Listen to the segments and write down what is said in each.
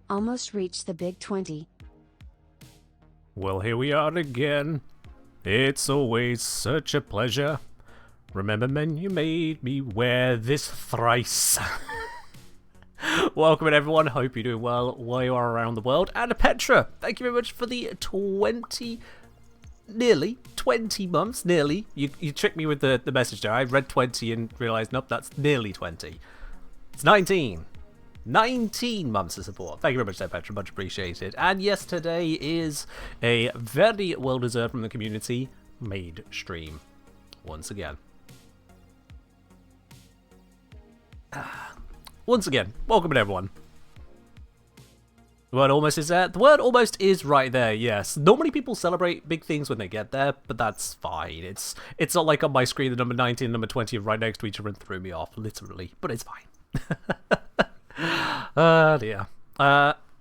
Almost reached the big 20. Well, here we are again. It's always such a pleasure. Remember, men, you made me wear this thrice. Welcome in, everyone. Hope you're doing well while you are around the world. And Petra, thank you very much for the nearly 20 months. Nearly. You tricked me with the message there. I read 20 and realised, nope, that's nearly 20. It's 19. 19 months of support. Thank you very much there, Petra. Much appreciated. And yes, today is a very well-deserved from the community Maid stream. Once again. Once again, welcome in, everyone. The word almost is there. The word almost is right there, yes. Normally people celebrate big things when they get there, but that's fine. It's not like on my screen the number 19 and number 20 are right next to each other and threw me off, literally. But it's fine. Dear.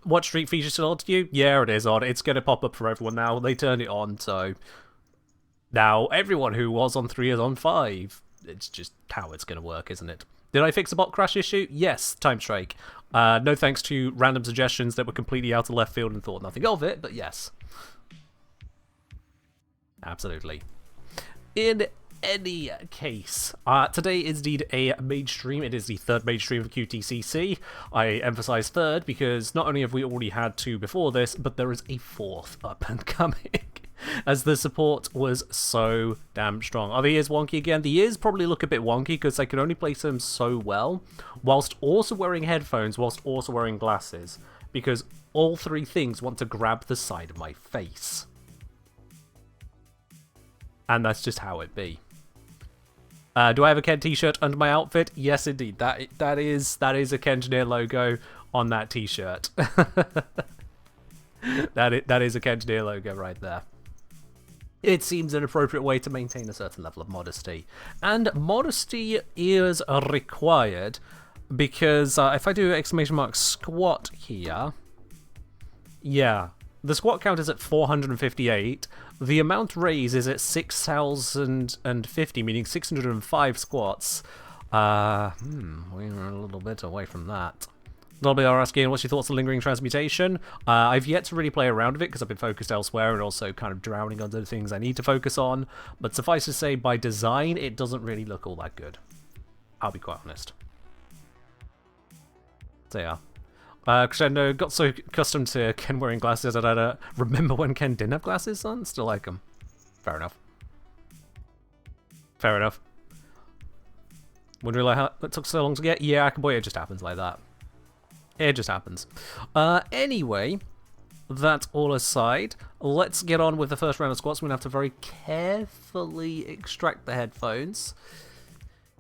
What streak feature still on to you? Yeah, it is on. It's going to pop up for everyone now. They turned it on, so now everyone who was on 3 is on 5. It's just how it's going to work, isn't it? Did I fix the bot crash issue? Yes, Time Strike. No thanks to random suggestions that were completely out of left field and thought nothing of it, but yes. Absolutely. In any case, today is indeed a Maid stream. It is the third Maid stream of QTCC. I emphasize third because not only have we already had 2 before this, but there is a 4th up and coming. As the support was so damn strong. Are the ears wonky again? The ears probably look a bit wonky because I can only place them so well, whilst also wearing headphones, whilst also wearing glasses, because all 3 things want to grab the side of my face. And that's just how it be. Do I have a Ken t-shirt under my outfit? Yes, indeed. That is a Kengineer logo on that t-shirt. that is a Kengineer logo right there. It seems an appropriate way to maintain a certain level of modesty. And modesty is required because if I do exclamation mark squat here, yeah, the squat count is at 458. The amount raised is at 6,050, meaning 605 squats. We're a little bit away from that. Dolby are asking, what's your thoughts on lingering transmutation? I've yet to really play around with it because I've been focused elsewhere and also kind of drowning under the things I need to focus on. But suffice to say, by design, it doesn't really look all that good. I'll be quite honest. So yeah. Crescendo got so accustomed to Ken wearing glasses that I don't remember when Ken didn't have glasses on. Still like them. Fair enough. Fair enough. Wouldn't realize how it took so long to get. Yeah, boy, it just happens like that. It just happens. Anyway, that all aside, let's get on with the first round of squats. We're going to have to very carefully extract the headphones,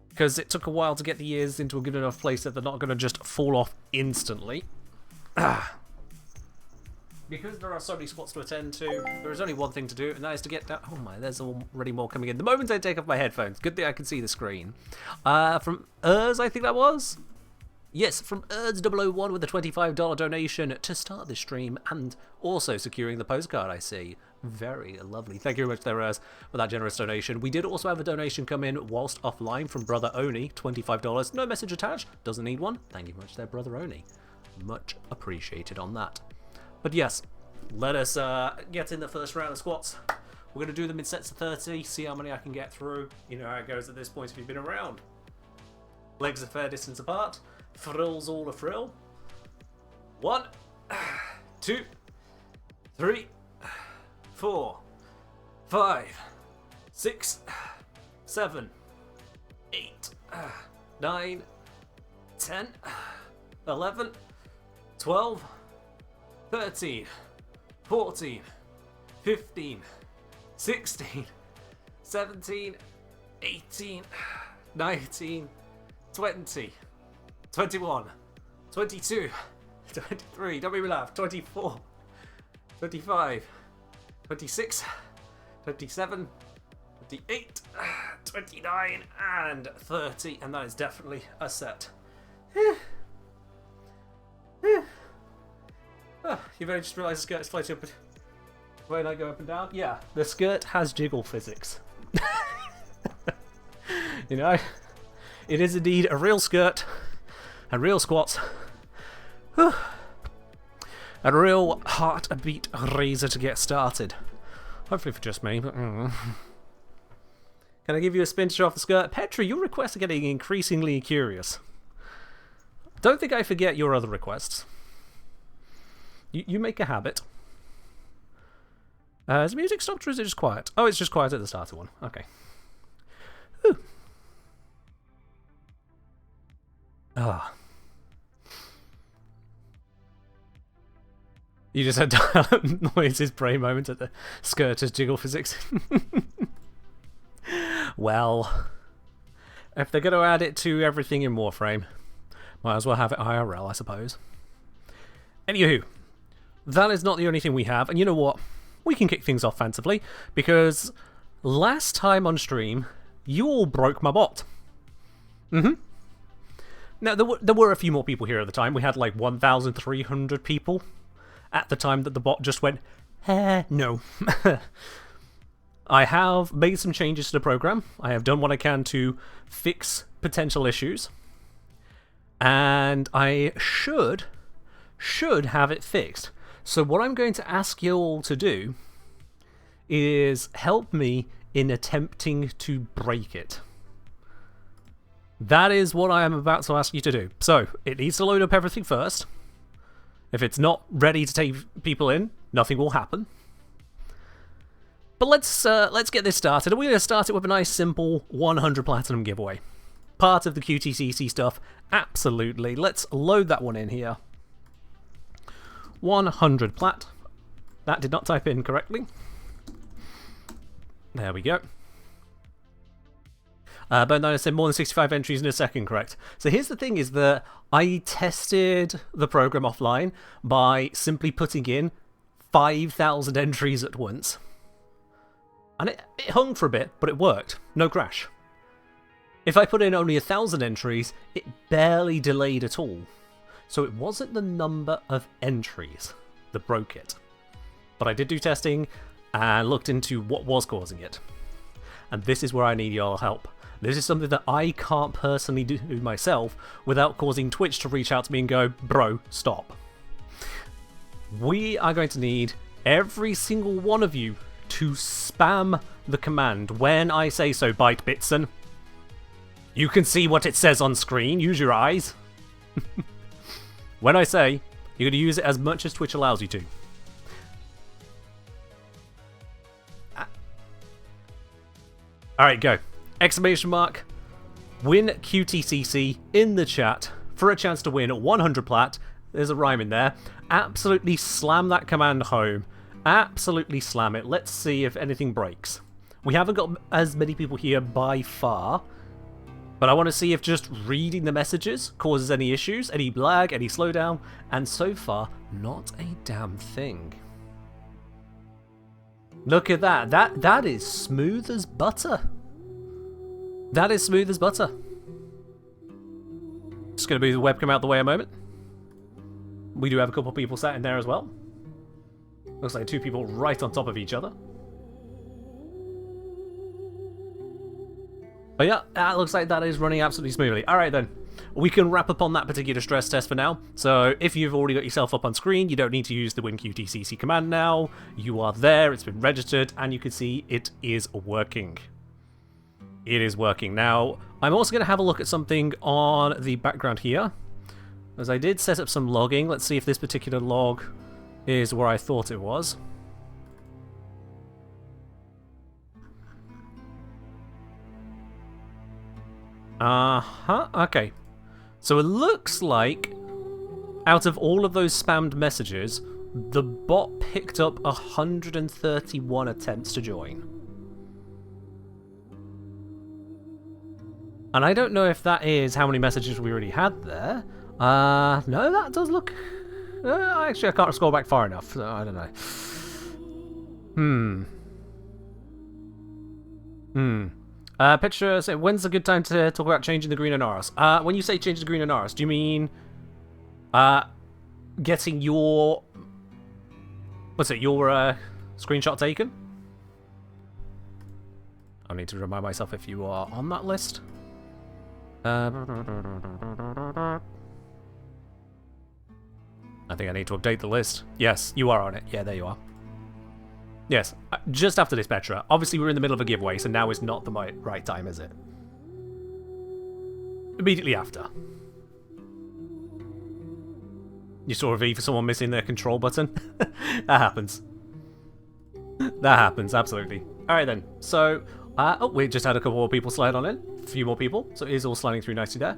because it took a while to get the ears into a good enough place that they're not going to just fall off instantly. Because there are so many squats to attend to, there is only one thing to do, and that is to get down. Oh my, there's already more coming in. The moment I take off my headphones, good thing I can see the screen. From Urs, I think that was? Yes, from Erds001 with a $25 donation to start this stream and also securing the postcard, I see. Very lovely. Thank you very much there, Urs, for that generous donation. We did also have a donation come in whilst offline from Brother Oni, $25. No message attached. Doesn't need one. Thank you very much there, Brother Oni. Much appreciated on that. But yes, let us get in the first round of squats. We're going to do them in sets of 30, see how many I can get through. You know how it goes at this point if you've been around. Legs a fair distance apart. Frills all a frill. 1, 2, 3, 4, 5, 6, 7, 8, 9, 10, 11, 12, 13, 14, 15, 16, 17, 18, 19, 20, 21, 22, 23, don't make me laugh, 24, 25, 26, 27, 28, 29, and 30, and that is definitely a set. You've only just realised the skirt is floating up when I go up and down? Yeah, the skirt has jiggle physics. You know, it is indeed a real skirt and real squats. A real heartbeat raiser to get started. Hopefully for just me, but... Can I give you a spin to show off the skirt? Petra, your requests are getting increasingly curious. Don't think I forget your other requests. You make a habit. Is the music stopped or is it just quiet? Oh, it's just quiet at the start of one. Okay. Whew. Ah. You just had noises brain moment at the skirters jiggle physics. Well, if they're going to add it to everything in Warframe, might as well have it IRL, I suppose. Anywho, that is not the only thing we have, and you know what? We can kick things off fancifully, because last time on stream, you all broke my bot. Now, there were a few more people here at the time. We had like 1,300 people at the time that the bot just went, no. I have made some changes to the program. I have done what I can to fix potential issues. And I should have it fixed. So what I'm going to ask you all to do is help me in attempting to break it. That is what I am about to ask you to do. So, it needs to load up everything first. If it's not ready to take people in, nothing will happen. But let's get this started. We're going to start it with a nice simple 100 platinum giveaway. Part of the QTCC stuff, absolutely. Let's load that one in here. 100 plat. That did not type in correctly. There we go. But no, I said more than 65 entries in a second, correct. So here's the thing, is that I tested the program offline by simply putting in 5,000 entries at once. And it hung for a bit, but it worked. No crash. If I put in only 1,000 entries, it barely delayed at all. So it wasn't the number of entries that broke it. But I did do testing and looked into what was causing it. And this is where I need your help. This is something that I can't personally do myself without causing Twitch to reach out to me and go, bro, stop. We are going to need every single one of you to spam the command when I say so, Byte Bitson. You can see what it says on screen, use your eyes. When I say, you're going to use it as much as Twitch allows you to. Alright, go. Exclamation mark, win QTCC in the chat for a chance to win 100 plat. There's a rhyme in there. Absolutely slam that command home. Absolutely slam it. Let's see if anything breaks. We haven't got as many people here by far, but I want to see if just reading the messages causes any issues, any lag, any slowdown, and so far, not a damn thing. Look at that. That is smooth as butter. That is smooth as butter. Just going to move the webcam out the way a moment. We do have a couple of people sat in there as well. Looks like two people right on top of each other. But yeah, that looks like that is running absolutely smoothly. Alright then, we can wrap up on that particular stress test for now. So if you've already got yourself up on screen, you don't need to use the WinQTCC command now. You are there, it's been registered, and you can see it is working. It is working. Now, I'm also going to have a look at something on the background here. As I did set up some logging. Let's see if this particular log is where I thought it was. Okay. So it looks like out of all of those spammed messages, the bot picked up 131 attempts to join. And I don't know if that is how many messages we already had there. No, that does look... actually, I can't scroll back far enough, so I don't know. Petra said, when's a good time to talk about changing the green and Aras? When you say change the green and Aras, do you mean getting your... what's it, your screenshot taken? I need to remind myself if you are on that list. I think I need to update the list. Yes, you are on it. Yeah, there you are. Yes, just after this, Petra. Obviously, we're in the middle of a giveaway, so now is not the right time, is it? Immediately after. You saw a V for someone missing their control button? That happens. That happens, absolutely. Alright then, so... oh, we just had a couple more people slide on in. A few more people, so it is all sliding through nicely there.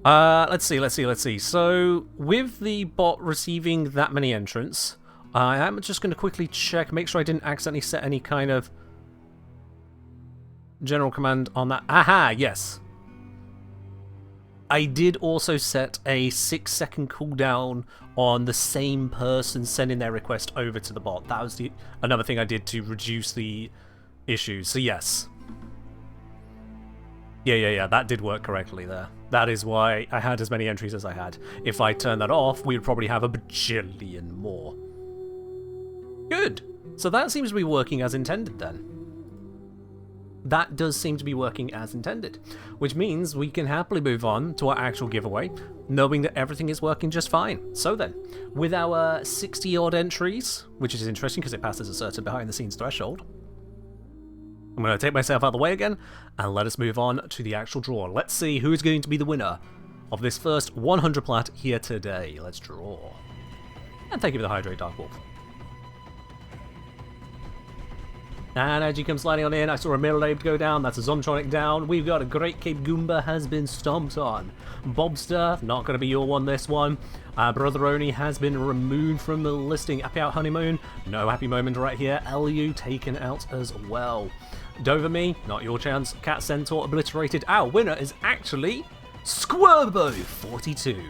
Let's see. So, with the bot receiving that many entrants, I am just going to quickly check, make sure I didn't accidentally set any kind of general command on that. Aha, yes. I did also set a 6-second cooldown on the same person sending their request over to the bot. That was another thing I did to reduce the issues. So yes. Yeah, that did work correctly there. That is why I had as many entries as I had. If I turn that off, we'd probably have a bajillion more. Good. So that seems to be working as intended then. That does seem to be working as intended, which means we can happily move on to our actual giveaway, knowing that everything is working just fine. So then, with our 60-odd entries, which is interesting because it passes a certain behind-the-scenes threshold, I'm going to take myself out of the way again, and let us move on to the actual draw. Let's see who's going to be the winner of this first 100 plat here today. Let's draw. And thank you for the hydrate, Dark Wolf. And as you come sliding on in, I saw a Middle Ape go down. That's a Zomtronic down. We've got a Great Cape Goomba has been stomped on. Bobster, not going to be your one this one. Brotheroni has been removed from the listing. Happy Out Honeymoon, no happy moment right here. LU taken out as well. Doverme, not your chance. Cat Centaur obliterated. Our winner is actually Squirbo42.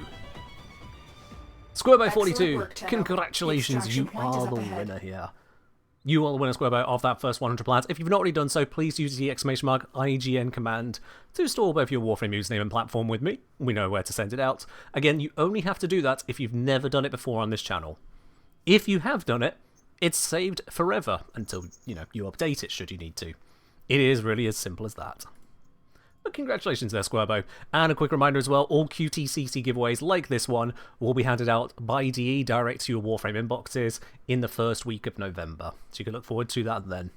Squirbo42, congratulations, you are the winner here. You are the winner, Squirbo, of that first 100 plans. If you've not already done so, please use the !IGN command to store both your Warframe username and platform with me. We know where to send it out. Again, you only have to do that if you've never done it before on this channel. If you have done it, it's saved forever until, you update it should you need to. It is really as simple as that. But congratulations there, Squirbo. And a quick reminder as well, all QTCC giveaways like this one will be handed out by DE direct to your Warframe inboxes in the first week of November. So you can look forward to that then.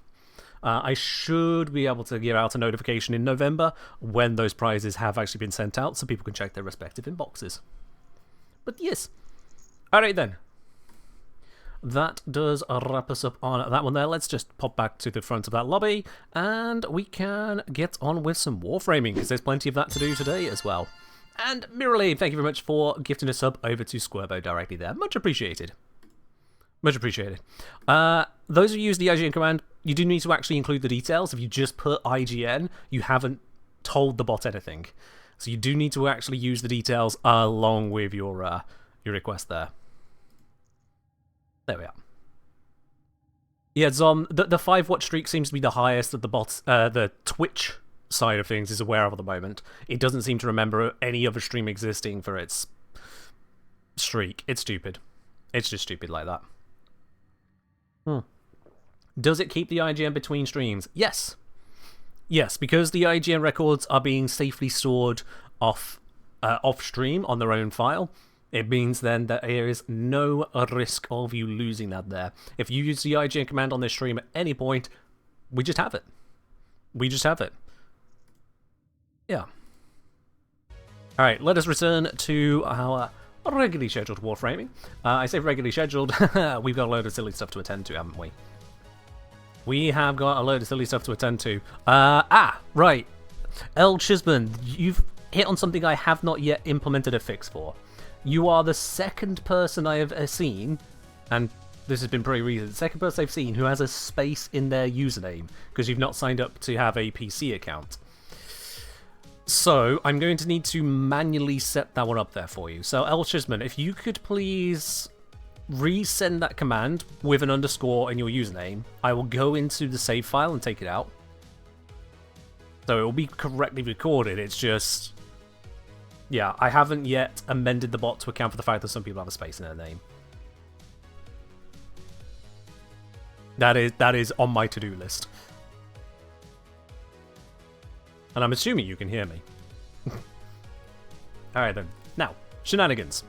I should be able to give out a notification in November when those prizes have actually been sent out so people can check their respective inboxes. But yes. Alright then. That does wrap us up on that one there. Let's just pop back to the front of that lobby, and we can get on with some Warframing, because there's plenty of that to do today as well. And Mirrorly, thank you very much for gifting a sub over to Squirbo directly there. Much appreciated. Much appreciated. Those who use the IGN command, you do need to actually include the details. If you just put IGN, you haven't told the bot anything. So you do need to actually use the details along with your request there. There we are. Yeah, Zom, the 5-watch streak seems to be the highest that the Twitch side of things is aware of at the moment. It doesn't seem to remember any other stream existing for its streak. It's stupid. It's just stupid like that. Does it keep the IGN between streams? Yes. Yes, because the IGN records are being safely stored off stream on their own file. It means then that there is no risk of you losing that there. If you use the IGN command on this stream at any point, we just have it. We just have it. Yeah. Alright, let us return to our regularly scheduled Warframing. I say regularly scheduled, we've got a load of silly stuff to attend to, haven't we? We have got a load of silly stuff to attend to. Right. L. Chisman, you've hit on something I have not yet implemented a fix for. You are the second person I have seen, and this has been pretty recent, the second person I've seen who has a space in their username, because you've not signed up to have a PC account. So, I'm going to need to manually set that one up there for you. So, El Chisman, if you could please resend that command with an underscore in your username, I will go into the save file and take it out. So, it will be correctly recorded, it's just... Yeah, I haven't yet amended the bot to account for the fact that some people have a space in their name. That is on my to-do list. And I'm assuming you can hear me. Alright then. Now, shenanigans.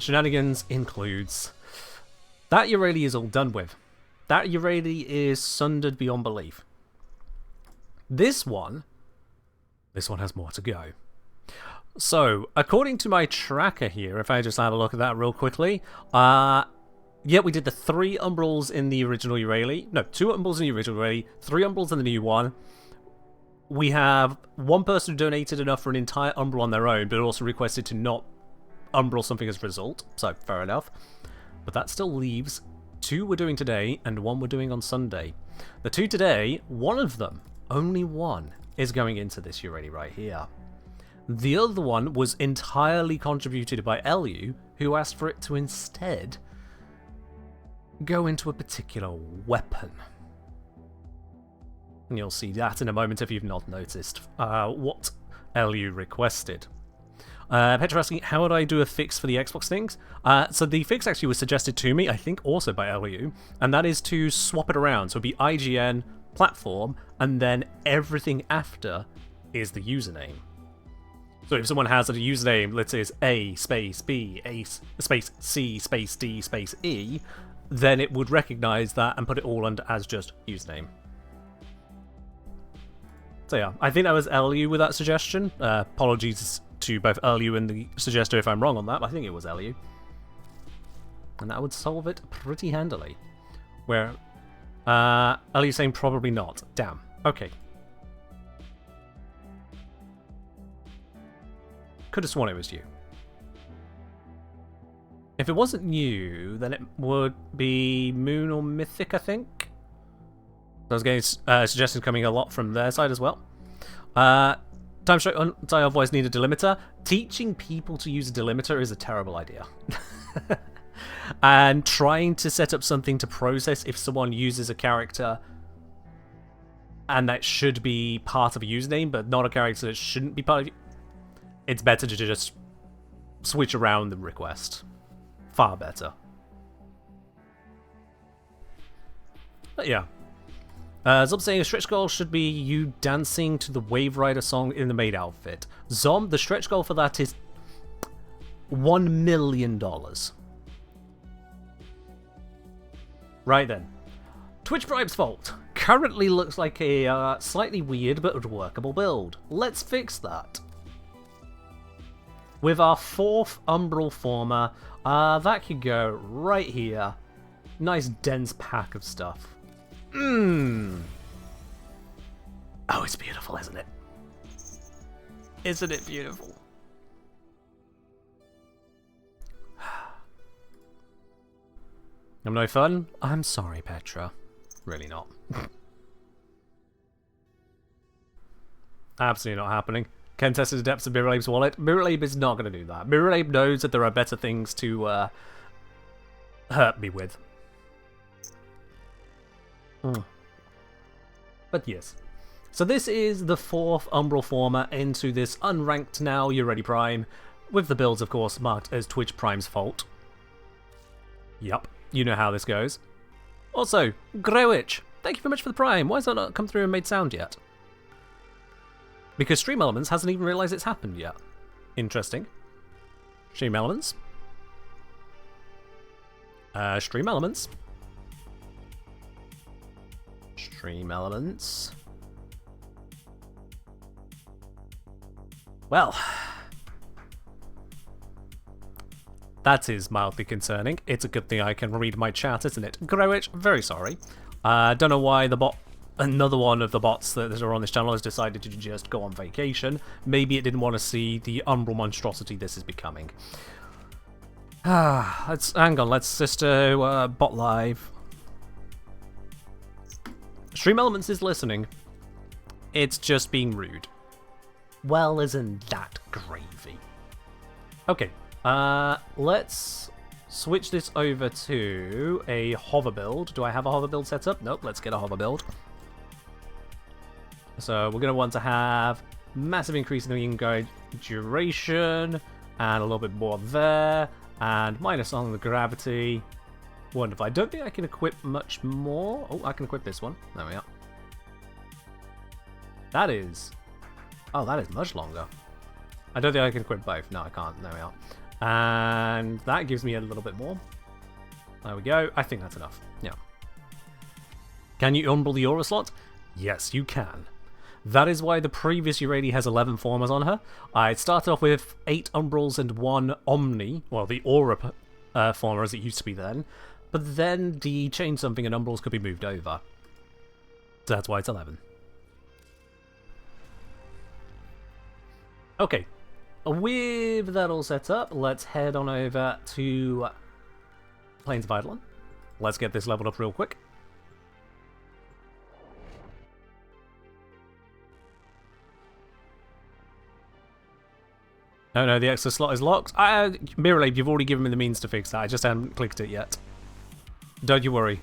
Shenanigans includes that Yareli is all done with. That Yareli is sundered beyond belief. This one has more to go. So, according to my tracker here, if I just have a look at that real quickly, yeah, we did the 3 Umbrals in the original Yareli. No, 2 Umbrals in the original Yareli, 3 Umbrals in the new one. We have one person who donated enough for an entire Umbral on their own, but also requested to not Umbral something as a result, so fair enough. But that still leaves 2 we're doing today, and 1 we're doing on Sunday. The 2 today, one of them, only one, is going into this Yareli right here. The other one was entirely contributed by Elu, who asked for it to instead go into a particular weapon. And you'll see that in a moment if you've not noticed what Elu requested. Petra asking, how would I do a fix for the Xbox things? So the fix actually was suggested to me, I think also by Elu, and that is to swap it around. So it'd be IGN, platform, and then everything after is the username. So if someone has a username, let's say it's A space B, A space C space D space E, then it would recognize that and put it all under as just username. So yeah, I think that was Elu with that suggestion. Apologies to both Elu and the suggester if I'm wrong on that, but I think it was Elu. And that would solve it pretty handily. Where, Elu saying probably not. Damn. Okay. Could have sworn it was you. If it wasn't you, then it would be Moon or Mythic, I think. I was getting suggestions coming a lot from their side as well. Time stroke on voice need a delimiter. Teaching people to use a delimiter is a terrible idea. And trying to set up something to process if someone uses a character and that should be part of a username, but not a character that shouldn't be part of it's better to just switch around the request. Far better. But yeah. Zom saying a stretch goal should be you dancing to the Wave Rider song in the Maid outfit. Zom, the stretch goal for that is $1 million. Right then. Twitch Bribe's fault. Currently looks like a slightly weird but workable build. Let's fix that. With our 4th Umbral former, that could go right here. Nice dense pack of stuff. Oh, it's beautiful, isn't it? Isn't it beautiful? I'm no fun? I'm sorry, Petra. Really not. Absolutely not happening. Ken tested the depths of Miralabe's wallet. Miralabe is not going to do that. Miralabe knows that there are better things to hurt me with. But yes. So this is the 4th Umbral former into this unranked now Yareli Prime, with the builds, of course, marked as Twitch Prime's fault. Yup, you know how this goes. Also, Growitch, thank you very much for the Prime. Why has that not come through and made sound yet? Because Stream Elements hasn't even realised it's happened yet. Interesting. Stream Elements. Stream Elements. Stream Elements. Well, that is mildly concerning. It's a good thing I can read my chat, isn't it? Growitch, very sorry. Don't know why the bot, another one of the bots that are on this channel, has decided to just go on vacation. Maybe it didn't want to see the Umbral monstrosity this is becoming. Hang on, let's just do bot live. Stream Elements is listening. It's just being rude. Well, isn't that gravy? Okay, let's switch this over to a hover build. Do I have a hover build set up? Nope, let's get a hover build. So we're going to want to have massive increase in the in-guide duration, and a little bit more there, and minus on the gravity. Wonderful. I don't think I can equip much more. Oh, I can equip this one. There we are. That is... Oh, that is much longer. I don't think I can equip both. No, I can't. There we And that gives me a little bit more. There we go. I think that's enough. Yeah. Can you umbral the aura slot? Yes, you can. That is why the previous Yareli has 11 formers on her. I started off with 8 umbrals and 1 omni, well, the aura former as it used to be then. But then D changed something and umbrals could be moved over. So that's why it's 11. Okay. With that all set up, let's head on over to Plains of Eidolon. Let's get this leveled up real quick. Oh no, the extra slot is locked. Mirrorlade, you've already given me the means to fix that. I just haven't clicked it yet. Don't you worry.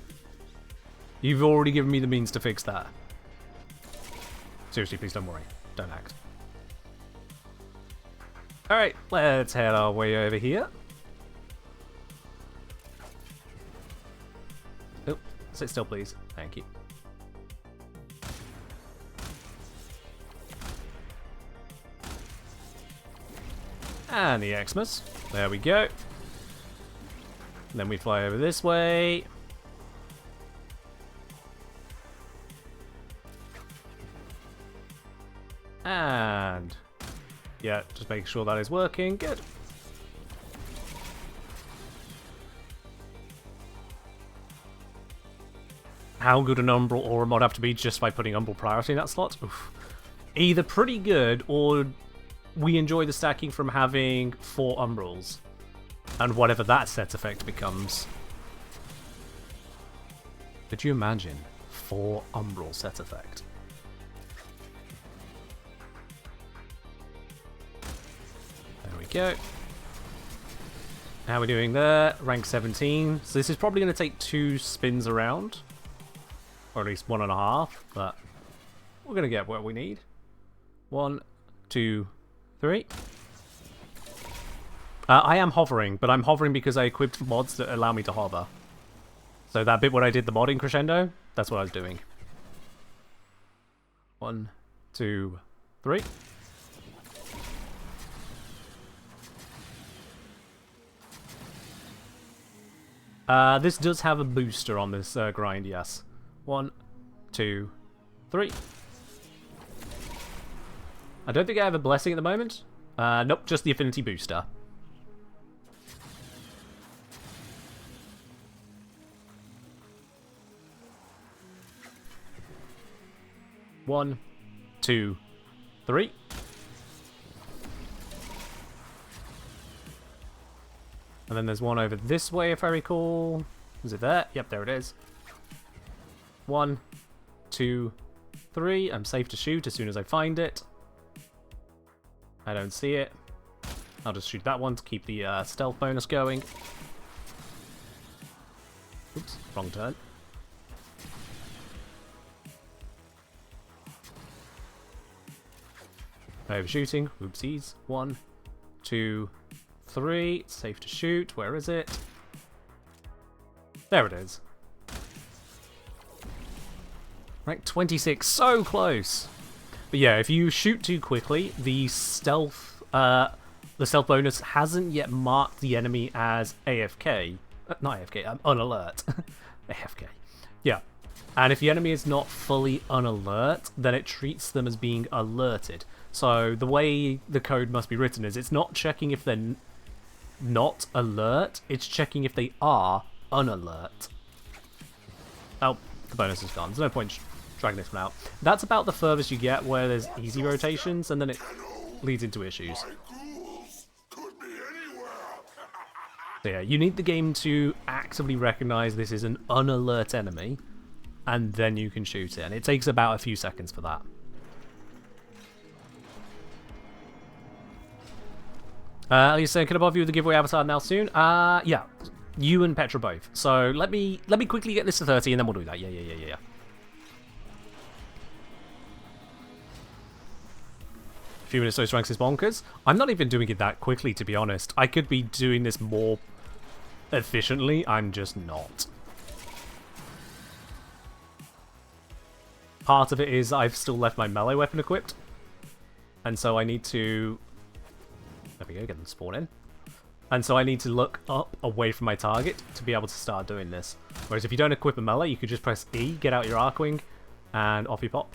You've already given me the means to fix that. Seriously, please don't worry. Don't act. Alright, let's head our way over here. Oh, sit still, please. Thank you. And the Xmas. There we go. Then we fly over this way. And yeah, just make sure that is working. Good. How good an Umbral or a mod have to be just by putting Umbral priority in that slot? Oof. Either pretty good or we enjoy the stacking from having 4 Umbrals. And whatever that set effect becomes. Could you imagine? 4 Umbral set effect. There we go. How are we doing there? Rank 17. So this is probably going to take 2 spins around. Or at least 1.5. But we're going to get what we need. 1, 2, 3. I am hovering, but I'm hovering because I equipped mods that allow me to hover. So that bit where I did the modding crescendo, that's what I was doing. 1, 2, 3. This does have a booster on this grind, yes. 1, 2, 3. I don't think I have a blessing at the moment. Nope, just the affinity booster. One, 2, 3. And then there's one over this way, if I recall. Is it there? Yep, there it is. 1, 2, 3. I'm safe to shoot as soon as I find it. I don't see it. I'll just shoot that one to keep the stealth bonus going. Oops, wrong turn. Overshooting. Oopsies. 1, 2, 3. It's safe to shoot. Where is it? There it is. Rank 26. So close. But yeah, if you shoot too quickly, the stealth bonus hasn't yet marked the enemy as AFK. Not AFK, unalert. AFK. Yeah. And if the enemy is not fully unalert, then it treats them as being alerted. So the way the code must be written is it's not checking if they're not alert, it's checking if they are unalert. Oh, the bonus is gone. There's no point dragging this one out. That's about the furthest you get where there's easy rotations, and then it leads into issues. So yeah, you need the game to actively recognize this is an unalert enemy, and then you can shoot it. And it takes about a few seconds for that. Lisa, can I bother you with the giveaway avatar now soon? Yeah. You and Petra both. So let me quickly get this to 30 and then we'll do that. Yeah. A few minutes so ranks is bonkers. I'm not even doing it that quickly, to be honest. I could be doing this more efficiently. I'm just not. Part of it is I've still left my melee weapon equipped. And so I need to... There we go, get them spawn in. And so I need to look up away from my target to be able to start doing this. Whereas if you don't equip a melee, you could just press E, get out your Arcwing, and off you pop.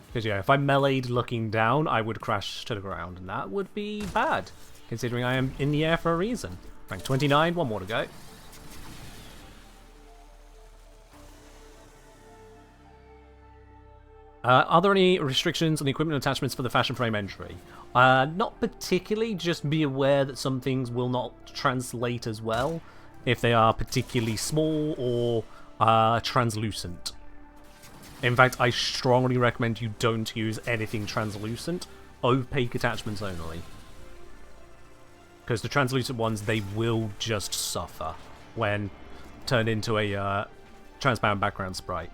Because yeah, if I meleeed looking down, I would crash to the ground, and that would be bad, considering I am in the air for a reason. Rank 29, one more to go. Are there any restrictions on the equipment attachments for the fashion frame entry? Not particularly, just be aware that some things will not translate as well if they are particularly small or translucent. In fact, I strongly recommend you don't use anything translucent, opaque attachments only. Because the translucent ones, they will just suffer when turned into a transparent background sprite.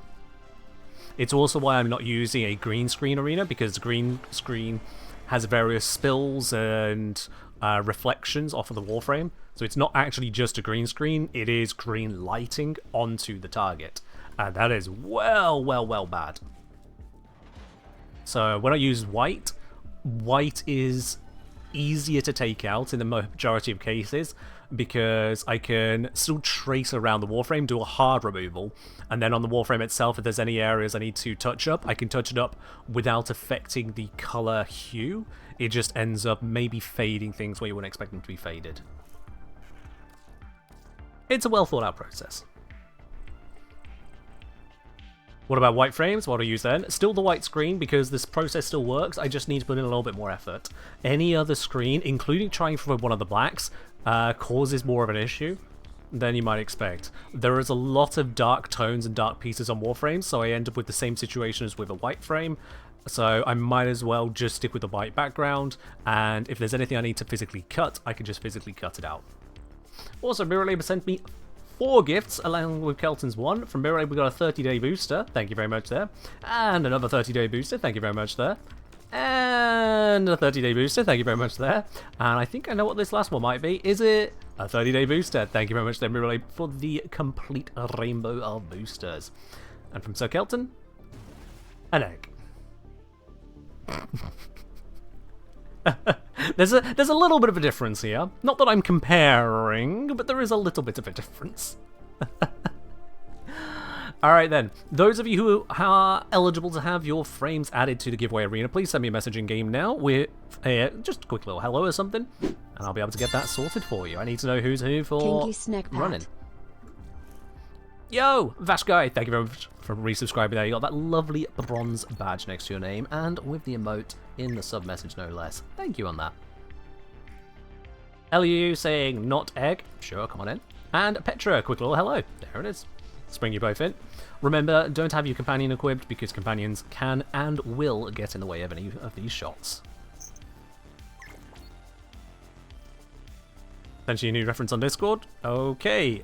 It's also why I'm not using a green screen arena, because the green screen has various spills and reflections off of the Warframe. So it's not actually just a green screen, it is green lighting onto the target. And that is well bad. So when I use white, white is easier to take out in the majority of cases, because I can still trace around the Warframe, do a hard removal, and then on the Warframe itself, if there's any areas I need to touch up, I can touch it up without affecting the color hue. It just ends up maybe fading things where you wouldn't expect them to be faded. It's a well thought out process. What about white frames? What do I use then? Still the white screen, because this process still works, I just need to put in a little bit more effort. Any other screen, including trying for one of the blacks, causes more of an issue than you might expect. There is a lot of dark tones and dark pieces on Warframes, so I end up with the same situation as with a white frame. So I might as well just stick with the white background, and if there's anything I need to physically cut, I can just physically cut it out. Also, Yareli sent me 4 gifts, along with Kelton's one. From Maid, we got a 30-day booster. Thank you very much there. And another 30-day booster. Thank you very much there. And a 30-day booster. Thank you very much there. And I think I know what this last one might be. Is it a 30-day booster? Thank you very much there, Maid, for the complete rainbow of boosters. And from Sir Kelton, an egg. There's a little bit of a difference here. Not that I'm comparing, but there is a little bit of a difference. Alright then, those of you who are eligible to have your frames added to the giveaway arena, please send me a message in game now with just a quick little hello or something, and I'll be able to get that sorted for you. I need to know who's who for running. Yo, Vash Guy, thank you very much for resubscribing there. You got that lovely bronze badge next to your name, and with the emote in the sub message, no less. Thank you on that. LU saying not egg. Sure, come on in. And Petra, quick little hello. There it is. Let's bring you both in. Remember, don't have your companion equipped, because companions can and will get in the way of any of these shots. Essentially a new reference on Discord. Okay.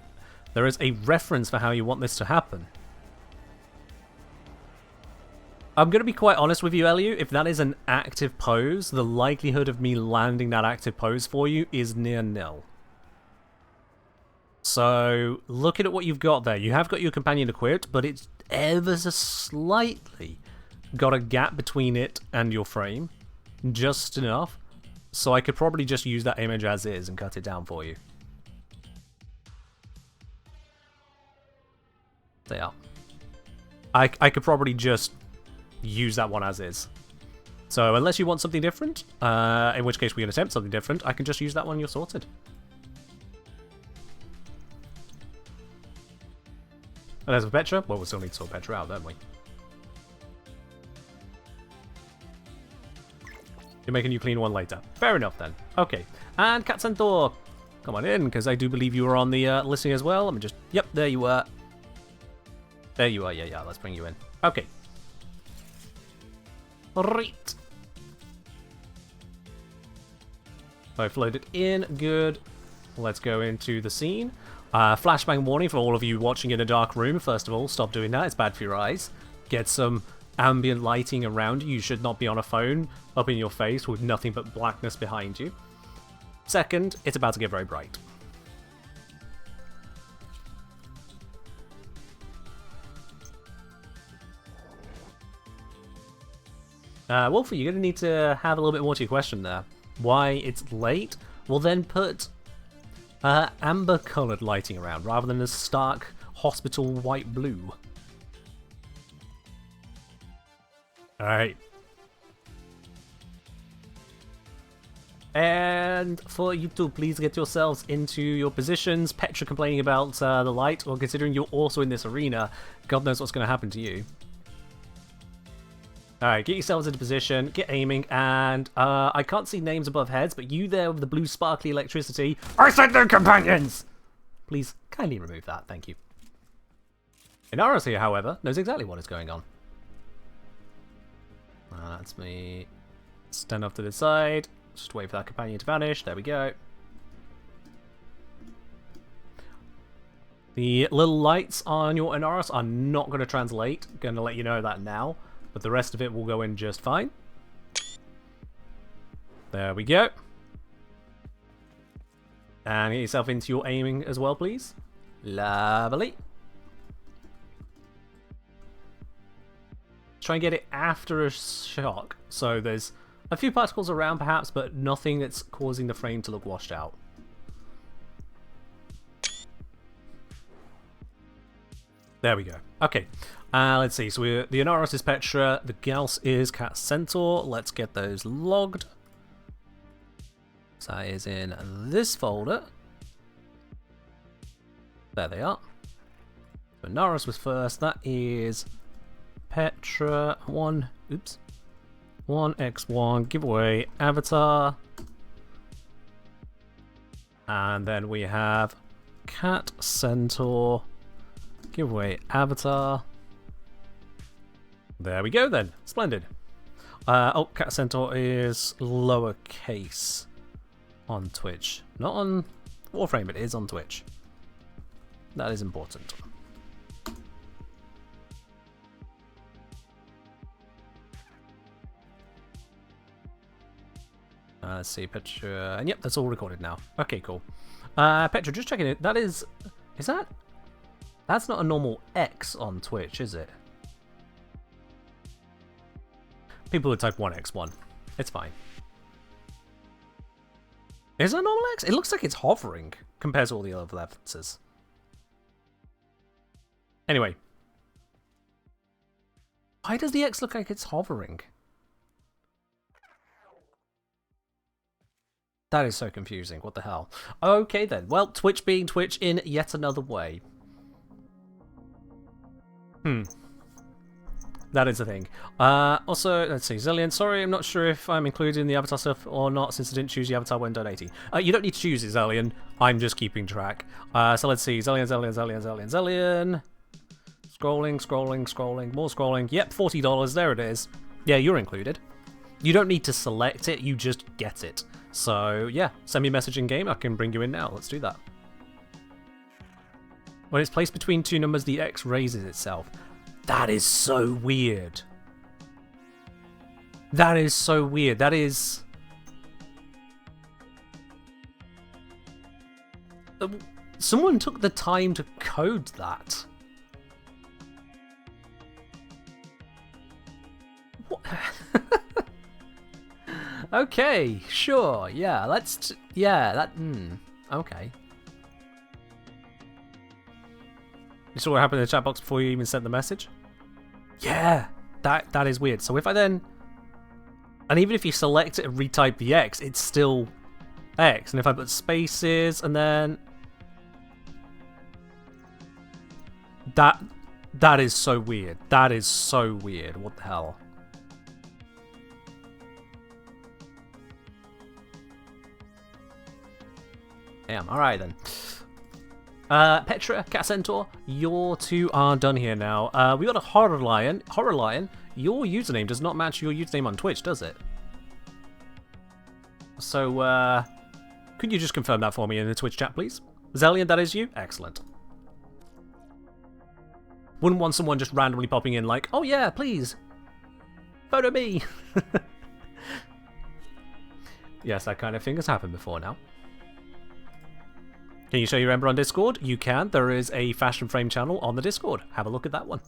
There is a reference for how you want this to happen. I'm going to be quite honest with you, Eliu. If that is an active pose, the likelihood of me landing that active pose for you is near nil. So, looking at what you've got there, you have got your companion equipped, but it's ever so slightly got a gap between it and your frame. Just enough. So I could probably just use that image as is and cut it down for you. They are. I could probably just use that one as is. So unless you want something different, in which case we can attempt something different, I can just use that one, you're sorted. And there's Petra. Well, we'll still need to sort Petra out, don't we? You're making you clean one later. Fair enough then. Okay. And Cat Centaur, come on in, because I do believe you were on the listing as well. Let me just... Yep, there you were. There you are, yeah, let's bring you in. Okay. Right. Both loaded in, good. Let's go into the scene. Flashbang warning for all of you watching in a dark room. First of all, stop doing that, it's bad for your eyes. Get some ambient lighting around you. You should not be on a phone up in your face with nothing but blackness behind you. Second, it's about to get very bright. Wolfie, you're going to need to have a little bit more to your question there. Why it's late? We'll then put amber-coloured lighting around rather than a stark hospital white blue. Alright. And for you two, please get yourselves into your positions. Petra complaining about the light. Well, considering you're also in this arena, God knows what's going to happen to you. Alright, get yourselves into position, get aiming, and I can't see names above heads, but you there with the blue sparkly electricity, I said no companions! Please kindly remove that, thank you. Inaros here, however, knows exactly what is going on. That's me. Stand off to the side. Just wait for that companion to vanish. There we go. The little lights on your Inaros are not going to translate. Going to let you know that now. But the rest of it will go in just fine. There we go. And get yourself into your aiming as well, please. Lovely. Try and get it after a shock. So there's a few particles around perhaps, but nothing that's causing the frame to look washed out. There we go. Okay. Let's see. So the Inaros is Petra. The Gauss is Cat Centaur. Let's get those logged. So that is in this folder. There they are. So Inaros was first. That is Petra 1x1 giveaway avatar, and then we have Cat Centaur giveaway avatar. There we go then, splendid. Oh, Cat Centaur is lowercase on Twitch, not on Warframe. It is on Twitch. That is important. Let's see, Petra, and yep, that's all recorded now. Okay, cool. Petra, just checking it. That's not a normal X on Twitch, is it? People would type 1x1. It's fine. Is that normal X? It looks like it's hovering compared to all the other letters. Anyway. Why does the X look like it's hovering? That is so confusing. What the hell? Okay then. Well, Twitch being Twitch in yet another way. That is the thing. Also, let's see. Zillion, sorry, I'm not sure if I'm included in the avatar stuff or not since I didn't choose the avatar when donating. You don't need to choose it, Zillion. I'm just keeping track. So let's see. Zillion. Scrolling. More scrolling. Yep, $40. There it is. Yeah, you're included. You don't need to select it. You just get it. So, yeah, send me a message in game. I can bring you in now. Let's do that. When it's placed between two numbers, the X raises itself. That is so weird. That is so weird. That is... Someone took the time to code that. What? Okay, sure, yeah, okay. You saw what happened in the chat box before you even sent the message? Yeah, that is weird. So if I then... And even if you select it and retype the X, it's still X. And if I put spaces and then... That is so weird. That is so weird. What the hell? Damn, alright then. Petra, Cat Centaur, your two are done here now. We got a Horror Lion. Horror Lion, your username does not match your username on Twitch, does it? So, could you just confirm that for me in the Twitch chat, please? Zellian, that is you? Excellent. Wouldn't want someone just randomly popping in like, oh yeah, please, photo me. Yes, that kind of thing has happened before now. Can you show your Ember on Discord? You can. There is a Fashion Frame channel on the Discord. Have a look at that one.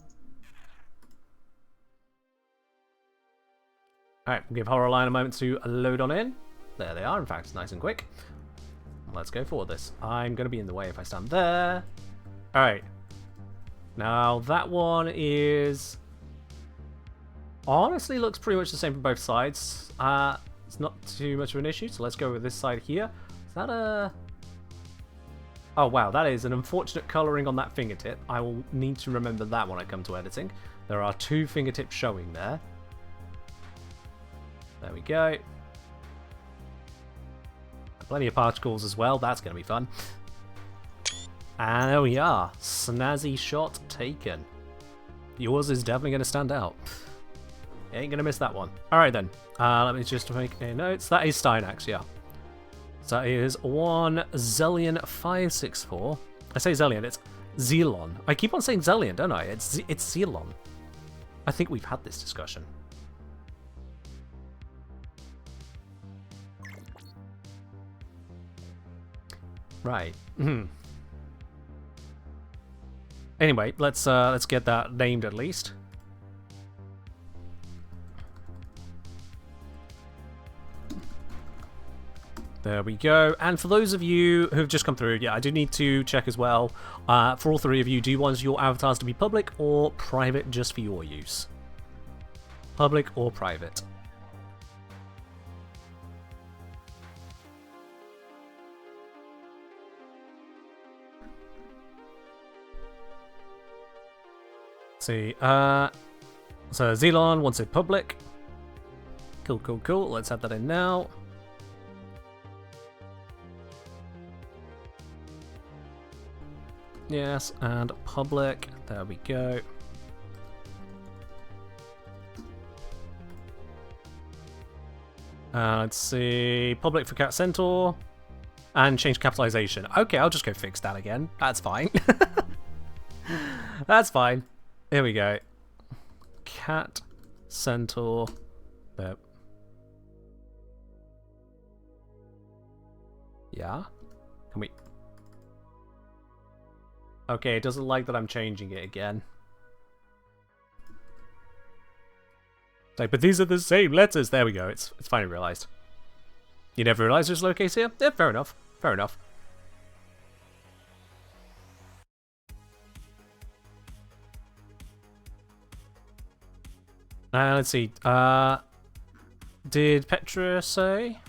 Alright, we'll give Horror Line a moment to load on in. There they are, in fact, nice and quick. Let's go for this. I'm going to be in the way if I stand there. Alright. Now, that one is... honestly looks pretty much the same for both sides. It's not too much of an issue, so let's go with this side here. Is that a... oh wow, that is an unfortunate colouring on that fingertip. I will need to remember that when I come to editing. There are 2 fingertips showing there. There we go. Plenty of particles as well, that's going to be fun. And there we are. Snazzy shot taken. Yours is definitely going to stand out. Ain't going to miss that one. Alright then. Let me just make a note. That is Stynax, yeah. So that is 1 Zellion 564. I say Zellion, it's Zelon. I keep on saying Zellion, don't I? It's Zelon. I think we've had this discussion. Right. Anyway, let's get that named at least. There we go. And for those of you who have just come through, yeah, I do need to check as well. For all 3 of you, do you want your avatars to be public or private just for your use? Public or private? Let's see. So Zelon wants it public. Cool. Let's add that in now. Yes, and public. There we go. Let's see. Public for Cat Centaur. And change capitalization. Okay, I'll just go fix that again. That's fine. That's fine. Here we go. Cat Centaur. There. Yeah? Can we... okay, it doesn't like that I'm changing it again. Like, but these are the same letters. There we go. It's finally realized. You never realized there's lowercase here? Yeah, fair enough. Fair enough. Let's see. Did Petra say?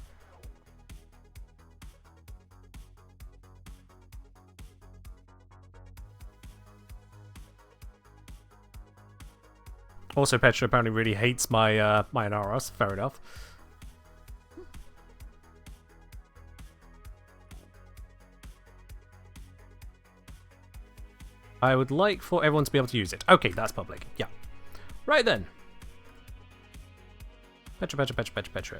Also, Petra apparently really hates my my Anaros. Fair enough. I would like for everyone to be able to use it. Okay, that's public. Yeah. Right then. Petra.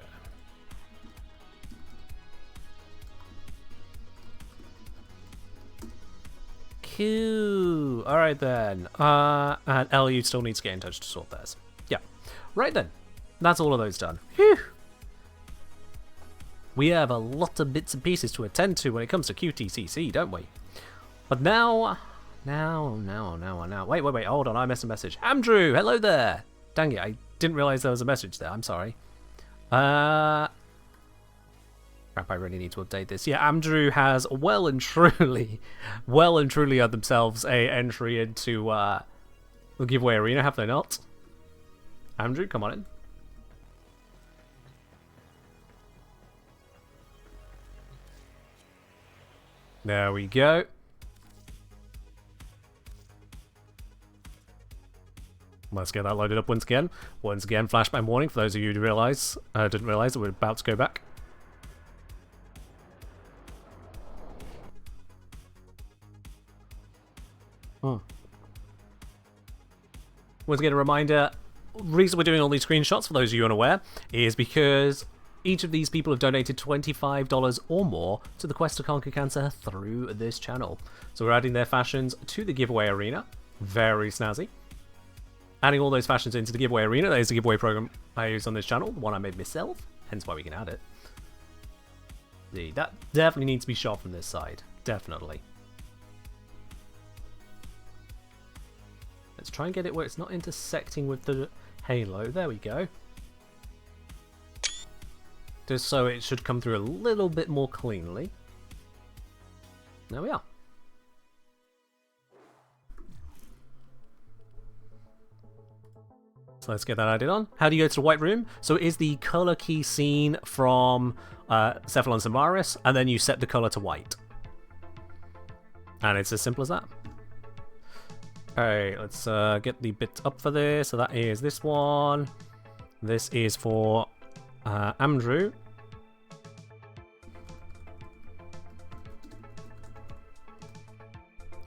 Cool. Alright then. And LU still needs to get in touch to sort theirs. Yeah. Right then. That's all of those done. Phew. We have a lot of bits and pieces to attend to when it comes to QTCC, don't we? But now... Wait. Hold on, I missed a message. Andrew, hello there. Dang it, I didn't realise there was a message there. I'm sorry. Crap, I really need to update this. Yeah, Andrew has well and truly had themselves a entry into the giveaway arena, have they not? Andrew, come on in. There we go. Let's get that loaded up once again. Once again, flashback warning for those of you who didn't realise that we're about to go back. Once again, a reminder, reason we're doing all these screenshots, for those of you unaware, is because each of these people have donated $25 or more to the Quest to Conquer Cancer through this channel. So we're adding their fashions to the giveaway arena. Very snazzy. Adding all those fashions into the giveaway arena. That is the giveaway program I use on this channel, the one I made myself, hence why we can add it. See, that definitely needs to be shot from this side. Definitely. Let's try and get it where it's not intersecting with the halo. There we go. just so it should come through a little bit more cleanly. There we are. So let's get that added on. How do you go to the white room? So it is the color key scene from Cephalon Samaris, and then you set the color to white. And it's as simple as that. Alright, let's get the bit up for this. So that is this one. This is for Andrew.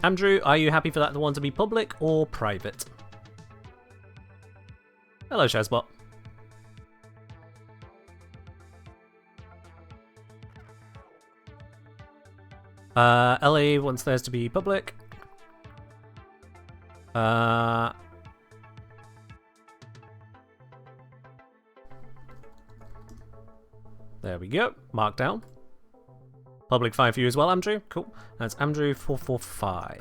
Andrew, are you happy for that one to be public or private? Hello, Shazbot. Ellie wants theirs to be public. There we go. Mark down. Public fine for you as well, Andrew. Cool. That's Andrew 445.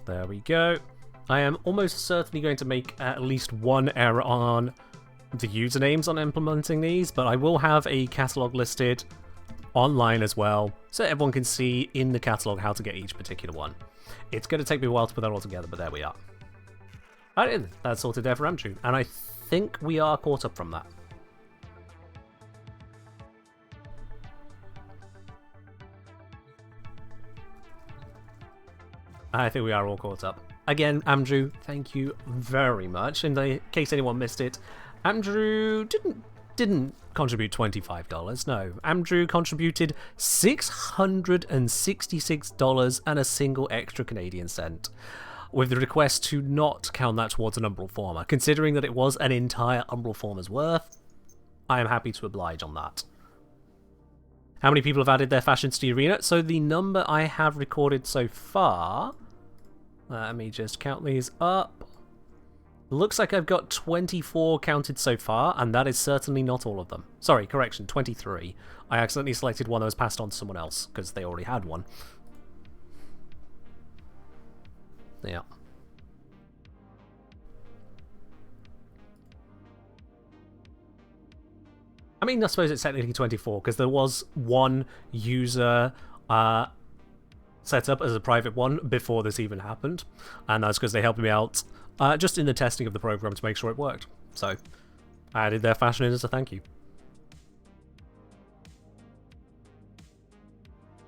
There we go. I am almost certainly going to make at least one error on the usernames on implementing these, but I will have a catalog listed online as well, so everyone can see in the catalog how to get each particular one. It's going to take me a while to put that all together, but there we are. Alright, that's sorted there for Andrew, and I think we are caught up from that. I think we are all caught up. Again, Andrew, thank you very much. In the case anyone missed it, Andrew didn't contribute $25. No, Andrew contributed $666 and a single extra Canadian cent, with the request to not count that towards an Umbral Former. Considering that it was an entire Umbral Former's worth, I am happy to oblige on that. How many people have added their fashions to the arena? So the number I have recorded so far, let me just count these up. Looks like I've got 24 counted so far, and that is certainly not all of them. Sorry, correction, 23. I accidentally selected one that was passed on to someone else, because they already had one. Yeah. I mean, I suppose it's technically 24, because there was one user set up as a private one before this even happened, and that's because they helped me out just in the testing of the program to make sure it worked. So I added their fashion in as a thank you.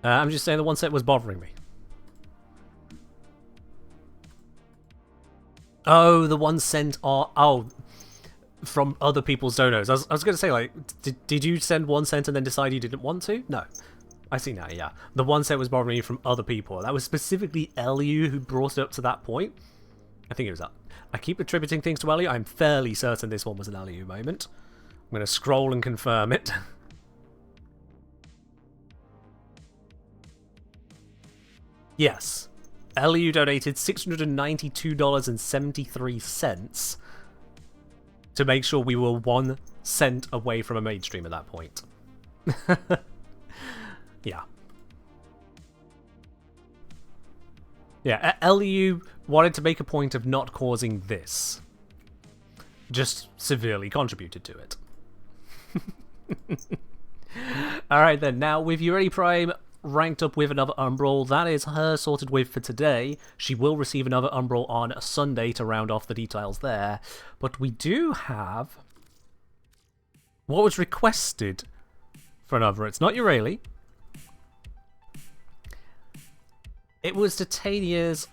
I'm just saying the one set was bothering me. Oh, the one sent from other people's donos. I was going to say, like, did you send one cent and then decide you didn't want to? No. I see now, yeah. The one cent was bothering you from other people. That was specifically Eliu who brought it up to that point. I think it was that. I keep attributing things to Eliu. I'm fairly certain this one was an Eliu moment. I'm going to scroll and confirm it. Yes. Eliu donated $692.73 to make sure we were 1 cent away from a Maid stream at that point. Yeah. Yeah, Eliu wanted to make a point of not causing this. Just severely contributed to it. Alright then, now with Yareli Prime ranked up with another Umbral, that is her sorted with for today. She will receive another Umbral on Sunday to round off the details there. But we do have what was requested for another. It's not Yareli. It was Titania's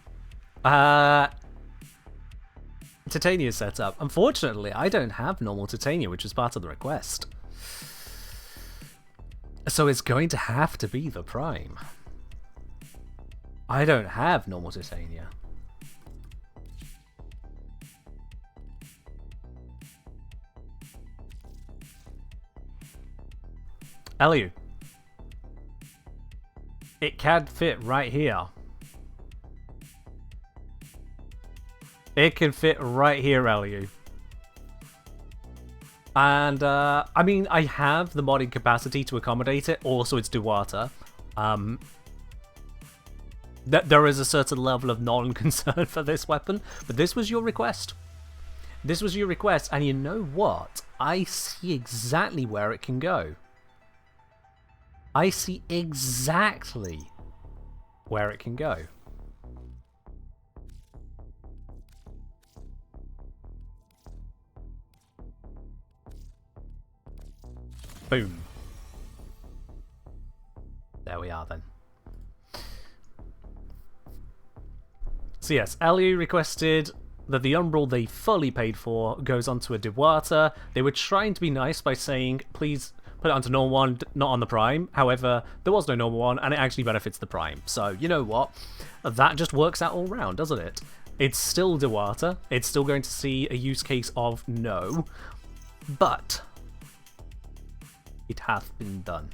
setup. Unfortunately, I don't have normal Titania, which was part of the request. So it's going to have to be the Prime. I don't have normal Titania. Eliu. It can fit right here. It can fit right here, Eliu. And, I mean, I have the modding capacity to accommodate it. Also, it's Diwata. There is a certain level of non-concern for this weapon, but this was your request. This was your request, and you know what? I see exactly where it can go. I see exactly where it can go. Boom. There we are then. So yes, Ellie requested that the Umbral they fully paid for goes onto a Diwata. They were trying to be nice by saying, please put it onto normal one, not on the Prime. However, there was no normal one, and it actually benefits the Prime. So, you know what? That just works out all round, doesn't it? It's still Diwata. It's still going to see a use case of no. But it hath been done.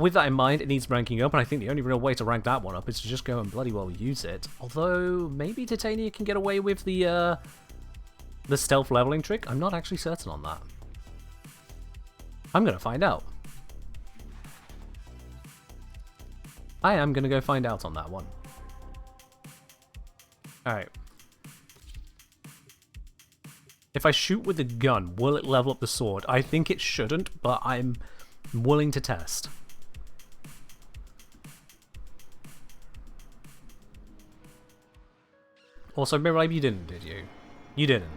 With that in mind, it needs ranking up, and I think the only real way to rank that one up is to just go and bloody well use it. Although, maybe Titania can get away with the stealth leveling trick? I'm not actually certain on that. I'm going to find out. I am going to go find out on that one. Alright. If I shoot with a gun, will it level up the sword? I think it shouldn't, but I'm willing to test. Also, Mirror, you didn't, did you? You didn't.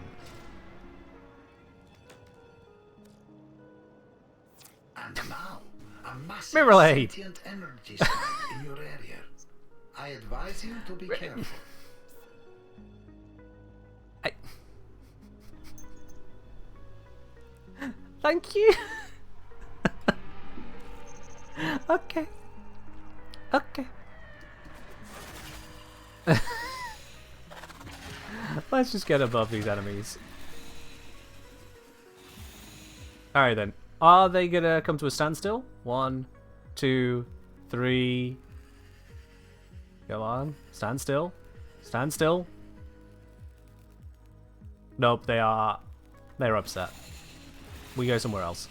And now, a massive Mirror sentient energy spike in your area. I advise you to be careful. Thank you. Okay. Okay. Let's just get above these enemies. Alright then. Are they gonna come to a standstill? 1, 2, 3. Go on. Stand still. Stand still. Nope, they're upset. We go somewhere else.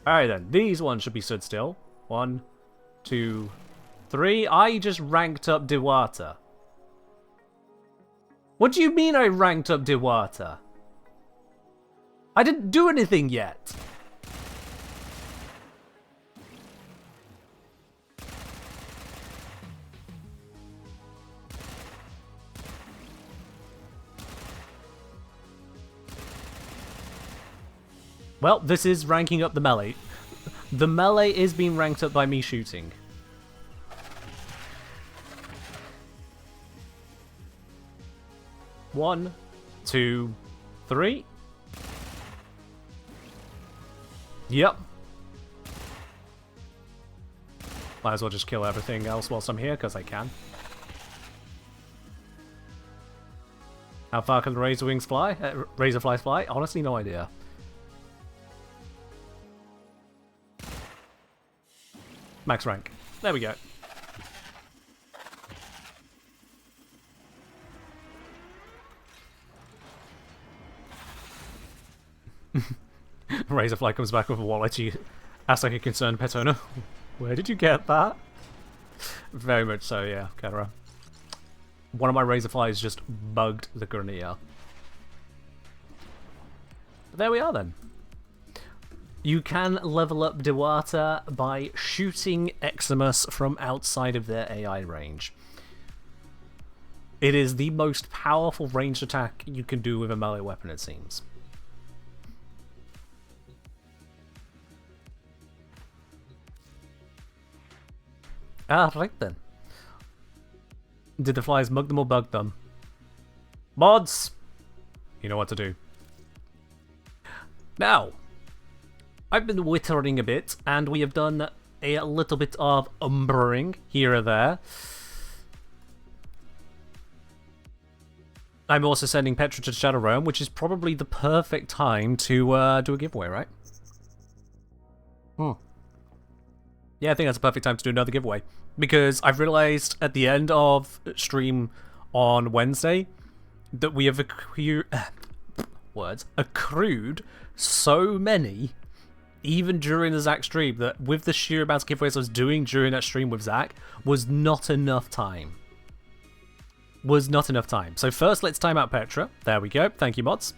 Alright then, these ones should be stood still. 1, 2, 3. I just ranked up Diwata. What do you mean I ranked up Diwata? I didn't do anything yet. Well, this is ranking up the melee. The melee is being ranked up by me shooting. One, 2, 3. Yep. Might as well just kill everything else whilst I'm here, because I can. How far can the razor wings fly? Razor flies fly? Honestly, no idea. Max rank. There we go. Razorfly comes back with a wallet. You ask like a concerned pet owner. Where did you get that? Very much so, yeah, Kedra. One of my Razorflies just bugged the Grenier. But there we are then. You can level up Diwata by shooting Eximus from outside of their AI range. It is the most powerful ranged attack you can do with a melee weapon, it seems. Ah, right then. Did the flies mug them or bug them? Mods! You know what to do. Now, I've been wittering a bit, and we have done a little bit of umbering here or there. I'm also sending Petra to Shadow Realm, which is probably the perfect time to do a giveaway, right? Yeah, I think that's a perfect time to do another giveaway. Because I've realised at the end of stream on Wednesday that we have accrued so many even during the Zach stream, that with the sheer amount of giveaways I was doing during that stream with Zach, was not enough time. Was not enough time. So first, let's time out Petra. There we go. Thank you, mods.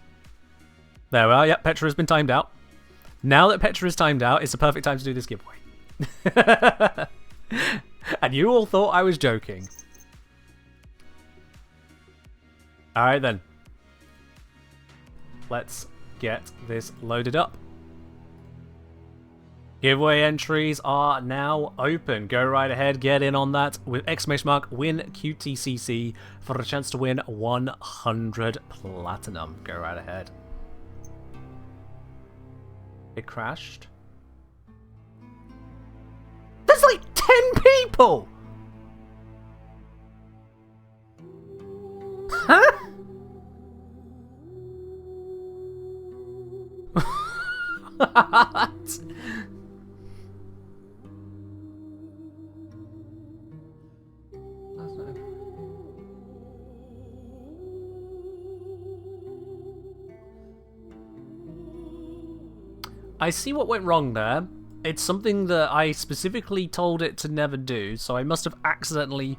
There we are. Yep, Petra has been timed out. Now that Petra is timed out, it's the perfect time to do this giveaway. And you all thought I was joking. Alright then. Let's get this loaded up. Giveaway entries are now open. Go right ahead, get in on that with exclamation mark win QTCC for a chance to win 100 platinum. Go right ahead. It crashed. There's like 10 people! Huh? What? I see what went wrong there. It's something that I specifically told it to never do, so I must have accidentally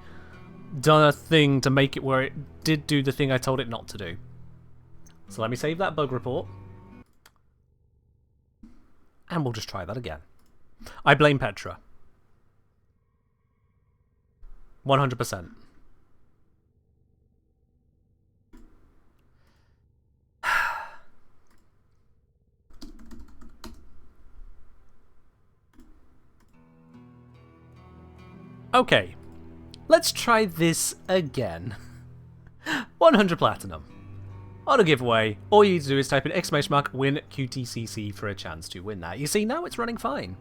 done a thing to make it where it did do the thing I told it not to do. So let me save that bug report. And we'll just try that again. I blame Petra. 100%. Okay, let's try this again. 100 platinum. On a giveaway, all you need to do is type in exclamation mark win QTCC for a chance to win that. You see, now it's running fine.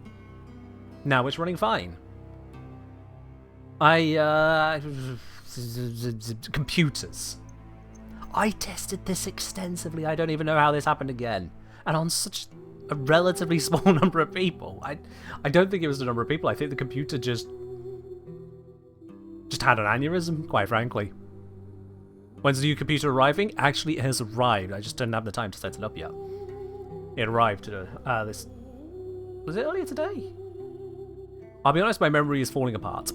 Now it's running fine. Computers. I tested this extensively. I don't even know how this happened again. And on such a relatively small number of people. I don't think it was the number of people. I think the computer just had an aneurysm, quite frankly. When's the new computer arriving? Actually, it has arrived. I just didn't have the time to set it up yet. It arrived to this... Was it earlier today? I'll be honest, my memory is falling apart.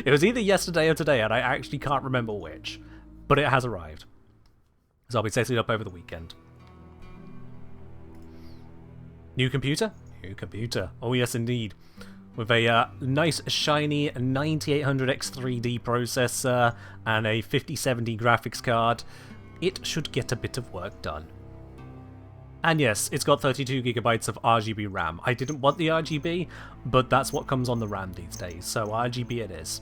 It was either yesterday or today, and I actually can't remember which. But it has arrived. So I'll be setting it up over the weekend. New computer? New computer. Oh yes, indeed. With a nice shiny 9800X3D processor and a 5070 graphics card, it should get a bit of work done. And yes, it's got 32GB of RGB RAM. I didn't want the RGB, but that's what comes on the RAM these days, so RGB it is.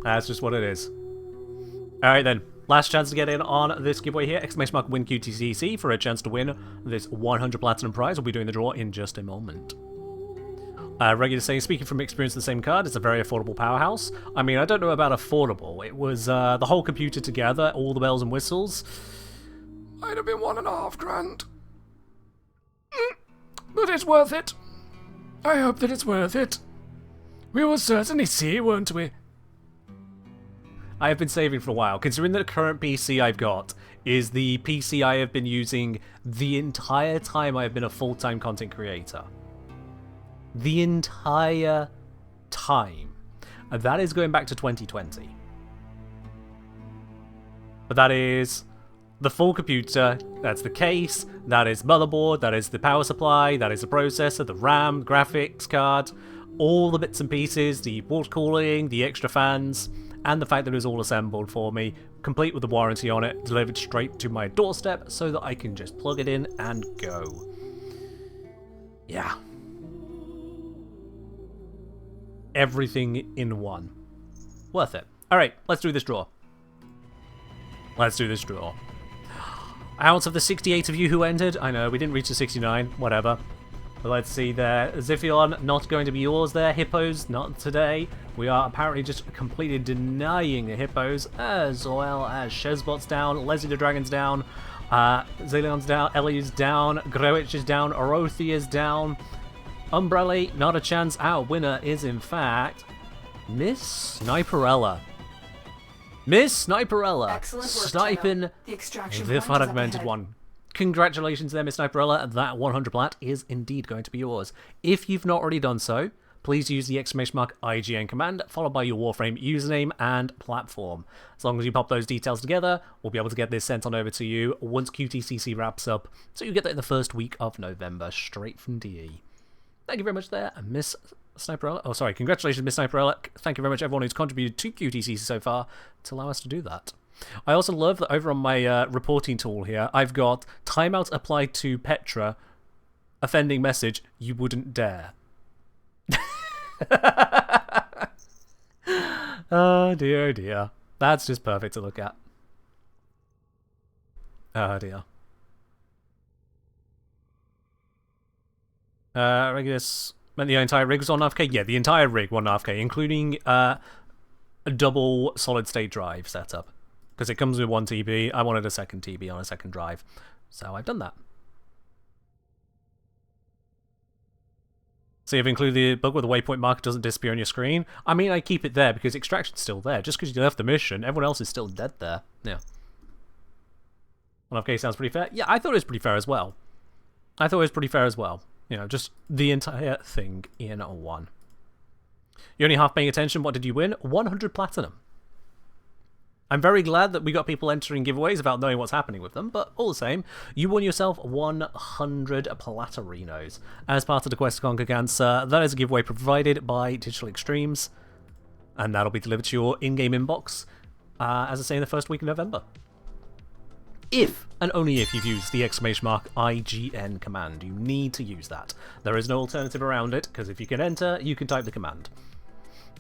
That's just what it is. Alright then. Last chance to get in on this giveaway here. Exclamation mark win QTCC for a chance to win this 100 platinum prize. We'll be doing the draw in just a moment. Regular saying, speaking from experience, the same card. It's a very affordable powerhouse. I mean, I don't know about affordable. It was the whole computer together, all the bells and whistles. Might have been $1.5 grand. But it's worth it. I hope that it's worth it. We will certainly see, won't we? I have been saving for a while, considering that the current PC I've got is the PC I have been using the entire time I have been a full-time content creator. The entire time. And that is going back to 2020. But that is the full computer, that's the case, that is motherboard, that is the power supply, that is the processor, the RAM, graphics card, all the bits and pieces, the water cooling, the extra fans, and the fact that it was all assembled for me, complete with the warranty on it, delivered straight to my doorstep so that I can just plug it in and go. Yeah. Everything in one. Worth it. Alright, let's do this draw. Let's do this draw. Out of the 68 of you who entered, I know, we didn't reach the 69, whatever. But let's see there. Ziphion, not going to be yours there. Hippos, not today. We are apparently just completely denying the Hippos, as well as Shezbot's down, Leslie the Dragon's down, Zilion's down, Ellie's down, Grewich is down, Orothi is down, Umbral, not a chance. Our winner is, in fact, Miss Sniperella. Miss Sniperella, Excellent work, sniping Tenno. The extraction the point is up fragmented ahead. one. Congratulations there, Miss Sniperella. That 100 plat is indeed going to be yours. If you've not already done so, please use the exclamation mark IGN command, followed by your Warframe username and platform. As long as you pop those details together, we'll be able to get this sent on over to you once QTCC wraps up, so you get that in the first week of November, straight from DE. Thank you very much there, Miss Sniperella. Oh, sorry, congratulations, Miss Sniperella. Thank you very much, everyone who's contributed to QTCC so far to allow us to do that. I also love that over on my reporting tool here, I've got timeout applied to Petra, offending message, you wouldn't dare. Oh dear, oh dear. That's just perfect to look at. Oh dear. Regulus meant the entire rig was 1.5K? Yeah, the entire rig 1.5K, including a double solid state drive setup. Because it comes with 1 TB, I wanted a second TB on a second drive. So I've done that. So you've included the bug where the waypoint marker doesn't disappear on your screen. I mean, I keep it there because extraction's still there. Just because you left the mission, everyone else is still dead there. Yeah. 1.5K sounds pretty fair. Yeah, I thought it was pretty fair as well. You know, just the entire thing in one. You're only half paying attention. What did you win? 100 platinum. I'm very glad that we got people entering giveaways without knowing what's happening with them, but all the same, you won yourself 100 Platarinos as part of the Quest to Conquer Cancer. That is a giveaway provided by Digital Extremes, and that'll be delivered to your in-game inbox, as I say, in the first week of November. If, and only if, you've used the exclamation mark IGN command. You need to use that. There is no alternative around it, because if you can enter, you can type the command.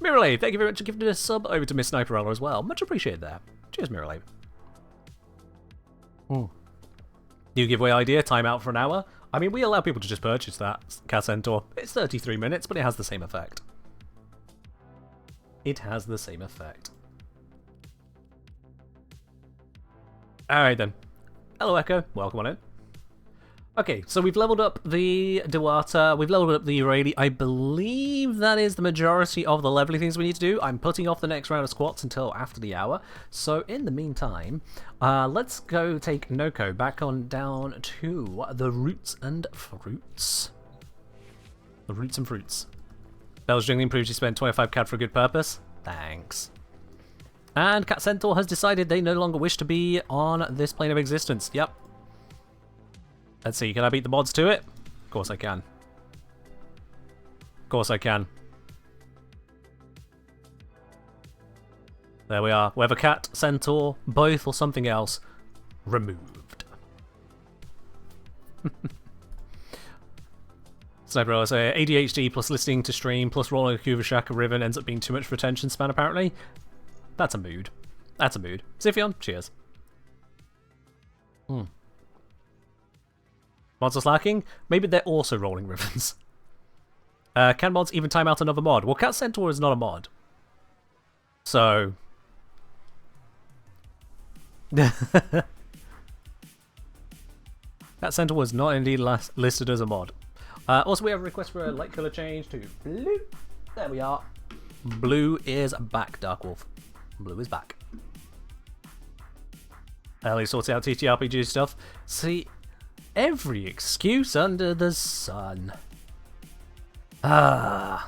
Mirrorlave, thank you very much for giving a sub over to Miss Sniperella as well. Much appreciated there. Cheers, Mirrorlave. New giveaway idea, time out for an hour. I mean, we allow people to just purchase that Cat Centaur. It's 33 minutes, but it has the same effect. It has the same effect. Alright then. Hello, Echo. Welcome on in. Okay, so we've leveled up the Diwata, we've leveled up the Yareli. I believe that is the majority of the leveling things we need to do. I'm putting off the next round of squats until after the hour. So in the meantime, let's go take Noko back on down to the Roots and Fruits. The Roots and Fruits. Bell's Jingling proves you spent 25 CAD for a good purpose. Thanks. And Cat Centaur has decided they no longer wish to be on this plane of existence. Yep. Let's see, can I beat the mods to it? Of course I can. Of course I can. There we are. Whether Cat, Centaur, both, or something else, removed. Sniper, I say ADHD plus listening to stream plus rolling a Kuvashaka Ribbon ends up being too much for attention span, apparently. That's a mood. That's a mood. Ziphion, cheers. Mods are slacking? Maybe they're also rolling ribbons. Can mods even time out another mod? Well, Cat Centaur is not a mod. So... Cat Centaur was not indeed listed as a mod. Also, we have a request for a light colour change to blue. There we are. Blue is back, Dark Wolf. Blue is back. Ellie sorts out TTRPG stuff. See... Every excuse under the sun. Kelter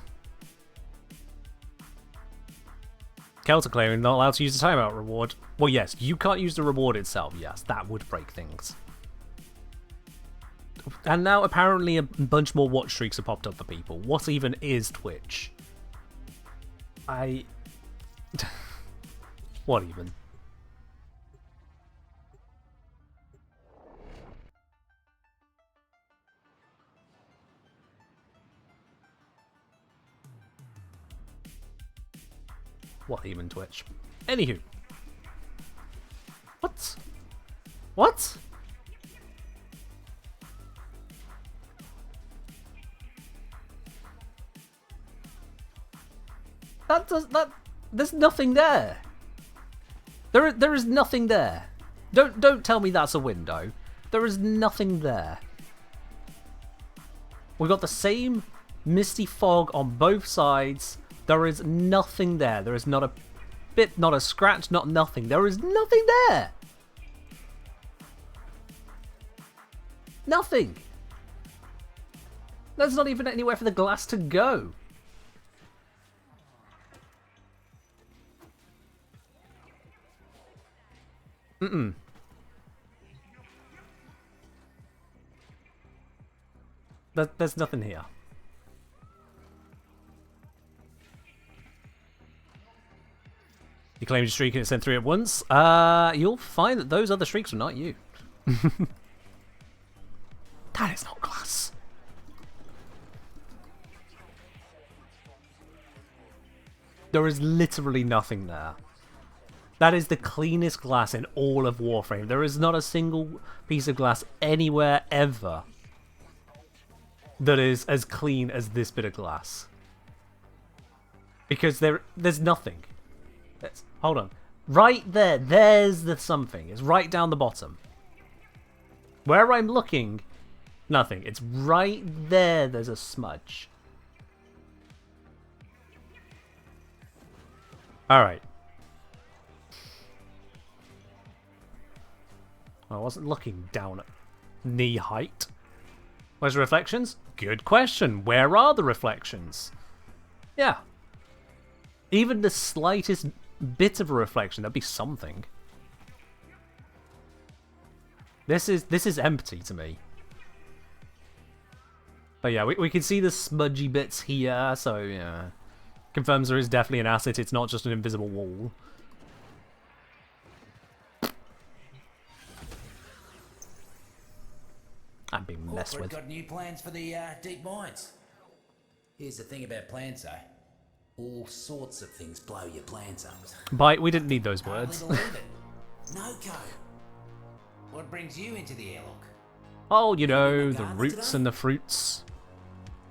claiming not allowed to use the timeout reward. Well, yes, you can't use the reward itself. Yes, that would break things. And now apparently a bunch more watch streaks have popped up for people. What even is Twitch? What even? What even Twitch? Anywho. What? What? There's nothing there. There is nothing there. Don't tell me that's a window. There is nothing there. We've got the same misty fog on both sides. There is nothing there. There is not a bit, not a scratch, not nothing. There is nothing there. Nothing. There's not even anywhere for the glass to go. There's nothing here. You claimed your streak and it sent 3 at once. You'll find that those other streaks were not you. That is not glass. There is literally nothing there. That is the cleanest glass in all of Warframe. There is not a single piece of glass anywhere ever that is as clean as this bit of glass. Because there's nothing. Hold on. Right there, there's the something. It's right down the bottom. Where I'm looking, nothing. It's right there, there's a smudge. Alright. I wasn't looking down at knee height. Where's the reflections? Good question. Where are the reflections? Yeah. Even the slightest bit of a reflection, that'd be something. This is empty to me. But yeah, we can see the smudgy bits here, so yeah. Confirms there is definitely an asset, it's not just an invisible wall. I'm being messed with. Got new plans for the deep mines. Here's the thing about plans, though. All sorts of things blow your plans up. Bite, we didn't need those words. Hardly believe it. No go. What brings you into the airlock? Oh, you know, the roots and the fruits.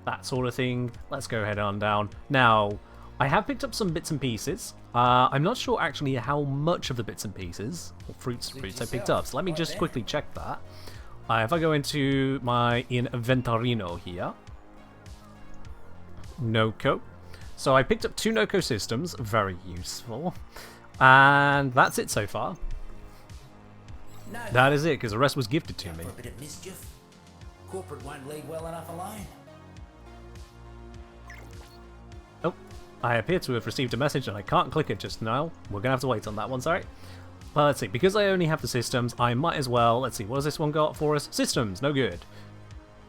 That sort of thing. Let's go head on down. Now, I have picked up some bits and pieces. I'm not sure actually how much of the bits and pieces, or fruits I picked up. So let me just quickly check that. If I go into my inventarino here. Noco. So I picked up 2 Noco systems. Very useful. And that's it so far. No, That is it, because the rest was gifted to me. for a bit of mischief. Corporate won't leave well enough alone. Oh, I appear to have received a message and I can't click it just now. We're going to have to wait on that one, sorry. Well, let's see. Because I only have the systems, I might as well... Let's see, what has this one got for us? Systems, no good.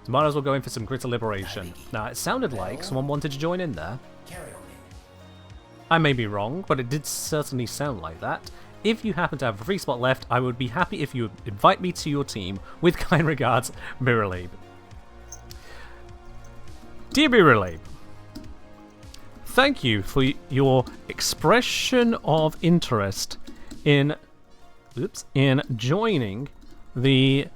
So might as well go in for some Greater Liberation. Now, it sounded like someone wanted to join in there. Carry on then. I may be wrong, but it did certainly sound like that. If you happen to have a free spot left, I would be happy if you would invite me to your team. With kind regards, Mirrorlebe. Dear Mirrorlebe, thank you for your expression of interest in joining the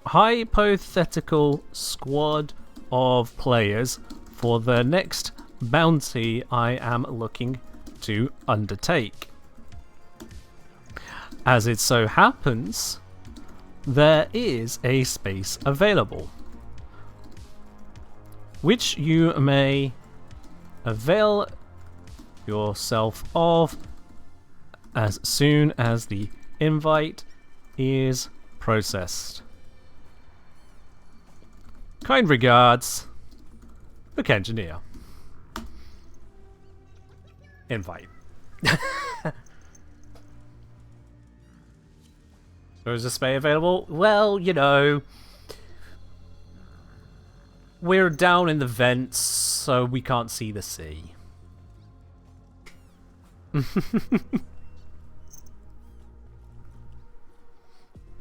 hypothetical squad of players for the next bounty I am looking to undertake. As it so happens, there is a space available, which you may avail yourself of as soon as the invite is processed. Kind regards, Book Engineer. Invite. So is the space available? Well, you know, we're down in the vents, so we can't see the sea.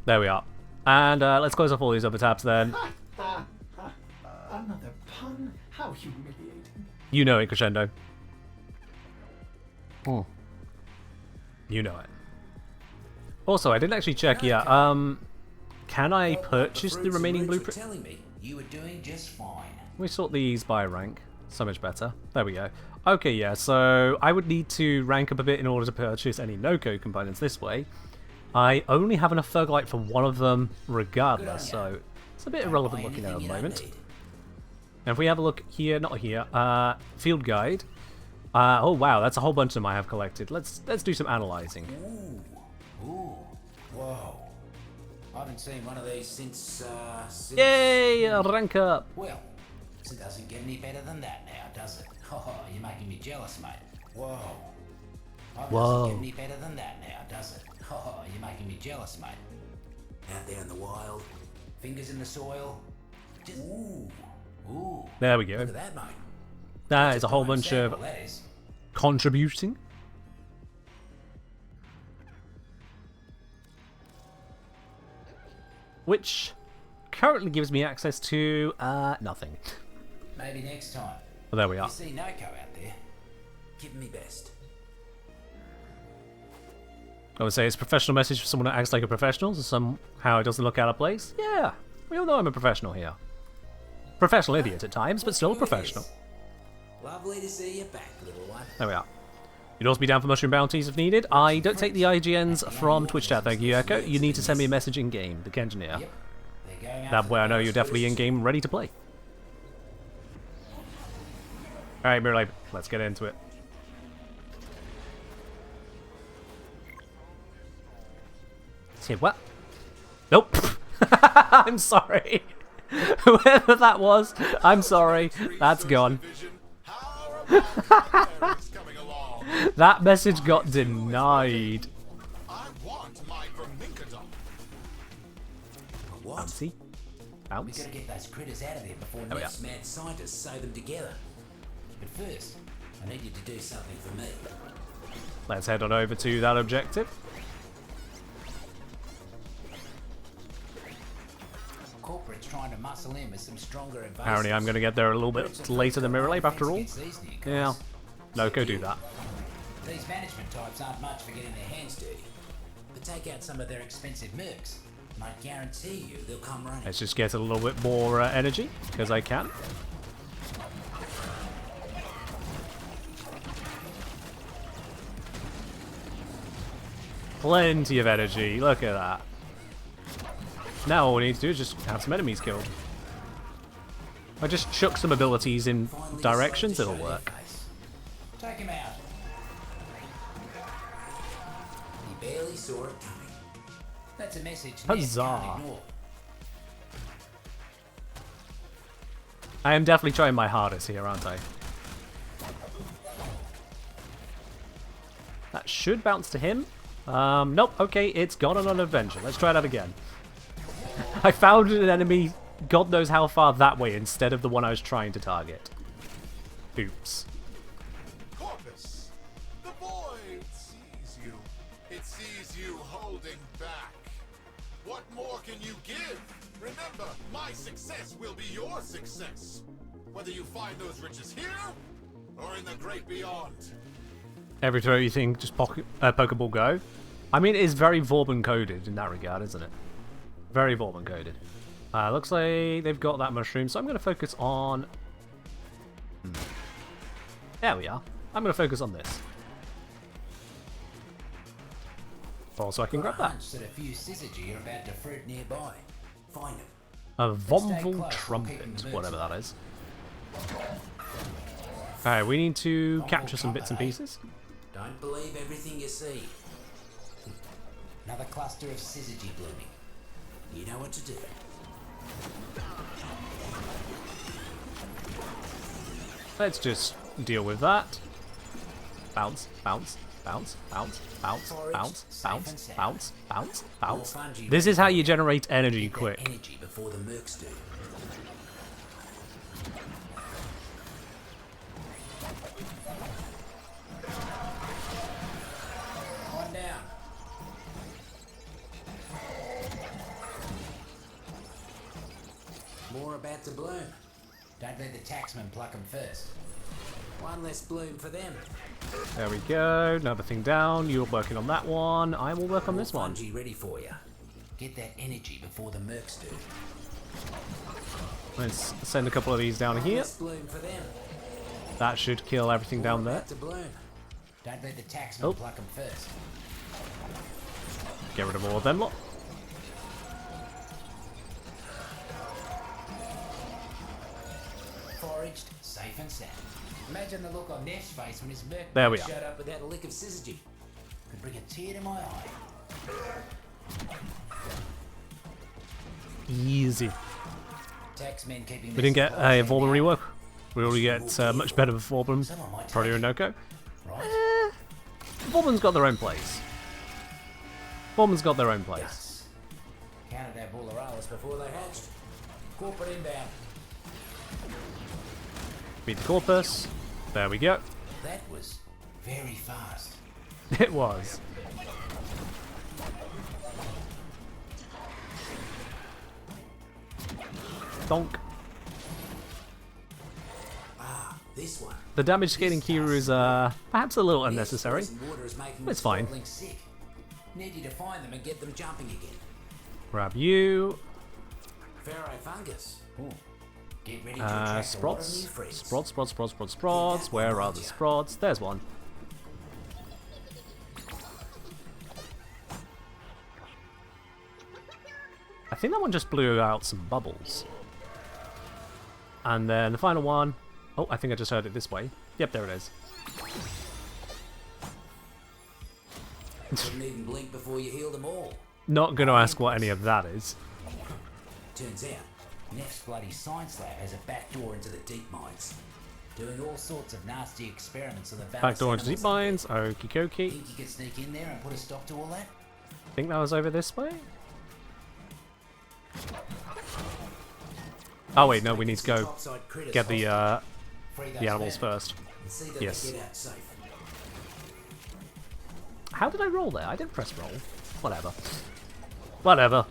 There we are. And let's close off all these other tabs then. Another pun? How humiliating. You know it, Crescendo. Oh. You know it. Also, I didn't actually check yet. Can I purchase the remaining blueprint? Telling me you were doing just fine. We sort these by rank. So much better. There we go. Okay, yeah, so I would need to rank up a bit in order to purchase any no-code components this way. I only have enough Fergalite for one of them regardless, so it's a bit irrelevant looking at the moment. And if we have a look here, not here, field guide, Oh wow, that's a whole bunch of them I have collected. Let's do some analyzing. Ooh. Whoa. I haven't seen one of these since. Yay! Rank up. Well, it doesn't get any better than that now, does it? Oh, you're making me jealous, mate. Whoa. It doesn't get any better than that now, does it? Oh, you're making me jealous, mate. Out there in the wild, fingers in the soil. Just, ooh. There we go. Look at that, mate. That is a whole bunch Sample, of that is. contributing. Which currently gives me access to nothing. Maybe next time. Well, there we are. You see Noko out there? Give me best. I would say it's a professional message for someone that acts like a professional, so somehow it doesn't look out of place. Yeah, we all know I'm a professional here. Professional idiot at times, but still a professional. Lovely to see you back, little one. There we are. You'd also be down for mushroom bounties if needed. I don't take the IGNs from Twitch chat, thank you, Echo. You need to send me a message in-game, the Kengineer. Yep. They're going That way I know you're definitely in-game, ready to play. Alright, Mirror Lab, let's get into it. See what? Nope. I'm sorry. Whoever that was, I'm sorry. That's gone. That message got denied. What? Bouncy. We Bounce. gotta get those critters out of there before we next mad scientists sew them together. But first, I need you to do something for me. Let's head on over to that objective. Corporate's trying to muscle in with some stronger invasives. Apparently I'm going to get there a little bit later than Mirror Lab after all. Yeah. No, go do that. These management types aren't much for getting their hands dirty. But take out some of their expensive mercs, and I guarantee you they'll come running. Let's just get a little bit more energy, because I can. Plenty of energy, look at that. Now all we need to do is just have some enemies killed. I just chuck some abilities in directions, it'll work. Take him out. He barely saw it coming. That's a message Ned Huzzah. can't ignore. I am definitely trying my hardest here, aren't I? That should bounce to him. Nope, okay, it's gone on an adventure. Let's try that again. I found an enemy, God knows how far that way, instead of the one I was trying to target. Oops. Corpus, the void sees you. It sees you holding back. What more can you give? Remember, my success will be your success. Whether you find those riches here or in the great beyond. Every time you think, just Pokeball go. I mean, it is very Vauban coded in that regard, isn't it? Very Vauban coded. Looks like they've got that mushroom, so I'm going to focus on... There we are. I'm going to focus on this. Also, I can grab that. That a few syzygy are about to fruit nearby. Find them. A Vomval Trumpet, whatever that is. Alright, we need to capture some bits and pieces. Don't believe everything you see. Another cluster of syzygy blooming. You know what to do. Let's just deal with that. Bounce, bounce, bounce, bounce, bounce, bounce, bounce, bounce, bounce, bounce. This is how you generate energy quick. Energy before the mercs do. One down. More about to bloom. Don't let the taxman pluck them first. One less bloom for them. There we go. Another thing down. You're working on that one. I will work on this one. Fungi ready for you. Get that energy before the mercs do. Let's send a couple of these down here. Less bloom for them. That should kill everything down there. About to bloom. Don't let the taxman pluck them first. Get rid of all of them lot. foraged, safe and sound. Imagine the look on Neff's face when his merc There we are. showed up without a lick of syzygy. Could bring a tear to my eye. Easy. Taxmen keeping We didn't get a Vorblum rework. We already get much better with Vorblum. Probably a Noko. Right? Vorblum's got their own place. Vorblum's got their own place. Yes. Counted our bulleralas before they hatched. Corporate inbound. Beat the Corpus. There we go. That was very fast. It was. Donk. Ah, this one. The damage scaling Kiru is perhaps a little unnecessary. This water is making It's the fine. squabbling sick. Need you to find them and get them jumping again. Grab you. Pharaoh fungus. Ooh. Get ready to attract a lot of Sprots. new friends. Sprots. Where are the Sprots? There's one. I think that one just blew out some bubbles. And then the final one. Oh, I think I just heard it this way. Yep, there it is. Couldn't even blink before you heal them all. Not going to ask what any of that is. Turns out, Neff's bloody science lab has a back door into the deep mines. Doing all sorts of nasty experiments on the Back door into deep mines. Okie dokie. Think you could sneak in there and put a stop to all that? Think that was over this way? Oh wait, no, we need to go Topside critters get the hostage. Free those animals bandits first. and see that Yes. they get out safe. How did I roll there? I didn't press roll. Whatever. Whatever.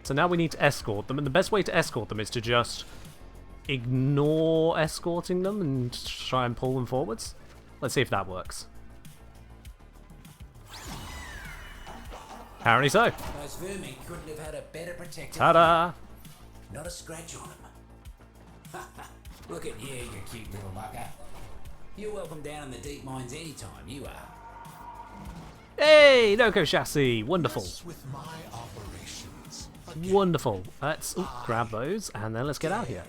So now we need to escort them, and the best way to escort them is to just ignore escorting them and try and pull them forwards. Let's see if that works. Apparently so. Those vermin couldn't have had a better protector. Ta-da! Not a scratch on them. Look at you, you cute little mucker. You're welcome down in the deep mines anytime, you are. Hey! Noko chassis! Wonderful. With my operations. Wonderful. Let's grab those, and then let's get out of here.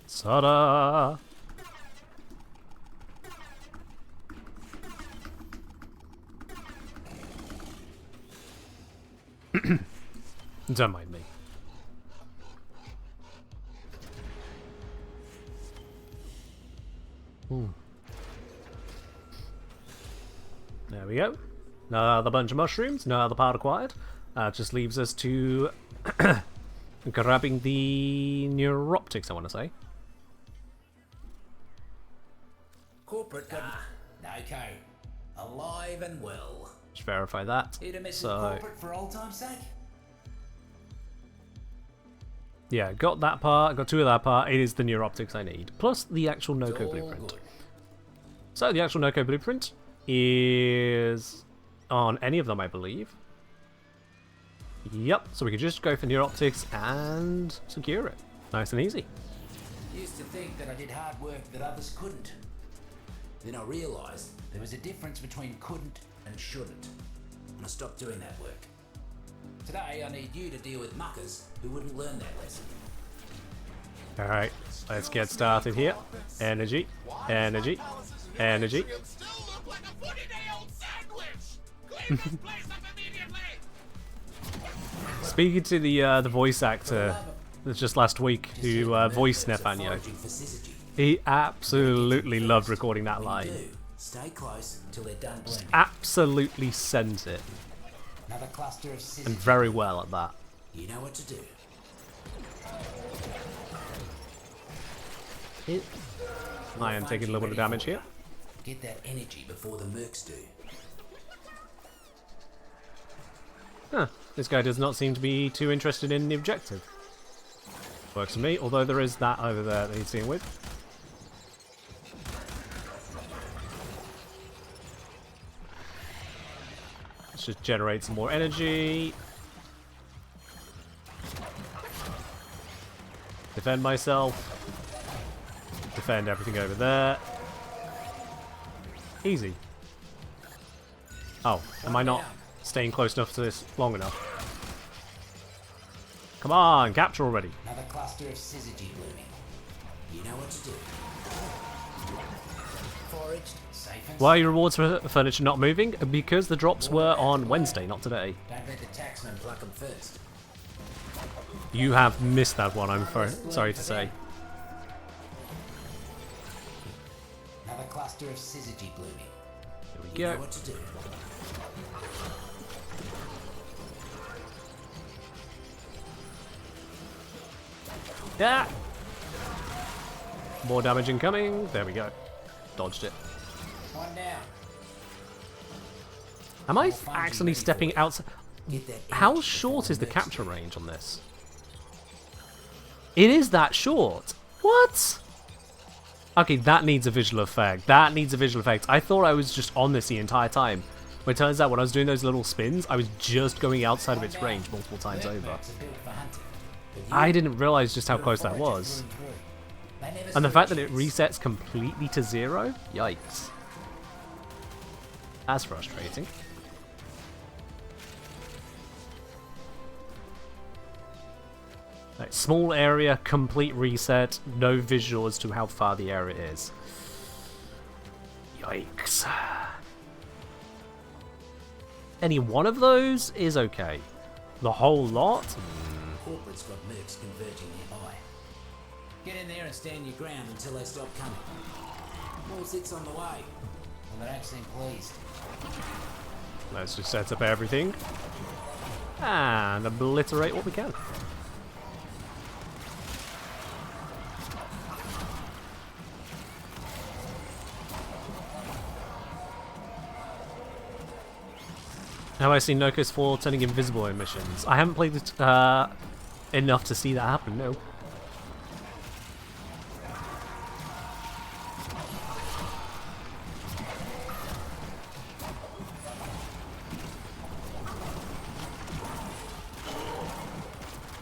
Ta-da! Don't mind me. There we go. Another bunch of mushrooms, another part acquired. Just leaves us to grabbing the neuroptics, I want to say. Corporate Noko. Alive and well. Just verify that. Here to mess So, with corporate for old time's sake? yeah, got that part, got two of that part. It is the neuroptics I need. Plus the actual Noko All blueprint. good. So the actual Noko blueprint is on any of them, I believe. Yep, so we could just go for neuroptics and secure it. Nice and easy. Used to think that I did hard work that others couldn't. Then I realised there was a difference between couldn't and shouldn't. And I stopped doing that work. Today I need you to deal with muckers who wouldn't learn that lesson. Alright, let's get started here. Energy, energy, energy. Still look like a 40-day-old sandwich. Clean this place up immediately. Speaking to the voice actor that's just last week who voiced Nefanyo, Foraging for syzygy. he absolutely loved recording that When line. you do, stay close till they're done blending. Absolutely sent it, Another cluster of syzygy. and very well at that. You know what to do. I am taking a little bit of damage here. Get that energy before the mercs do. Huh, this guy does not seem to be too interested in the objective. Works for me, although there is that over there that he's dealing with. Let's just generate some more energy. Defend myself. Defend everything over there. Easy. Oh, am I not staying close enough to this long enough? Come on, capture already. Another cluster of syzygy blooming. You know what to do. Foraged, safe and Why are your rewards for furniture not moving? Because the drops were on Wednesday, not today. don't let the taxman pluck them first. You have missed that one, I'm sorry to say. Another cluster of syzygy blooming. There we You know go. what to do. Yeah! More damage incoming. There we go. Dodged it. One down. Am I accidentally stepping outside? Get that How edge short before is the emergency. capture range on this? It is that short. What? Okay, that needs a visual effect. That needs a visual effect. I thought I was just on this the entire time. But it turns out when I was doing those little spins, I was just going outside of its range multiple times over. Mercs are built for hunting, but you- I didn't realize just how you're a close that forager was. through and through. They never And the stood fact a that it chance. resets completely to 0? Yikes. That's frustrating. Like, small area, complete reset, no visual as to how far the area is. Yikes. Any one of those is okay. The whole lot? Corporate's got mercs converging nearby. Get in there and stand your ground until they stop coming. More sits on the way. And they don't seem pleased. Let's just set up everything. And obliterate what we can. Have I seen Nokos 4 turning invisible in missions? I haven't played it enough to see that happen, no.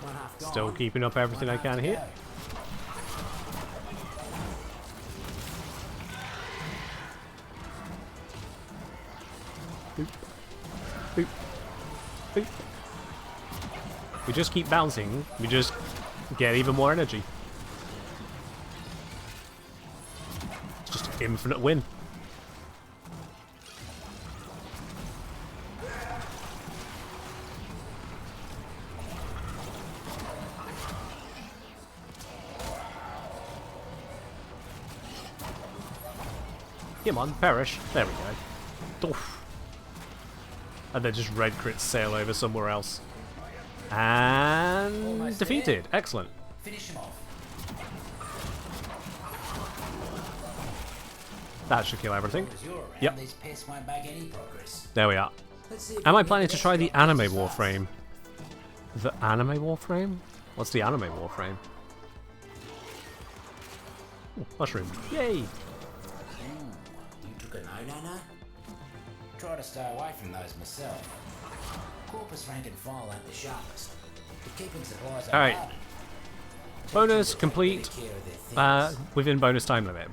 One half gone. Still keeping up everything I One half can to here. go. Boop. Boop. We just keep bouncing, we just get even more energy. It's just an infinite win. Come on, perish. There we go. Oof. And then just red crits sail over somewhere else. And Almost defeated. there. Excellent. Finish him off. That should kill everything. As you're around, Yep. these pests won't make any progress. There we are. Let's see if Am we I can planning get to the try the best drop anime just fast. Warframe? The anime Warframe? What's the anime Warframe? Ooh, mushroom. Yay! You took a no-no-no? Try to stay away from those myself. Corpus rank and file ain't the sharpest. But keeping supplies Alright. hard. Bonus Take complete. better care of their things. Within bonus time limit.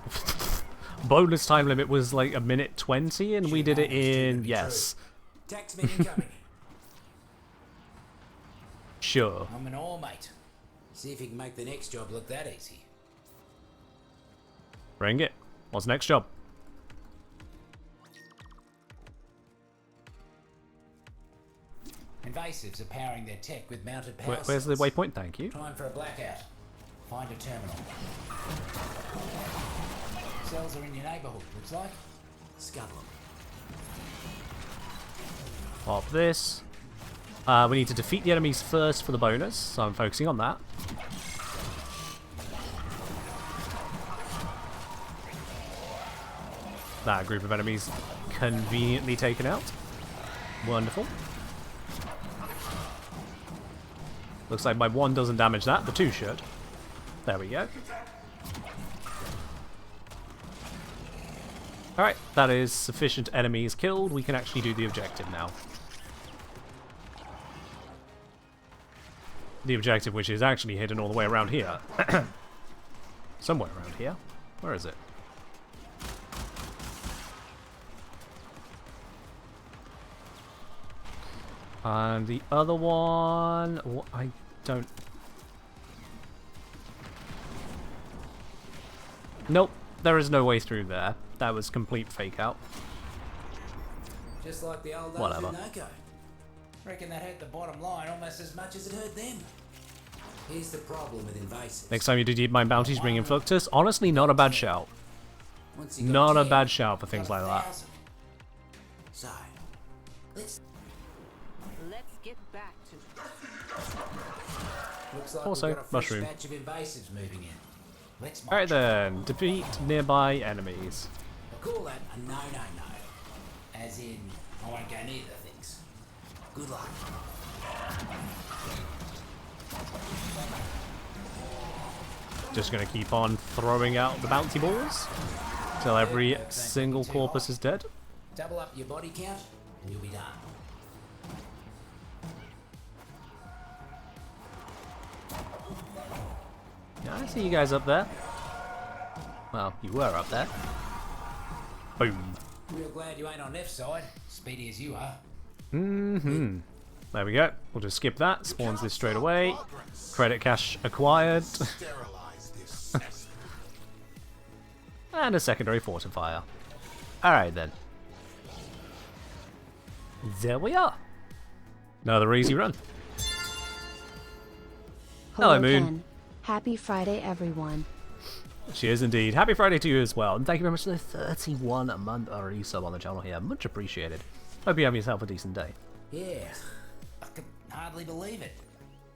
Bonus time limit was like a minute 20 and we did it in... Yes. Taxman incoming. Sure. I'm an all mate. See if you can make the next job look that easy. Bring it. What's next job? Invasives are powering their tech with mounted power Where's the cells. waypoint? Thank you. Time for a blackout. Find a terminal. Cells are in your neighbourhood, looks like. Scuttle them. Pop this. We need to defeat the enemies first for the bonus, so I'm focusing on that. That group of enemies conveniently taken out. Wonderful. Looks like my one doesn't damage that, the two should. There we go. Alright, that is sufficient enemies killed. We can actually do the objective now. The objective, which is actually hidden all the way around here. Somewhere around here. Where is it? And the other one... I Don't. Nope, there is no way through there. That was complete fake out. Just like the old days Whatever. with Noko. Reckon that hurt the bottom line almost as much as it hurt them. Here's the problem with invasives. Next time you do deep mine bounties, bring Influctus. Honestly, not a bad shout. Once you got Not a 10, bad shout for you things got like that. 1,000. So, let's get back to looks like Also, we've got a fresh mushroom. batch of invasives moving in. Let's march. Alright then, defeat nearby enemies. I call that a no. As in, I won't go near the things. Good luck. Just gonna keep on throwing out the bounty balls till every single corpus is dead. Double up your body count, and you'll be done. Yeah, I see you guys up there. Well, you were up there. Boom. Real glad you ain't on left side, speedy as you are. Mm-hmm. There we go. We'll just skip that. Spawns this straight away. Credit cache acquired. Sterilize this cesspool. And a secondary fortifier. Alright then. There we are. Another easy run. Hello, Moon. Ken. Happy Friday, everyone. She is indeed. Happy Friday to you as well. And thank you very much for the 31 a month resub on the channel here. Much appreciated. Hope you have yourself a decent day. Yeah, I can hardly believe it.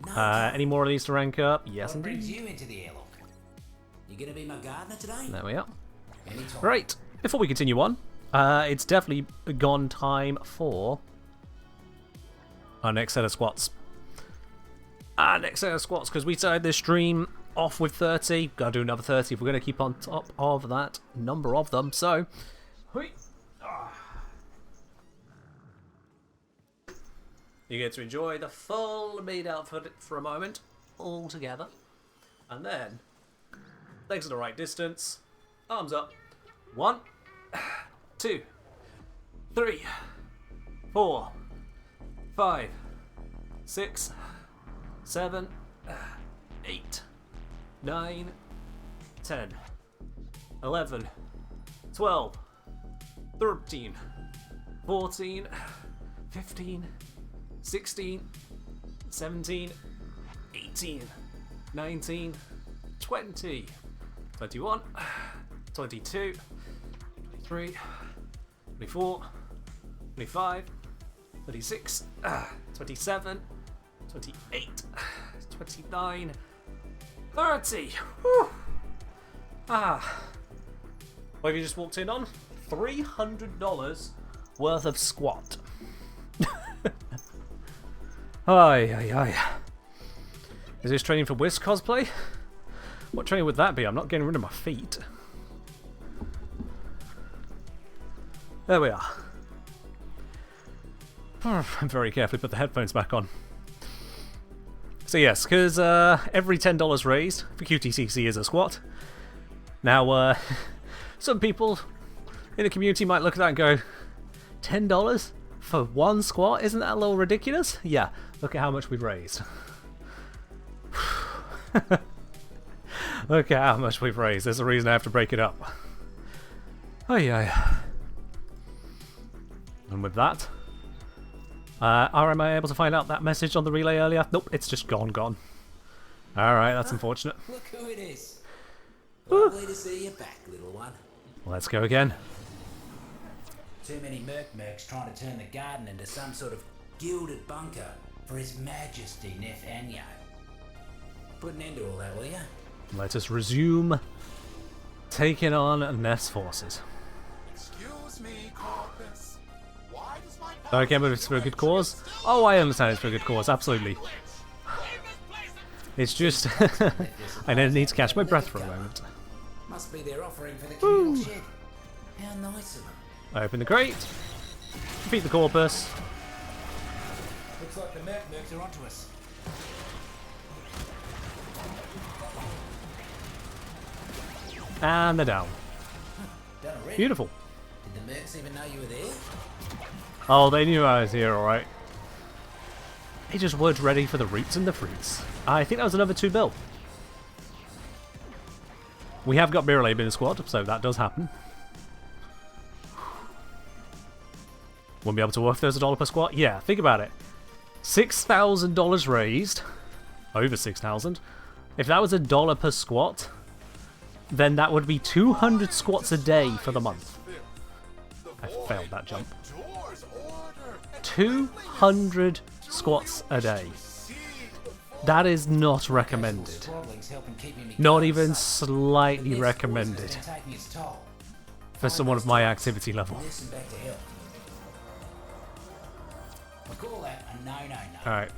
No, Any more of these to rank up? Yes, what brings indeed. you into the airlock? You gonna be my gardener today? There we are. Anytime. Right. Before we continue on, it's definitely gone time for our next set of squats. Because we started this stream off with 30. Gotta do another 30 if we're gonna keep on top of that number of them. So, you get to enjoy the full Maid outfit for a moment, all together, and then legs at the right distance, arms up. 1, 2, 3, 4, 5, 6, 7, 8, 9, 10, 11, 12, 13, 14, 15, 16, 17, 18, 19, 20, 21, 22, 23, 24, 25, 26, 27, 28, 29, 30. Whew. What have you just walked in on? $300 worth of squat. Ay. Is this training for Whisk cosplay? What training would that be? I'm not getting rid of my feet. There we are. I'm very carefully put the headphones back on. So yes, because every $10 raised for QTCC is a squat. Now, some people in the community might look at that and go, $10 for one squat? Isn't that a little ridiculous? Yeah, look at how much we've raised. Look at how much we've raised. There's a reason I have to break it up. Oh yeah. And with that, am I able to find out that message on the relay earlier? Nope, it's just gone. Alright, that's unfortunate. Look who it is. Lovely to see you back, little one. Let's go again. Too many mercs trying to turn the garden into some sort of gilded bunker for His Majesty Nefanyo. Put an end to all that, will ya? Let us resume taking on Ness forces. Excuse me, Corpus. Why does my Okay, but it's for a good cause? Oh, I understand it's for a good cause, absolutely. It's just... I need to catch my breath for a moment. Must be their offering for the communal shed. How nice of them. Open the crate. Defeat the corpus. Looks like the mercs are onto us. And they're down. Done already? Beautiful. Did the mercs even know you were there? Oh, they knew I was here, alright. It just weren't ready for the roots and the fruits. I think that was another 2 bill. We have got Yareli in the squad, so that does happen. Won't be able to work if there's $1 per squat? Yeah, think about it. $6,000 raised. Over 6,000. If that was $1 per squat, then that would be 200 squats a day for the month. I failed that jump. 200 squats a day. That is not recommended. Not even slightly recommended for someone of my activity level. Alright.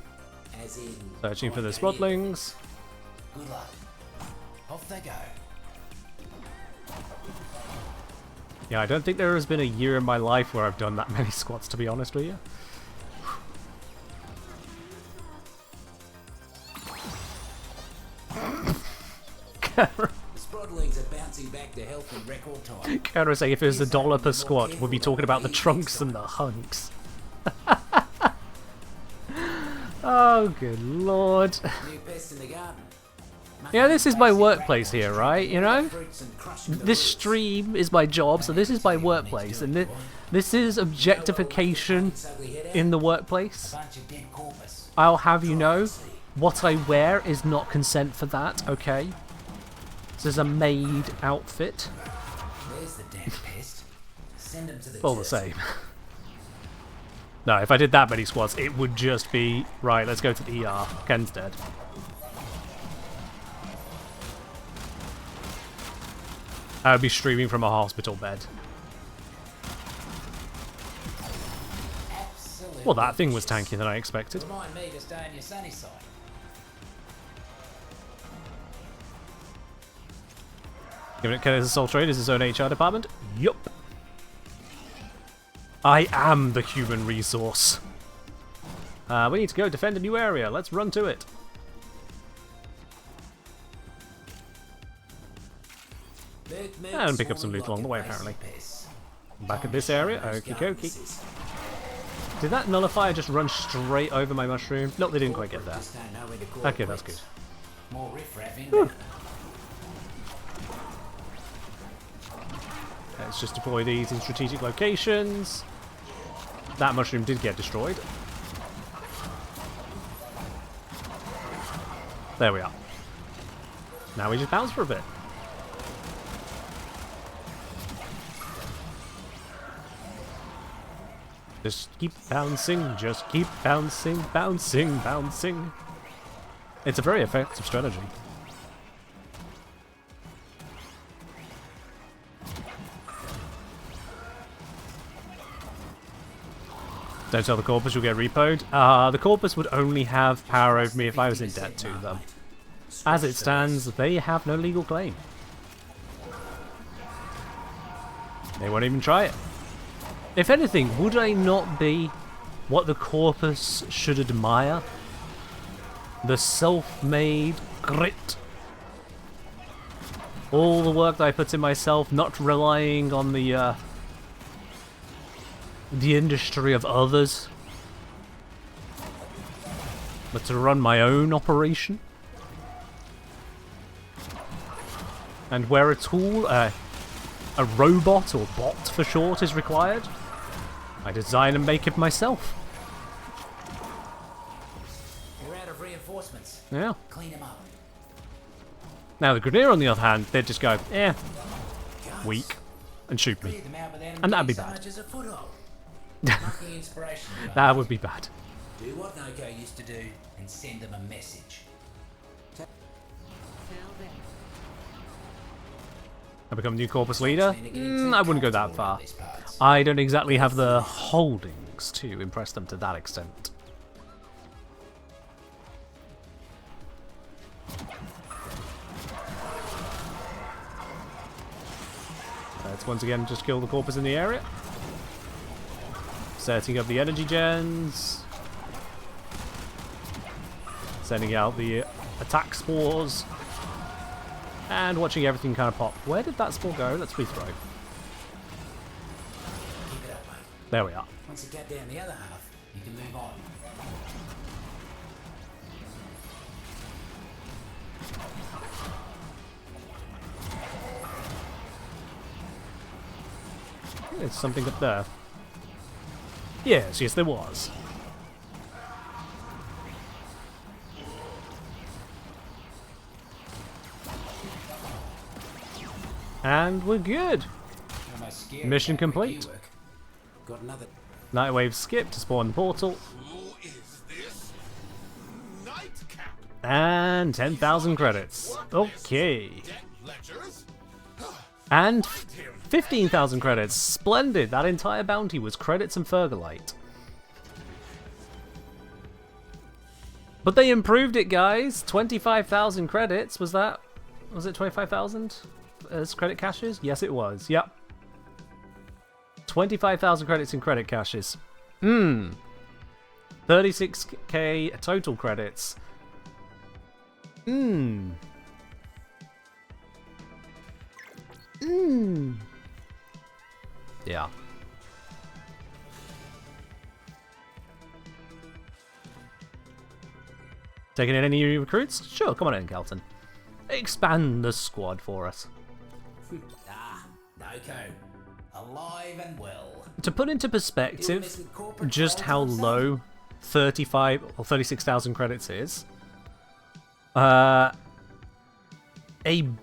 Searching for the sprotlings. Good luck. Off they go. Yeah, I don't think there has been a year in my life where I've done that many squats, to be honest with you. Sprotlings are bouncing back to health in record time. Kara saying if it was $1 per squat, we'd be talking about the trunks and the hunks. Oh, good lord. New pests in the garden. Yeah, this is my workplace here, right? You know? This stream is my job, so this is my workplace. And this is objectification in the workplace. I'll have you know, what I wear is not consent for that, okay? This is a Maid outfit. There's the damn pest. Send him to the All the same. No, if I did that many squats, it would just be, right, let's go to the ER. Ken's dead. I would be streaming from a hospital bed. Absolutely. Well, that thing was tankier than I expected. Remind me to stay on your sunny side. Giving it Kenneth Soul Trade is his own HR department? Yup. I am the human resource. We need to go defend a new area. Let's run to it. And pick up some loot along the way, apparently. Back at this area. Okie dokie. Did that nullifier just run straight over my mushroom? No, they didn't quite get there. Okay, that's good. More riffraff in Whew. Let's just deploy these in strategic locations. That mushroom did get destroyed. There we are. Now we just bounce for a bit. Just keep bouncing, just keep bouncing, bouncing, bouncing. It's a very effective strategy. Don't tell the Corpus you'll get repoed. The Corpus would only have power over me if I was in debt to them. As it stands, they have no legal claim. They won't even try it. If anything, would I not be what the Corpus should admire? The self-made grit. All the work that I put in myself, not relying on the industry of others, but to run my own operation. And where a tool, a robot, or bot for short, is required, I design and make it myself. You're out of reinforcements. Yeah. Clean them up. Now the Grenadier, on the other hand, they'd just go, eh, weak, and shoot me. Clear them out without And that'd be so bad. much as a foothold. Lucky inspiration. That would be bad. Do what Noko used to do and send them a message. Tell them. I become new Corpus leader? I wouldn't go that far. I don't exactly have the holdings to impress them to that extent. Let's once again just kill the Corpus in the area. Setting up the energy gens. Sending out the attack spores. And watching everything kind of pop. Where did that spore go? Let's rethrow. Keep it up, mate. There we are. Once you get down the other half, you can move on. There's something up there. Yes, yes there was. And we're good. Almost scared Mission about the complete. work. Got another. Nightwave skip to spawn the portal. Who is this? Nightcap. And 10,000 credits. Okay. Debt ledgers? And 15,000 credits. Splendid. That entire bounty was credits and Fergalite. But they improved it, guys. 25,000 credits. Was it 25,000 as credit caches? Yes, it was. Yep. 25,000 credits in credit caches. 36k total credits. Yeah. Taking in any new recruits? Sure, come on in, Kelton. Expand the squad for us. Noko. Alive and well. To put into perspective just how low 35 or 36,000 credits is, a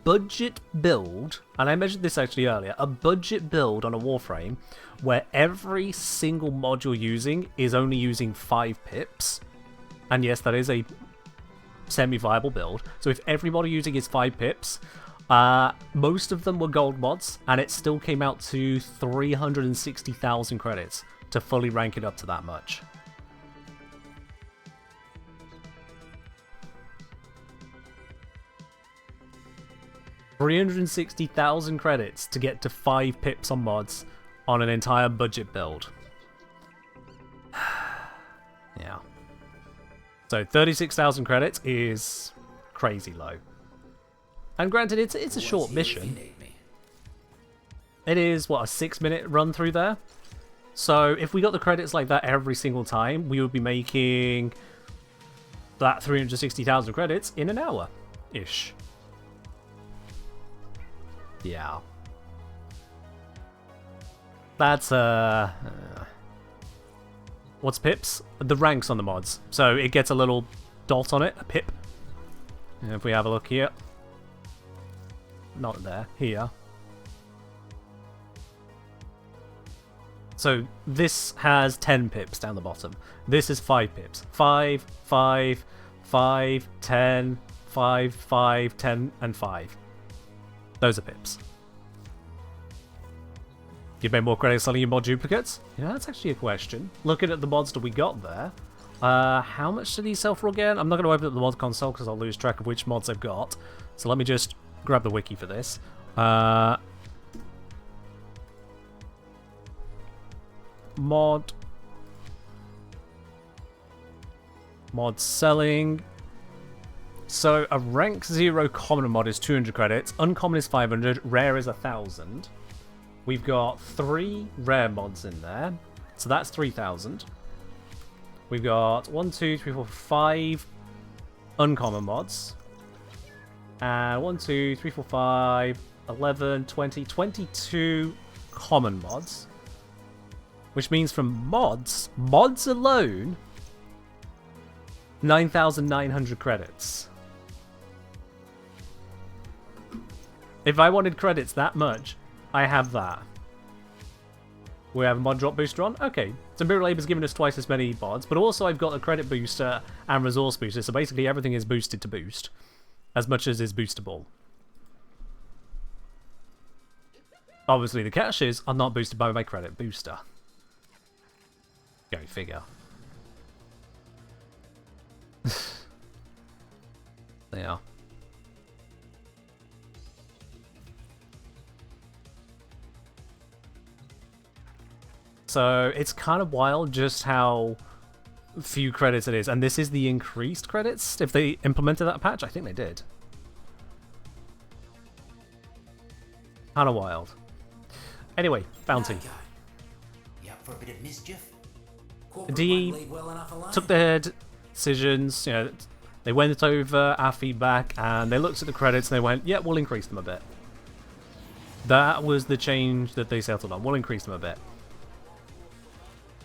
budget build, and I mentioned this actually earlier, a budget build on a Warframe where every single mod you're using is only using 5 pips, and yes, that is a semi-viable build, so if every mod you're using is 5 pips, most of them were gold mods, and it still came out to 360,000 credits to fully rank it up to that much. $360,000 credits to get to 5 pips on mods on an entire budget build. Yeah. So 36,000 credits is crazy low. And granted, it's a short mission. It is, what, a 6-minute run through there? So if we got the credits like that every single time, we would be making that 360,000 credits in an hour-ish. Yeah. That's, what's pips? The ranks on the mods. So it gets a little dot on it, a pip. And if we have a look here. Not there, here. So this has 10 pips down the bottom. This is 5 pips. 5, 5, 5, 10, 5, 5, 10, and 5. Those are pips. You've made more credits selling your mod duplicates? You know, that's actually a question. Looking at the mods that we got there, how much do these sell for again? I'm not going to open up the mod console because I'll lose track of which mods I've got. So let me just grab the wiki for this. Mod selling. So a rank 0 common mod is 200 credits, uncommon is 500, rare is 1,000. We've got 3 rare mods in there, so that's 3,000. We've got 1, 2, 3, 4, 5 uncommon mods. And 1, 2, 3, 4, 5, 11, 20, 22 common mods. Which means from mods alone, 9,900 credits. If I wanted credits that much, I have that. We have a mod drop booster on. Okay, so Mirror Labor's given us twice as many mods, but also I've got a credit booster and resource booster, so basically everything is boosted to boost, as much as is boostable. Obviously the caches are not boosted by my credit booster. Go figure. They are. So it's kind of wild just how few credits it is, and this is the increased credits. If they implemented that patch, I think they did. Kind of wild. Anyway, bounty. You up for a bit of mischief? DE took their decisions, you know, they went over our feedback and they looked at the credits and they went, yeah, we'll increase them a bit. That was the change that they settled on. We'll increase them a bit.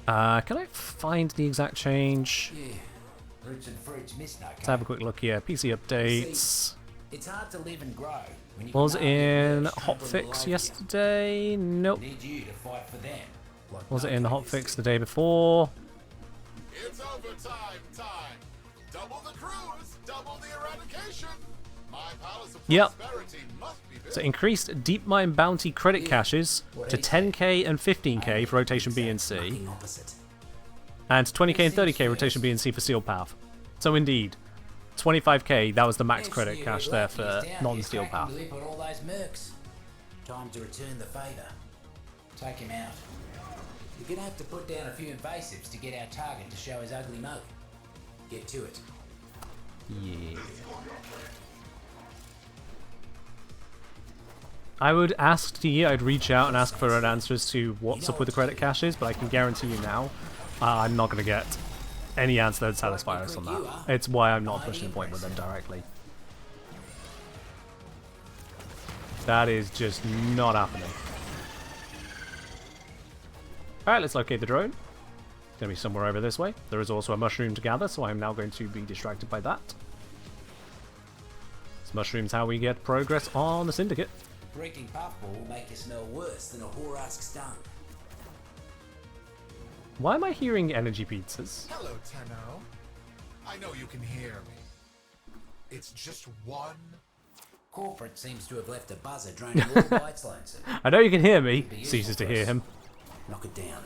Can I find the exact change? Yeah. Roots and fruits miss no Let's have a quick look here. PC updates. It's hard to live and grow when you Was can in only emerge from hotfix below yesterday? you. Nope. Need you to fight for them. Like Was it in the nobody hotfix is. the day before? It's overtime time. Double the crews, double the eradication. My palace of Yep. prosperity must be built. So increased deep mine bounty credit caches to 10k and 15k for rotation B and C, Fucking opposite. and 20k and 30k rotation B and C for Steel Path. So indeed, 25k, that was the max credit cache there for non-Steel Path. Lip on all those mercs. Time to return the favour. Take him out. You're gonna have to put down a few invasives to get our target to show his ugly mug. Get to it. Yeah. I would ask Tia, I'd reach out and ask for an answer as to what's up with the credit caches, but I can guarantee you now, I'm not going to get any answer that would satisfy us on that. It's why I'm not pushing a point with them directly. That is just not happening. Alright, let's locate the drone. It's going to be somewhere over this way. There is also a mushroom to gather, so I'm now going to be distracted by that. This mushroom's how we get progress on the Syndicate. Breaking puffball will make you smell worse than a whore-ask stung. Why am I hearing energy pizzas? Hello, Tenno. I know you can hear me. It's just one. Corporate seems to have left a buzzer draining all bites lonesome. I know you can hear me. Ceases to hear him. Knock it down.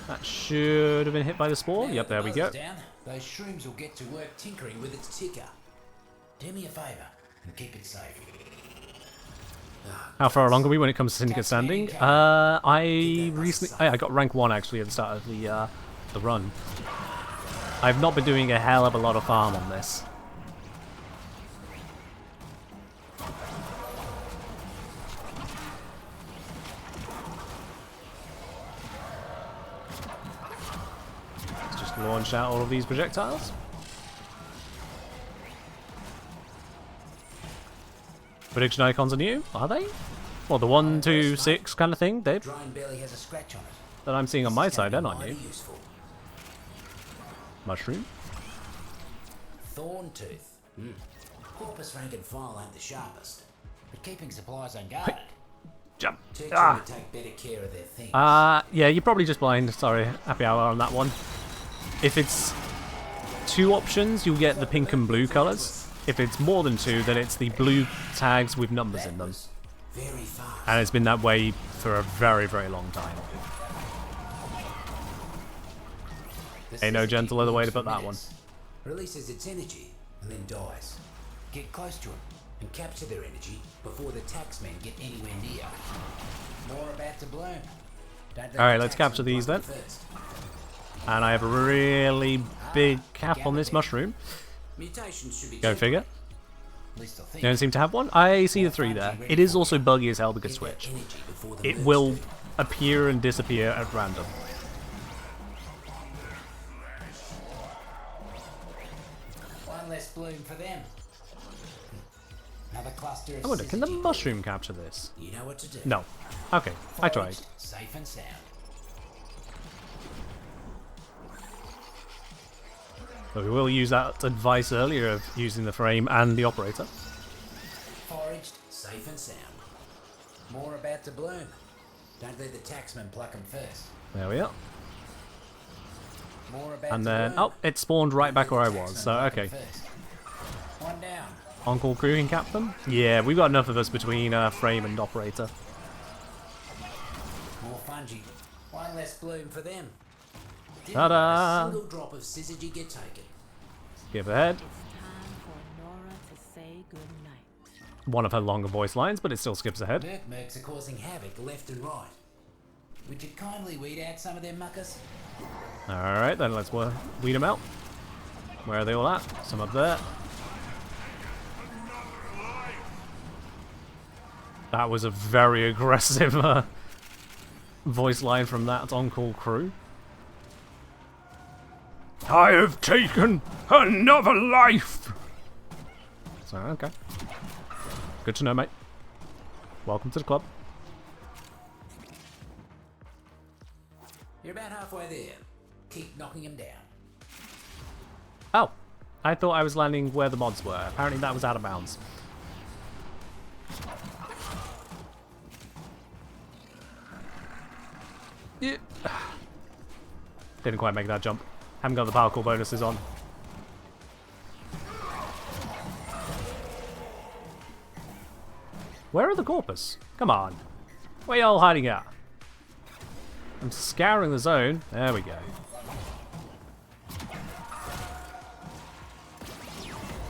That should have been hit by the spore. Now Yep, that there the we go. buzzer's down, those shrooms will get to work tinkering with its ticker. Do me a favour and keep it safe. How far along are we when it comes to Syndicate standing? I got rank 1 actually at the start of the run. I've not been doing a hell of a lot of farm on this. Let's just launch out all of these projectiles. Prediction icons are new, are they? Well, the 1, 2, 6 kind of thing Drone belly has a scratch on it. that I'm seeing on my This is side, they're gonna not be new. mighty useful. Mushroom. Thorn tooth. Corpus rank and file ain't the sharpest, but keeping supplies unguarded. Jump. Teach them to take better care of their things. Yeah, you're probably just blind. Sorry, happy hour on that one. If it's 2 options, you'll get the pink and blue colours. If it's more than 2, then it's the blue tags with numbers in them. Very fast. And it's been that way for a very, very long time. The Ain't no Syzygy gentler way to moves for put that one. minutes, releases its energy and then dies. Get close to them and capture their energy before the taxmen get anywhere near. More about to bloom. Don't let Alright, the let's capture taxmen these pluck then. them first. And I have a really big cap on this mushroom. Mutations should be Go cheap. figure. At least I think. You don't seem to have one. I see the 3 there. It is also buggy as hell because Get that switch. energy before the It merge will do. appear and disappear at random. One less bloom for them. Another cluster of I wonder, can the syzygy. mushroom capture this? You know what to do. No. Okay, I tried. Foraged, safe and sound. But we will use that advice earlier of using the frame and the operator. Foraged, safe and sound. More about to bloom. Don't let the taxmen pluck them first. There we are. More about And to then, bloom. oh, it spawned right back where I Let the was, taxmen so pluck 'em okay. first. One down. On-call crew can cap them? Yeah, we've got enough of us between frame and operator. More fungi. One less bloom for them. Didn't Ta-da! let a single drop of syzygy get taken. Skip ahead. Time for Nora to say goodnight. One of her longer voice lines, but it still skips ahead. Mercs are causing havoc left and right. Would you kindly weed out some of them muckers? Alright, then let's weed them out. Where are they all at? Some up there. That was a very aggressive voice line from that on-call crew. I have taken another life! So, okay. Good to know, mate. Welcome to the club. You're about halfway there. Keep knocking him down. Oh. I thought I was landing where the mods were. Apparently that was out of bounds. Yeah. Didn't quite make that jump. Haven't got the parkour bonuses on. Where are the corpus? Come on. Where y'all hiding at? I'm scouring the zone. There we go.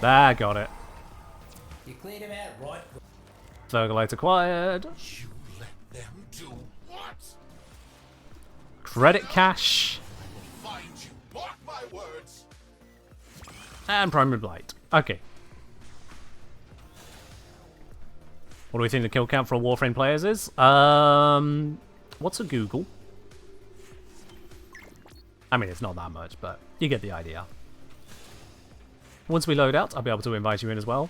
There, got it. You cleared him out, right? Fergalite acquired. You let them do what? Credit cash. Find you. Mark my words. And primary blight. Okay. What do we think the kill count for Warframe players is? What's a Google? I mean, it's not that much, but you get the idea. Once we load out, I'll be able to invite you in as well.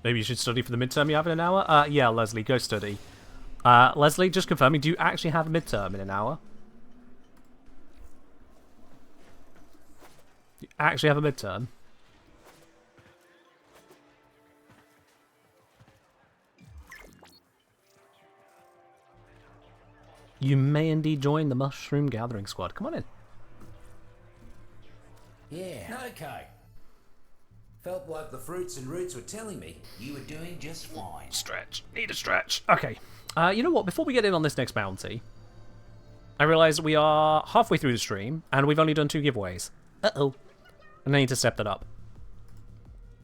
Maybe you should study for the midterm you have in an hour? Yeah, Leslie, go study. Leslie, just confirming, do you actually have a midterm in an hour? You actually have a midterm? You may indeed join the Mushroom Gathering Squad. Come on in. Yeah. Okay. Felt like the fruits and roots were telling me you were doing just fine. Stretch. Need a stretch. Okay. You know what? Before we get in on this next bounty, I realise we are halfway through the stream, and we've only done 2 giveaways. Uh-oh. And I need to step that up.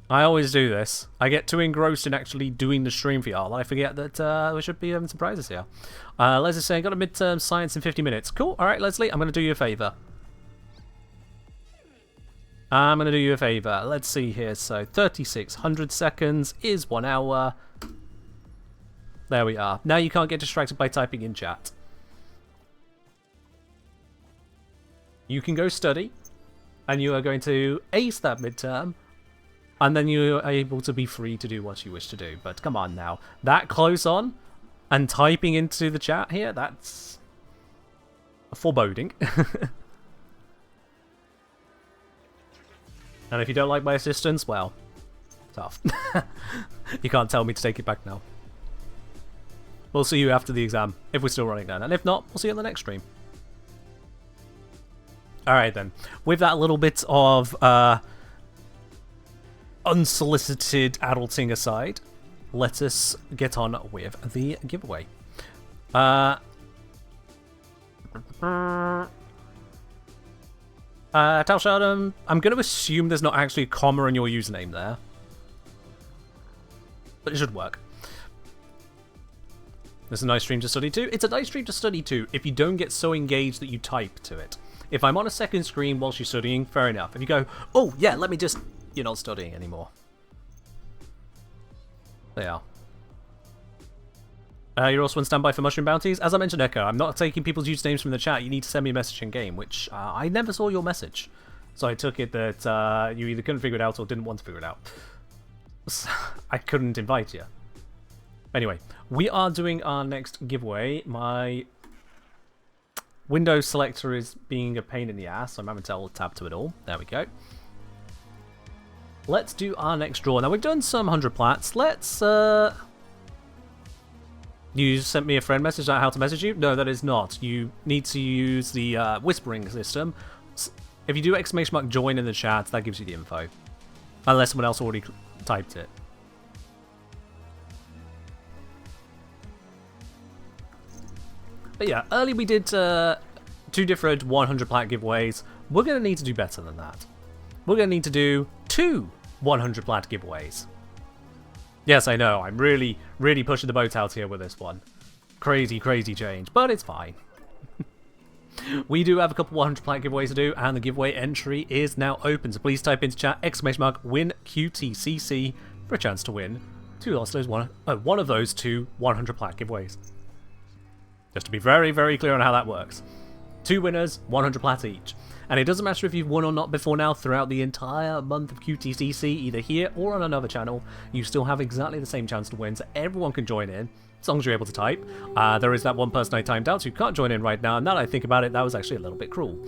I always do this. I get too engrossed in actually doing the stream for y'all. I forget that there should be some prizes here. Leslie's saying, got a midterm science in 50 minutes. Cool. All right, Leslie, I'm going to do you a favour. Let's see here. So 3600 seconds is 1 hour. There we are. Now you can't get distracted by typing in chat. You can go study, and you are going to ace that midterm, and then you are able to be free to do what you wish to do. But come on now. That close on and typing into the chat here, that's foreboding. And if you don't like my assistance, well, tough. You can't tell me to take it back now. We'll see you after the exam, if we're still running down. And if not, we'll see you on the next stream. Alright then. With that little bit of unsolicited adulting aside, let us get on with the giveaway. Talshad, I'm going to assume there's not actually a comma in your username there. But it should work. This is a nice stream to study too. It's a nice stream to study too if you don't get so engaged that you type to it. If I'm on a second screen while she's studying, fair enough. If you go, oh yeah, let me just... You're not studying anymore. There you are. You're also on standby for mushroom bounties. As I mentioned, Echo, I'm not taking people's usernames from the chat. You need to send me a message in game, which I never saw your message. So I took it that you either couldn't figure it out or didn't want to figure it out. So I couldn't invite you. Anyway, we are doing our next giveaway. My Windows selector is being a pain in the ass, so I'm having to tab to it all. There we go. Let's do our next draw. Now, we've done some 100 plats. Let's... You sent me a friend message on how to message you? No, that is not. You need to use the whispering system. If you do ! join in the chat, that gives you the info. Unless someone else already typed it. But yeah, earlier we did 2 different 100 plat giveaways. We're going to need to do better than that. We're going to need to do 2 100 plat giveaways. Yes, I know, I'm really, really pushing the boat out here with this one. Crazy, crazy change, but it's fine. We do have a couple 100 plat giveaways to do, and the giveaway entry is now open. So please type into chat !WinQTCC for a chance to win one of those 2 100 plat giveaways. Just to be very, very clear on how that works. 2 winners, 100 plat each. And it doesn't matter if you've won or not before now, throughout the entire month of QTCC, either here or on another channel, you still have exactly the same chance to win, so everyone can join in, as long as you're able to type. There is that one person I timed out who can't join in right now, and now that I think about it, that was actually a little bit cruel.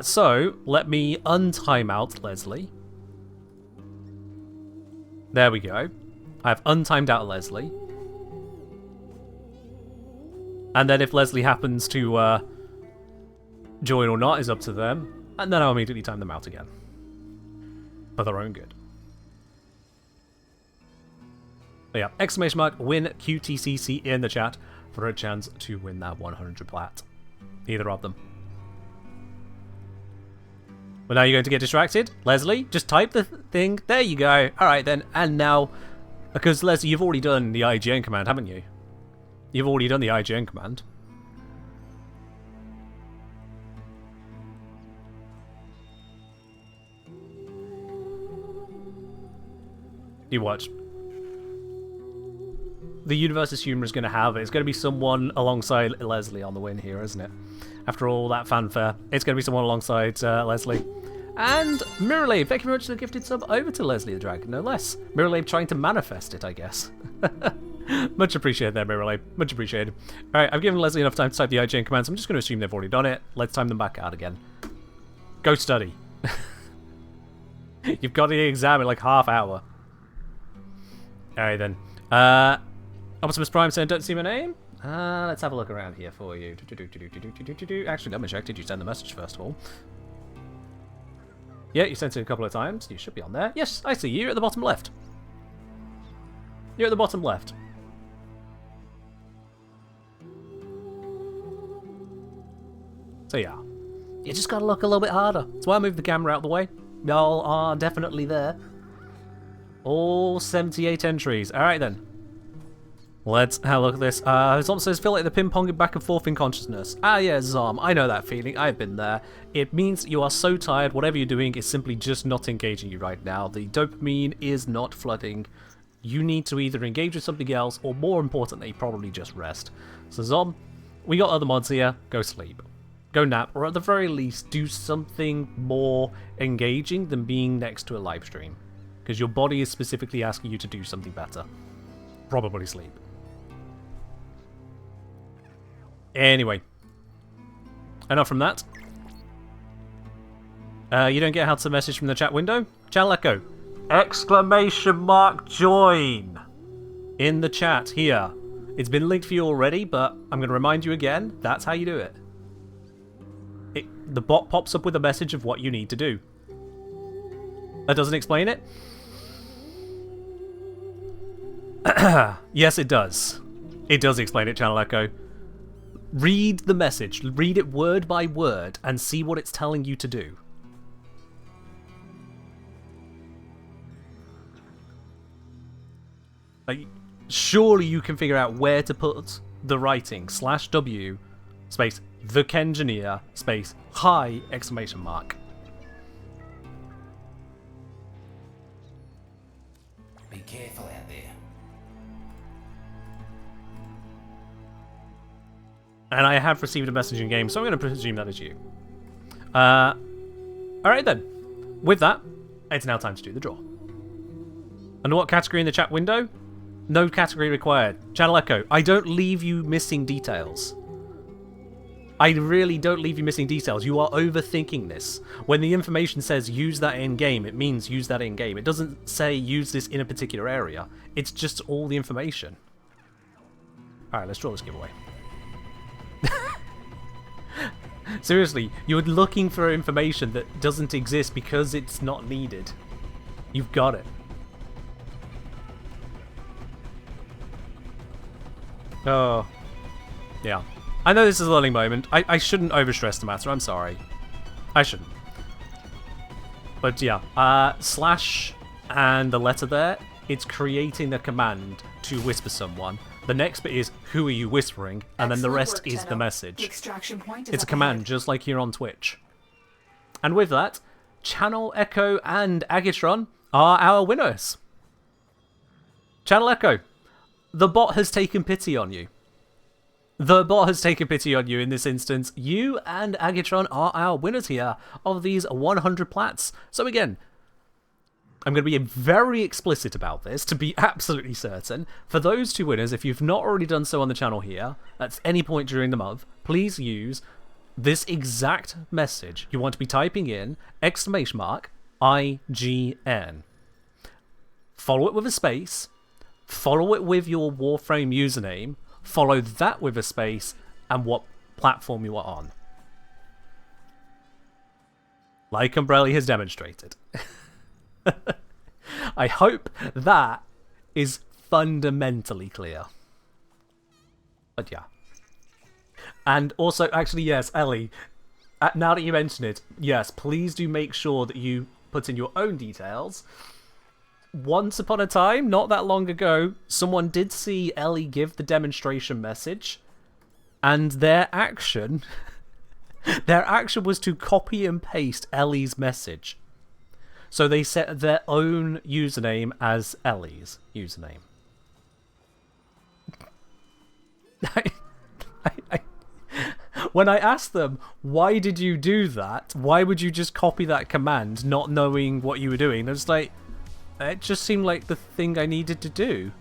So, let me untime out Leslie. There we go. I've untimed out Leslie. And then if Leslie happens to join or not is up to them, and then I'll immediately time them out again. For their own good. But yeah, exclamation mark win QTCC in the chat for a chance to win that 100 plat. Either of them. Well, now you're going to get distracted. Leslie, just type the thing. There you go. Alright then, and now, because Leslie, you've already done the IGN command, haven't you? You've already done the IGN command. You watch. The universe's humour is going to have it. It's going to be someone alongside Leslie on the win here, isn't it? After all that fanfare, it's going to be someone alongside Leslie. And Mirrorlave, thank you very much for the gifted sub over to Leslie the Dragon, no less. Mirrorlave trying to manifest it, I guess. Much appreciated there, Mirrorlave. Much appreciated. Alright, I've given Leslie enough time to type the IGN commands. I'm just going to assume they've already done it. Let's time them back out again. Go study. You've got the exam in like half hour. Alright then. Optimus Prime saying, don't see my name? Let's have a look around here for you. Actually, let me check. Did you send the message first of all? Yeah, you sent it a couple of times. You should be on there. Yes, I see you. You're at the bottom left. You're at the bottom left. So yeah. You just gotta look a little bit harder. That's why I moved the camera out of the way. Y'all are definitely there. All 78 entries. Alright then. Let's have a look at this. Zom says, feel like the ping-ponging back and forth in consciousness. Ah yeah, Zom, I know that feeling. I've been there. It means you are so tired, whatever you're doing is simply just not engaging you right now. The dopamine is not flooding. You need to either engage with something else, or more importantly, probably just rest. So Zom, we got other mods here. Go sleep. Go nap, or at the very least, do something more engaging than being next to a live stream. Because your body is specifically asking you to do something better. Probably sleep. Anyway. Enough from that. You don't get how to message from the chat window? Channel Echo. Exclamation mark join. In the chat here. It's been linked for you already, but I'm going to remind you again. That's how you do it. The bot pops up with a message of what you need to do. That doesn't explain it? Yes, it does. It does explain it, Channel Echo. Read the message. Read it word by word and see what it's telling you to do. Like, surely you can figure out where to put the writing /W space the Kengineer space hi exclamation mark. Be careful out there. And I have received a message in game, so I'm going to presume that is you. Alright then. With that, it's now time to do the draw. Under what category in the chat window? No category required. Channel Echo, I don't leave you missing details. I really don't leave you missing details. You are overthinking this. When the information says use that in-game, it means use that in-game. It doesn't say use this in a particular area. It's just all the information. Alright, let's draw this giveaway. Seriously, you're looking for information that doesn't exist because it's not needed. You've got it. Oh. Yeah. I know this is a learning moment. I shouldn't overstress the matter. I'm sorry. I shouldn't. But yeah. Slash and the letter there, it's creating the command to whisper someone. The next bit is, who are you whispering? And then the rest is the message. It's a command, just like here on Twitch. And with that, Channel Echo and Agatron are our winners. Channel Echo, the bot has taken pity on you. The bot has taken pity on you in this instance. You and Agatron are our winners here of these 100 plats. So again, I'm going to be very explicit about this to be absolutely certain. For those two winners, if you've not already done so on the channel here, at any point during the month, please use this exact message. You want to be typing in !IGN. Follow it with a space. Follow it with your Warframe username. Follow that with a space and what platform you are on. Like Umbral has demonstrated. I hope that is fundamentally clear. But yeah. And also, actually, yes, Ellie, now that you mention it, yes, please do make sure that you put in your own details. Once upon a time, not that long ago, someone did see Ellie give the demonstration message, and their action was to copy and paste Ellie's message. So they set their own username as Ellie's username. When I asked them, why did you do that? Why would you just copy that command, not knowing what you were doing? I was like, it just seemed like the thing I needed to do.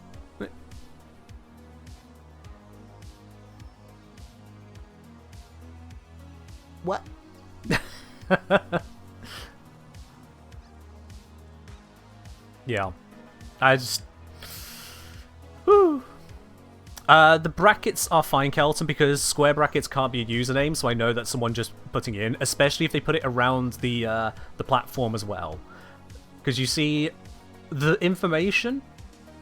What? Yeah. I just... Whew. The brackets are fine, Kelton, because square brackets can't be a username, so I know that's someone just putting in, especially if they put it around the platform as well. Because you see, the information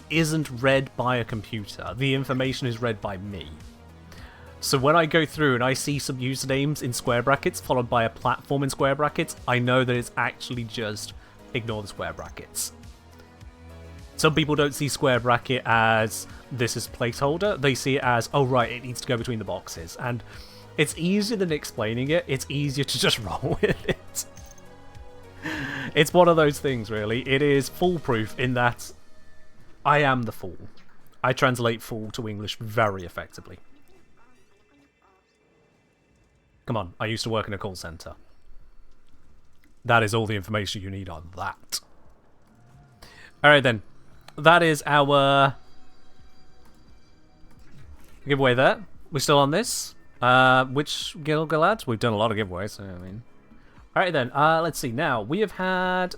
isn't read by a computer. The information is read by me. So when I go through and I see some usernames in square brackets followed by a platform in square brackets, I know that it's actually just ignore the square brackets. Some people don't see square bracket as this is placeholder. They see it as, oh right, it needs to go between the boxes. And it's easier than explaining it. It's easier to just roll with it. It's one of those things, really. It is foolproof in that I am the fool. I translate fool to English very effectively. Come on, I used to work in a call center. That is all the information you need on that. Alright then. That is our giveaway there. We're still on this. Which guild, lads? We've done a lot of giveaways, so, I mean... Alright then, let's see. Now, we have had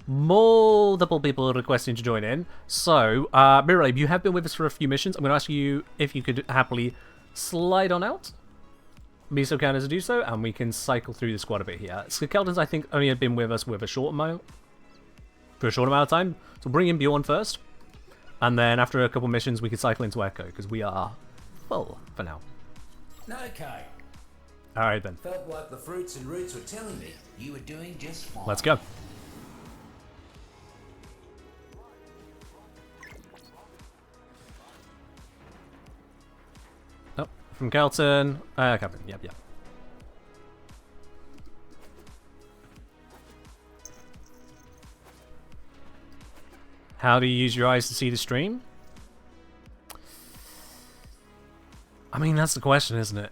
multiple people requesting to join in. So, Mirror, you have been with us for a few missions. I'm going to ask you if you could happily slide on out. Be so kind as to do so, and we can cycle through the squad a bit here. Skeletons, I think, only had been with us with a short amount of time. So bring in Bjorn first, and then after a couple missions, we can cycle into Echo, because we are full for now. Okay. Alright then. Felt like the fruits and roots were telling me you were doing just fine. Let's go. Oh, from Kelton. Captain. Yep, yep. How do you use your eyes to see the stream? I mean, that's the question, isn't it?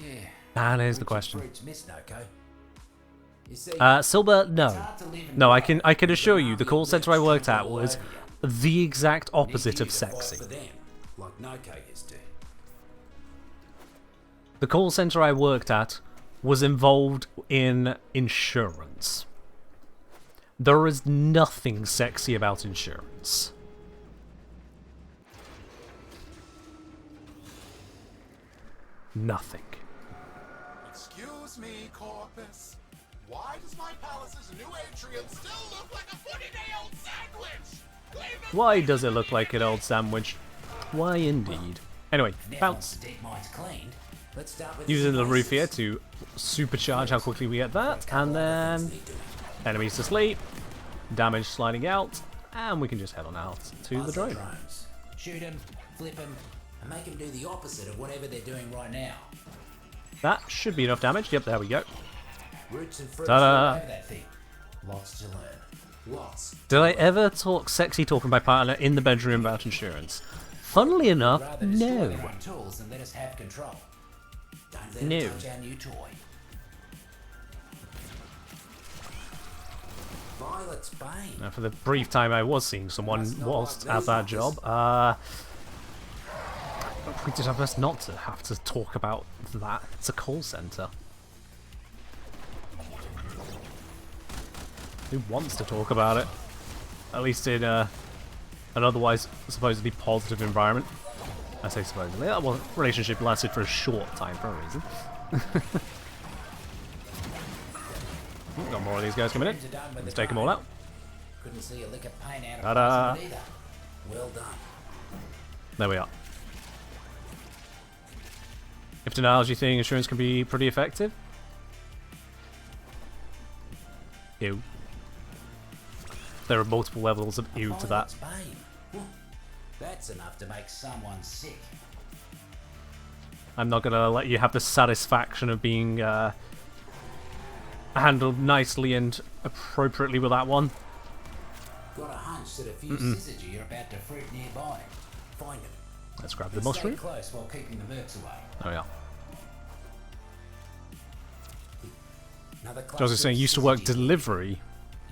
Yeah. That is the question. Fruits missed, Noko. You see, Silver, no. it's hard to live in No, I life can assure with you, an the army call of center I nerds worked at trampled was all over you. the exact Need opposite you of to fight sexy. for them, like Noko used to. The call center I worked at was involved in insurance. There is nothing sexy about insurance. Nothing. Excuse me, Corpus. Why does my palace's new atrium still look like a 40-day-old sandwich? Leave Why does it look like an old sandwich? Why indeed. Anyway, Never bounce. to take mines cleaned. Let's start with Using the roof here bases. to supercharge how quickly we get that. And then Things need doing. enemies to sleep. Damage sliding out. And we can just head on out to the Buzz drone. drones. Shoot them, flip them, and make them do the opposite of whatever they're doing right now. That should be enough damage. Yep, there we go. Roots and fruits Ta-da. all over that thing. Lots to learn. Lots. Did I ever talk sexy talking my partner in the bedroom about insurance? Funnily enough, Rather destroy no. our tools than let us have control. Don't let No. it touch our new toy. Violet's Bane. Now, for the brief time I was seeing someone whilst at that job, we did our best not to have to talk about that. It's a call centre. Who wants to talk about it? At least in an otherwise supposedly positive environment. I say supposedly. That relationship lasted for a short time for a reason. Got more of these guys coming in. Let's take them all out. Couldn't see a lick of paint out of Ta-da. place either. Well done. There we are. If denials, you think insurance can be pretty effective? Ew. There are multiple levels of ew to that. Violet's Bane. Whew. That's enough to make someone sick. I'm not gonna let you have the satisfaction of being handled nicely and appropriately with that one. Got a hunch that a few syzygy are about to fruit nearby. Find them. Let's grab the Stay mushroom. close while keeping the mercs away. Oh yeah. Another I was just saying, used to work delivery.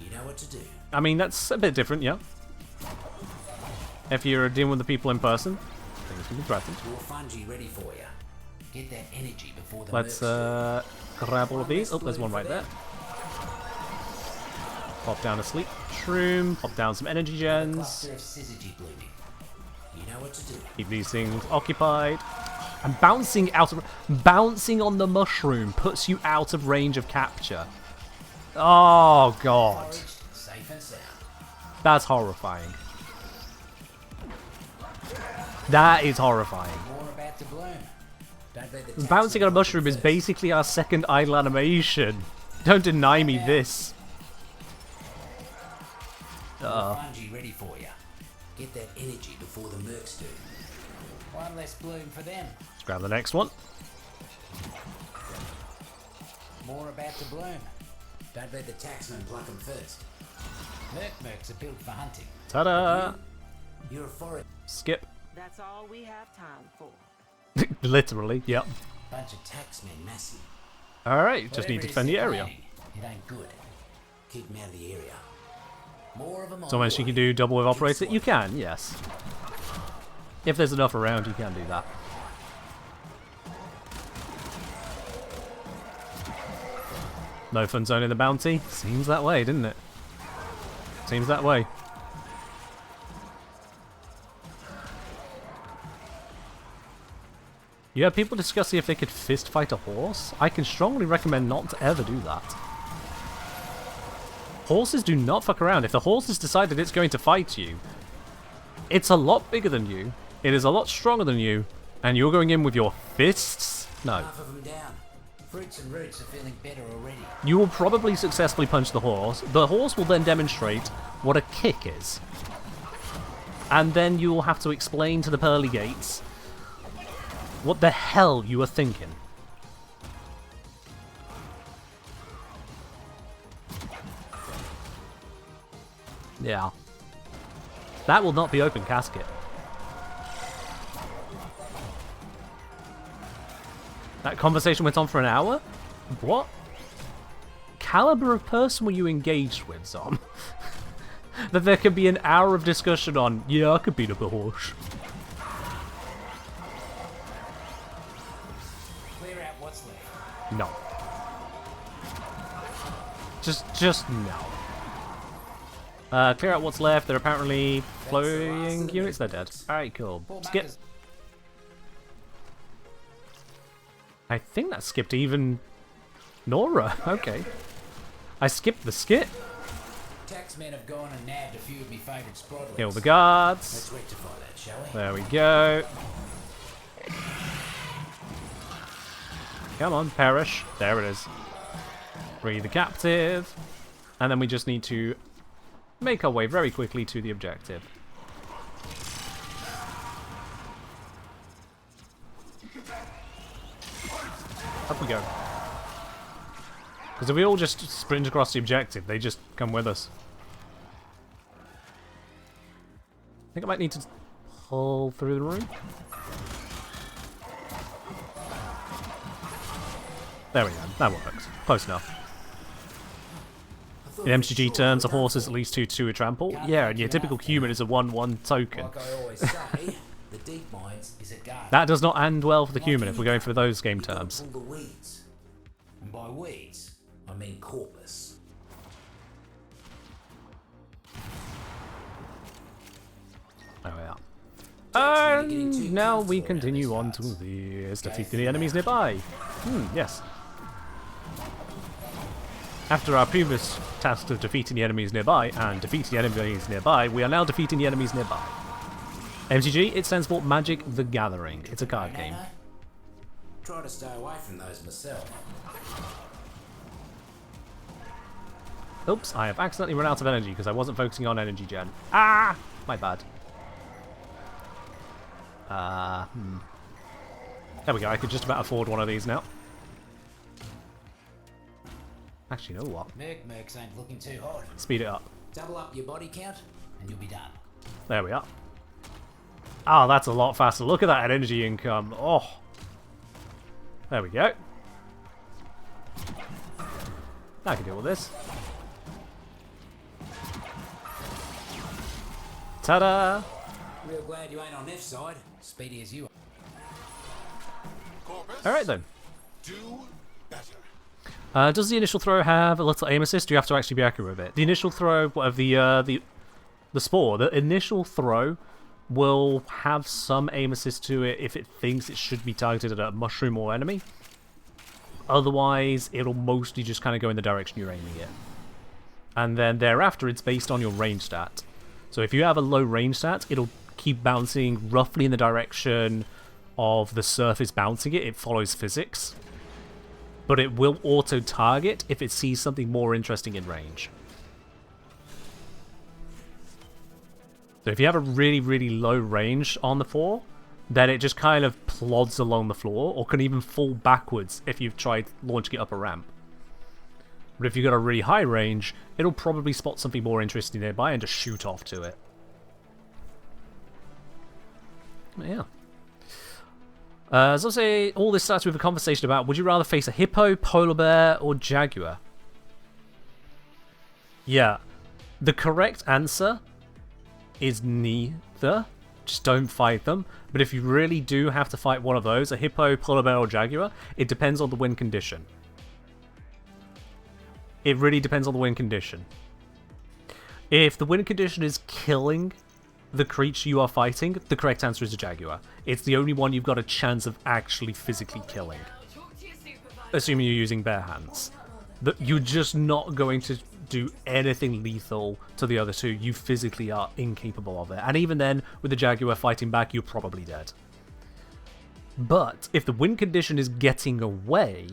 You know what to do. I mean, that's a bit different, yeah. If you're dealing with the people in person, things can be threatened. Your fungi ready for you. Get that energy before the Let's mercs do. grab all of these. Oh, there's one right there. Pop down a sleep shroom, pop down some energy gens. Cluster of syzygy blooming. You know what to do. Keep these things occupied. And bouncing on the mushroom puts you out of range of capture. Oh god. Foraged, safe and sound. That's horrifying. That is horrifying. More about to bloom. Don't let the Bouncing on a taxman mushroom look is first. basically our second idle animation. Don't deny me this. Your fungi ready for you. Get that energy before the mercs do. One less bloom for them. Let's grab the next one. More about to bloom. Don't let the taxman pluck them first. Mercs are built for hunting. Ta-da! You're a forest. Skip. That's all we have time for. Literally, yep. Bunch of taxmen massy. Alright, just need Whatever to it is defend the they're area. planning, it ain't good. Keep them out of the area. More of them on So once the you can way. do double wave Keep operator, you swiping. can, yes. If there's enough around, you can do that. No fun zone in the bounty? Seems that way, didn't it? Seems that way. You have people discussing if they could fist fight a horse? I can strongly recommend not to ever do that. Horses do not fuck around. If the horse has decided it's going to fight you, it's a lot bigger than you, it is a lot stronger than you, and you're going in with your fists? No. Half of them down. Fruits and roots are feeling better already. You will probably successfully punch the horse. The horse will then demonstrate what a kick is. And then you will have to explain to the pearly gates what the hell you were thinking. Yeah. That will not be open casket. That conversation went on for an hour? What caliber of person were you engaged with, Zom? That there could be an hour of discussion on, yeah, I could beat up a horse. Clear out what's left. No. Just no. Clear out what's left. They're apparently floating units. They're dead. Alright, cool. Skip. I think that skipped even Nora. Okay. I skipped the skip. Taxmen have gone and nabbed a few of my favourite sprotlets. Kill the guards. Let's rectify that, shall we? There we go. Come on, perish. There it is. Free the captive. And then we just need to make our way very quickly to the objective. Up we go. Because if we all just sprint across the objective, they just come with us. I think I might need to pull through the room. There we go. That works. Close enough. In MTG terms, a horse is at least 2/2 a trample. Yeah, and your typical human is a 1/1 token. Like I always say, the deep mines is a garden. That does not end well for the human if we're going for those game terms. Pull the weeds. And by weeds, I mean corpus. There we are. And now we continue on to the defeat the enemies nearby. Yes. After our previous task of defeating the enemies nearby and defeating the enemies nearby, we are now defeating the enemies nearby. MTG, it stands for Magic the Gathering. It's a card game. Try to stay away from those myself. Oops, I have accidentally run out of energy because I wasn't focusing on energy gen. Ah! My bad. There we go, I could just about afford one of these now. Actually, you know what? Mercs ain't looking too hot. Speed it up. Double up your body count, and you'll be done. There we are. Oh, that's a lot faster. Look at that energy income. Oh. There we go. I can deal with this. Ta-da! Real glad you ain't on this side. Speedy as you are. Corpus, Alright then. do better. Does the initial throw have a little aim assist? Do you have to actually be accurate with it? The initial throw of the spore, the initial throw will have some aim assist to it if it thinks it should be targeted at a mushroom or enemy. Otherwise, it'll mostly just kind of go in the direction you're aiming it. And then thereafter, it's based on your range stat. So if you have a low range stat, it'll keep bouncing roughly in the direction of the surface bouncing it. It follows physics. But it will auto-target if it sees something more interesting in range. So if you have a really, really low range on the floor, then it just kind of plods along the floor, or can even fall backwards if you've tried launching it up a ramp. But if you've got a really high range, it'll probably spot something more interesting nearby and just shoot off to it. Yeah. As I say, all this starts with a conversation about, would you rather face a hippo, polar bear, or jaguar? Yeah. The correct answer is neither. Just don't fight them. But if you really do have to fight one of those, a hippo, polar bear, or jaguar, it depends on the win condition. It really depends on the win condition. If the win condition is killing the creature you are fighting, the correct answer is a jaguar. It's the only one you've got a chance of actually physically killing. Assuming you're using bare hands. You're just not going to do anything lethal to the other two. You physically are incapable of it. And even then, with the jaguar fighting back, you're probably dead. But if the win condition is getting away,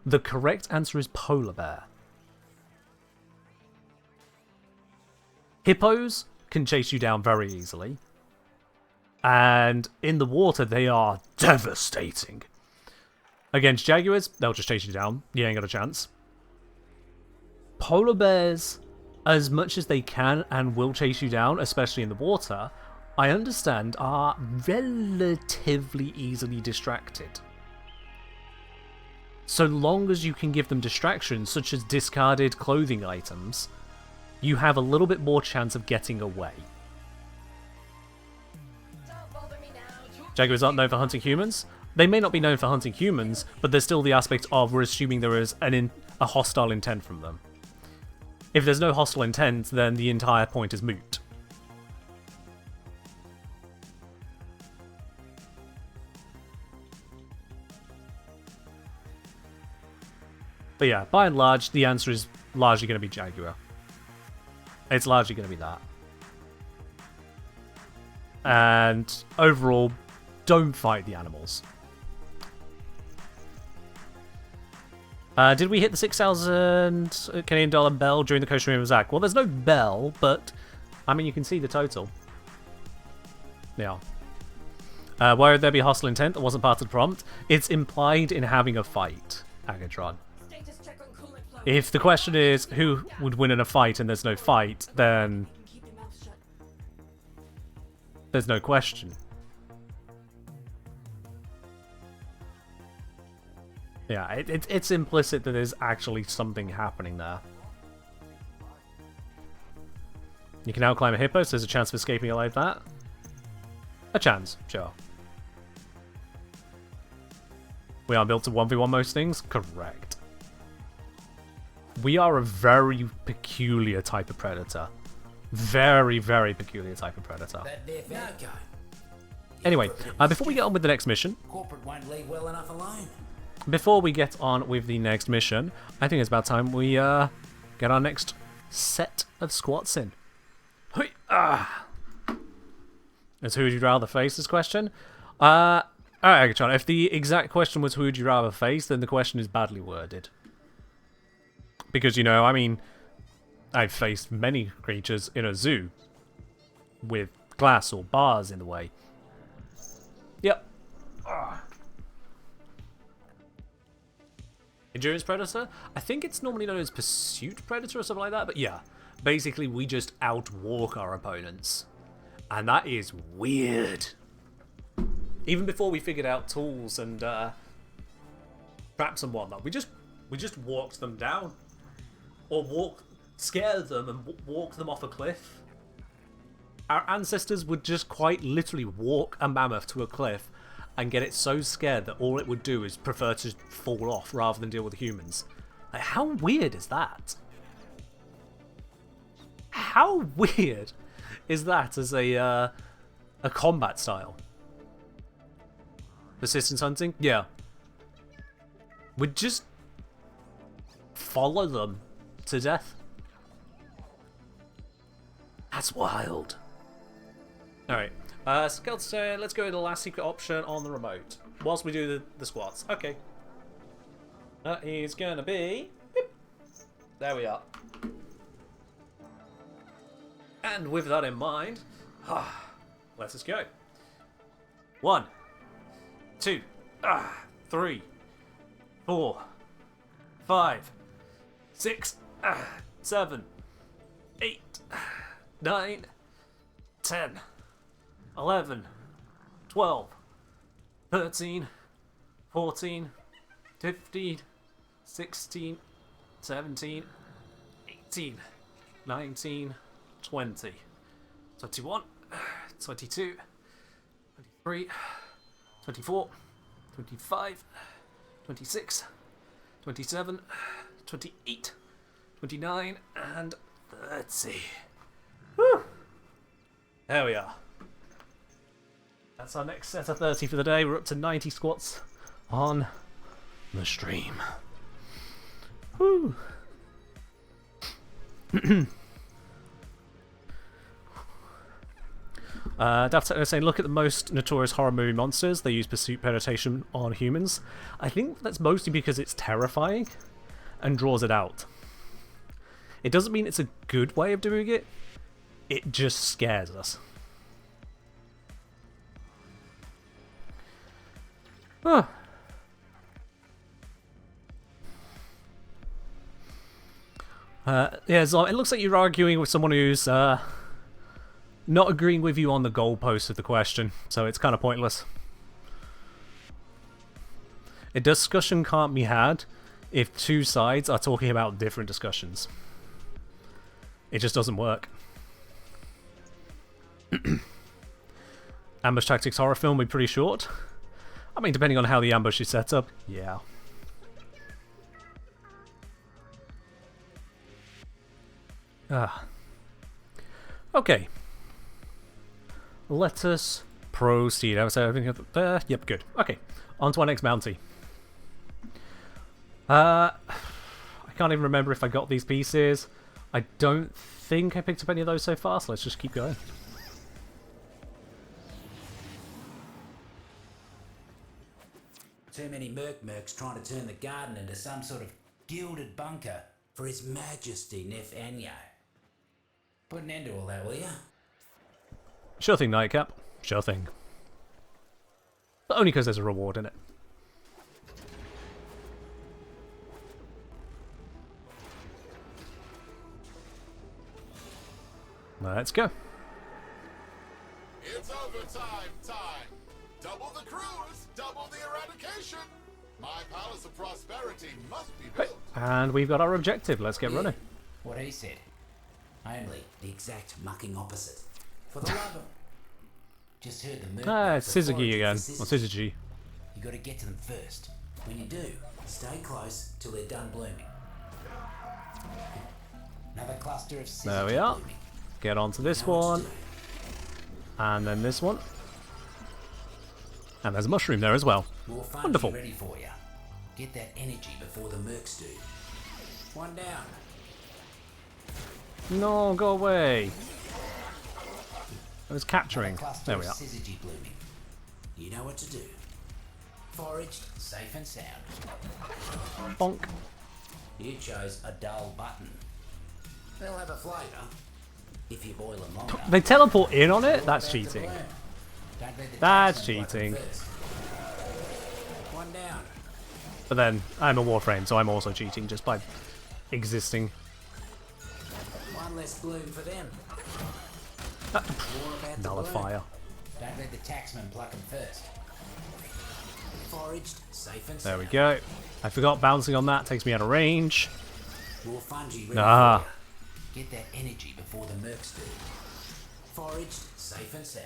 the correct answer is polar bear. Hippos can chase you down very easily. And in the water, they are devastating. Against jaguars, they'll just chase you down. You ain't got a chance. Polar bears, as much as they can and will chase you down, especially in the water, I understand are relatively easily distracted. So long as you can give them distractions, such as discarded clothing items, you have a little bit more chance of getting away. Jaguars aren't known for hunting humans. They may not be known for hunting humans, but there's still the aspect of we're assuming there is a hostile intent from them. If there's no hostile intent, then the entire point is moot. But yeah, by and large, the answer is largely going to be jaguar. It's largely going to be that. And overall, don't fight the animals. Did we hit the 6,000 Canadian dollar bell during the co-stream of Zach? Well, there's no bell, but I mean, you can see the total. Yeah. Why would there be hostile intent? That wasn't part of the prompt. It's implied in having a fight, Agatron. If the question is who would win in a fight and there's no fight, then There's no question. Yeah, it's implicit that there's actually something happening there. You can now climb a hippo, so there's a chance of escaping alive that. A chance, sure. We are built to 1v1 most things? Correct. We are a very peculiar type of predator. Very, very peculiar type of predator. That there no go. Anyway, before we get on with the next mission, Corporate won't leave well enough alone. before we get on with the next mission, I think it's about time we get our next set of squats in. Hui, As who would you rather face this question? Alright, John, if the exact question was who would you rather face, then the question is badly worded. Because, you know, I mean, I've faced many creatures in a zoo with glass or bars in the way. Yep. Endurance Predator? I think it's normally known as Pursuit Predator or something like that, but yeah. Basically, we just outwalk our opponents. And that is weird. Even before we figured out tools and traps and whatnot, we just walked them down. Or scared them and walk them off a cliff. Our ancestors would just quite literally walk a mammoth to a cliff and get it so scared that all it would do is prefer to fall off rather than deal with humans. Like, how weird is that? How weird is that as a combat style? Persistence hunting? Yeah. We'd just follow them to death. That's wild. Alright. So let's go to the last secret option on the remote. Whilst we do the squats. Okay. That is gonna be... Beep. There we are. And with that in mind, let us go. 1, 2, 3, 4, 5, 6, 7, 8, 9, 10, 11, 12, 13, 14, 15, 16, 17, 18, 19, 20, 21, 22, 23, 24, 25, 26, 27, 28, 29, and 30. Woo! There we are. That's our next set of 30 for the day. We're up to 90 squats on the stream. Woo! Daft saying, look at the most notorious horror movie monsters. They use pursuit predation on humans. I think that's mostly because it's terrifying and draws it out. It doesn't mean it's a good way of doing it. It just scares us. Oh. Yeah, so it looks like you're arguing with someone who's not agreeing with you on the goalpost of the question, so it's kind of pointless. A discussion can't be had if two sides are talking about different discussions. It just doesn't work. Ambush Tactics horror film will be pretty short. I mean, depending on how the ambush is set up, yeah. Okay. Let us proceed. I was saying, yep, good. Okay, on to our next bounty. I can't even remember if I got these pieces. I don't think I picked up any of those so far, so let's just keep going. Too many mercs trying to turn the garden into some sort of gilded bunker for His Majesty Nefanya. Put an end to all that, will ya? Sure thing, Nightcap. Sure thing. But only because there's a reward in it. Let's go. It's overtime time. Double the crews, double the eradication. My palace of prosperity must be built. And we've got our objective. Let's get running. What he said. Only the exact mucking opposite. For the love of... Just heard the merc. Ah, it's Syzygy again. Or Syzygy. Syzygy. You gotta get to them first. When you do, stay close till they're done blooming. Another cluster of Syzygy There we are. blooming. Get onto this Know what to one. do. And then this one. And there's a mushroom there as well. More fungi Wonderful. ready for you. Get that energy before the mercs do. One down. No, go away. I was capturing. Cluster There we of are. Syzygy blooming. You know what to do. Foraged, safe and sound. Bonk. You chose a dull button. They'll have a flavour if you boil them long enough. They teleport in on it? That's Back to cheating. bloom. Don't let the That's taxman pluck them cheating. first. One down. But then, I'm a Warframe, so I'm also cheating just by existing. One less bloom for them. More about the Nullifier. bloom. Don't let the taxman pluck them first. Foraged, safe and There sound. we go. I forgot bouncing on that takes me out of range. More fungi ready Ah. for you. Get that energy before the mercs do. Foraged, safe and sound.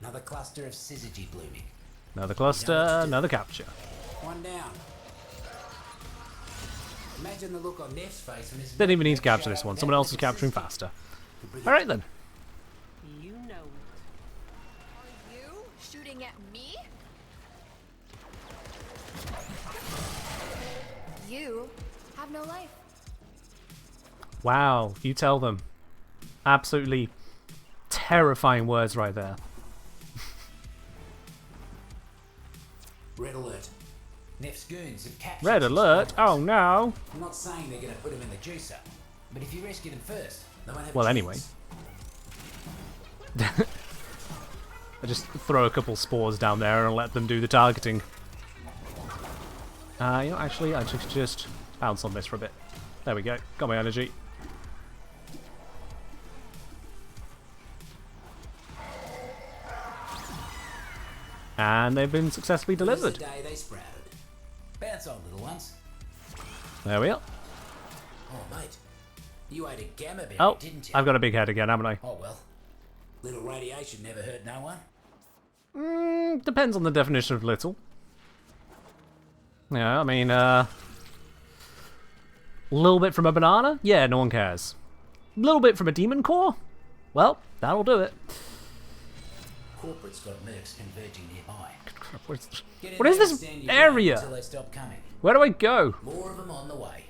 Another cluster of Syzygy blooming. Another cluster, another capture. One down. Imagine the look on Neff's face when his Didn't even need to merc capture showed this up one. with Someone that else is liquid capturing Syzygy. faster. To bring it Alright then. You know it. Are you shooting at me? You have no life. Wow, you tell them. Absolutely terrifying words right there. Red alert. Neff's goons have captured Red some alert? spoilers. Oh no. I'm not saying they're going to put him in the juicer, but if you rescue them first, they won't have a Well, chance. anyway. I just throw a couple spores down there and let them do the targeting. You know, actually, I should just bounce on this for a bit. There we go. Got my energy. And they've been successfully There's the delivered. day they sprouted. Bounce on, little ones. There we are. Oh, mate. You ate a gamma berry, Oh, didn't you? I've got a big head again, haven't I? Oh, well. Little radiation never hurt no one. Depends on the definition of little. Yeah, I mean, a little bit from a banana? Yeah, no one cares. A little bit from a demon core? Well, that'll do it. Corporate's got mercs converging nearby. Get in What is there and this stand your ground area? Until they stop coming. Where do I go? More of them on the way.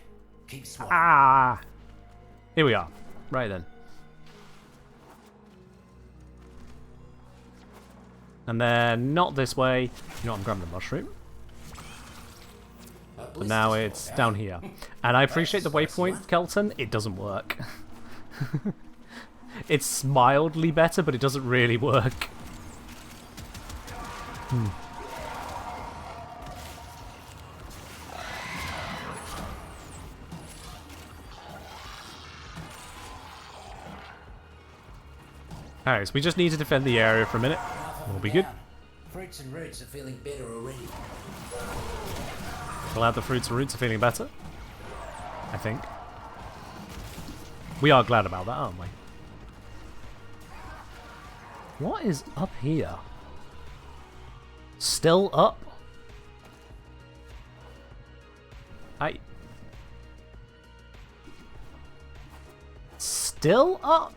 Keep swatting. Ah! Here we are. Right then. And then not this way. You know what, I'm grabbing the mushroom. But now it's down here. And I appreciate the waypoint, Kelton. It doesn't work. It's mildly better, but it doesn't really work. Alright, so we just need to defend the area for a minute. We'll be good. Down. Fruits and roots are feeling better already. Glad the fruits and roots are feeling better. I think. We are glad about that, aren't we? What is up here? Still up? Still up?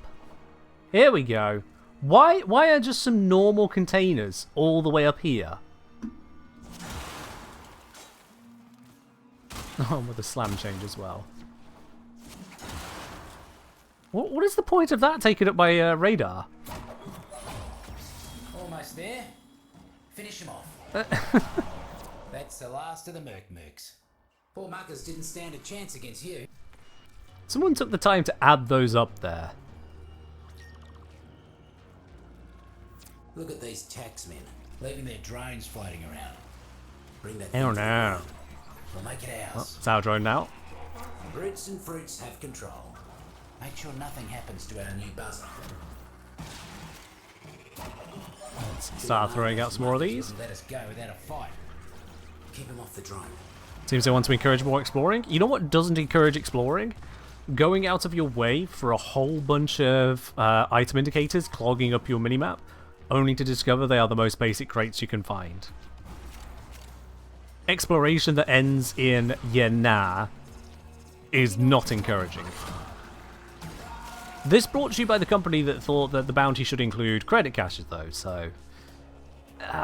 Here we go. Why are just some normal containers all the way up here? Oh, with the slam change as well. What is the point of that taken up by radar? Almost there. Finish them off. That's the last of the mercs. Poor muckers didn't stand a chance against you. Someone took the time to add those up there. Look at these taxmen, leaving their drones floating around. Bring that Oh thing to the no. ground. We'll make it ours. It's our drone now. Roots and fruits have control. Make sure nothing happens to our new buzzer. Start throwing out some more of these. Let us go without a fight. Keep him off the drone. Seems they want to encourage more exploring. You know what doesn't encourage exploring? Going out of your way for a whole bunch of item indicators, clogging up your minimap, only to discover they are the most basic crates you can find. Exploration that ends in yeah nah is not encouraging. This brought to you by the company that thought that the bounty should include credit caches though, so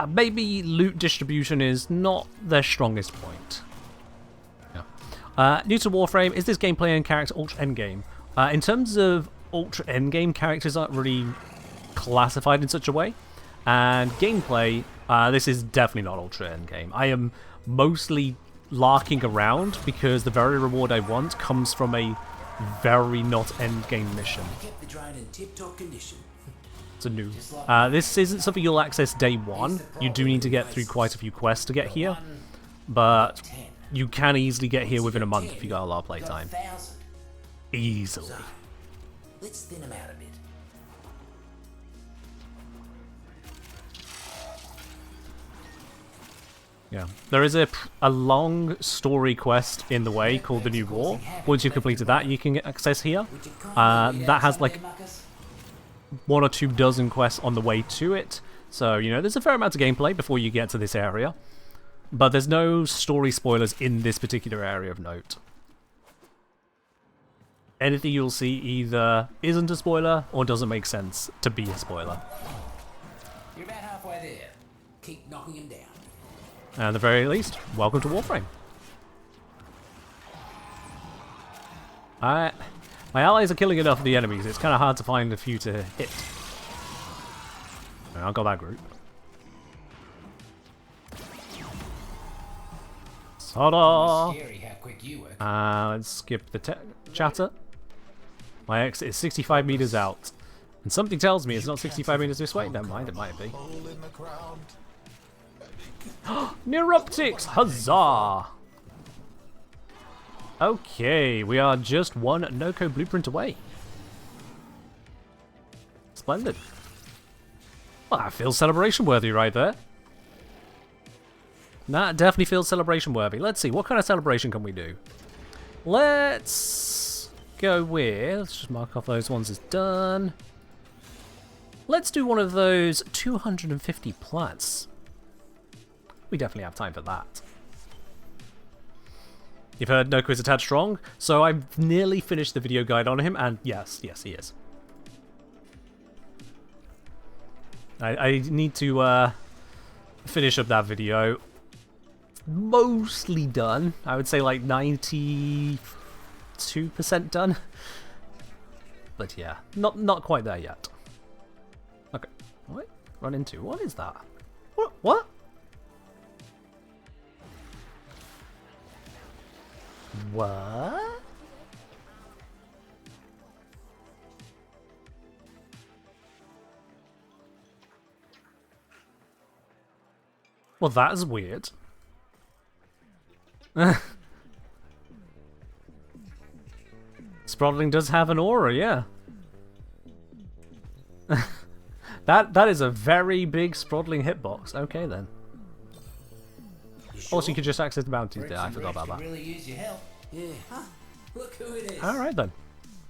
maybe loot distribution is not their strongest point. New to Warframe, is this gameplay and character ultra endgame? In terms of ultra endgame, characters aren't really classified in such a way. And gameplay, this is definitely not ultra endgame. I am mostly larking around because the very reward I want comes from a very not endgame mission. Kept the drone in tip-top condition. It's a new. This isn't something you'll access day one. You do need to get through quite a few quests to get here. But you can easily get here within a month if you got a lot of playtime. Easily. Let's thin him out a bit. Yeah. There is a long story quest in the way called The New War. Once you've completed that, you can get access here. That has like 1 or 2 dozen quests on the way to it. So, you know, there's a fair amount of gameplay before you get to this area. But there's no story spoilers in this particular area of note. Anything you'll see either isn't a spoiler or doesn't make sense to be a spoiler. You're about halfway there. Keep knocking him down. At the very least, welcome to Warframe. My allies are killing enough of the enemies, it's kind of hard to find a few to hit. I got that group. Ta-da! Scary how quick you work. Let's skip the chatter. My exit is 65 meters out. And something tells me it's not 65 meters this way. Never mind, it might be. Hole in the ground. Neuroptics! Huzzah! Okay, we are just one no-code blueprint away. Splendid. Well, that feels celebration worthy right there. That definitely feels celebration worthy. Let's see, what kind of celebration can we do? Let's go with, let's just mark off those ones as done. Let's do one of those 250 plats. We definitely have time for that. You've heard No Quiz Attached Strong, so I've nearly finished the video guide on him, and yes, he is. I need to finish up that video. Mostly done. I would say like 92% done. But yeah, not quite there yet. Okay, what? Run into? What is that? What? What? Well, that is weird. Sprottling does have an aura, yeah. that is a very big Sprottling hitbox. Okay then. Also, you could just access the bounties there. I forgot about that. Really use your help. Yeah. Huh? Look who it is. All right then.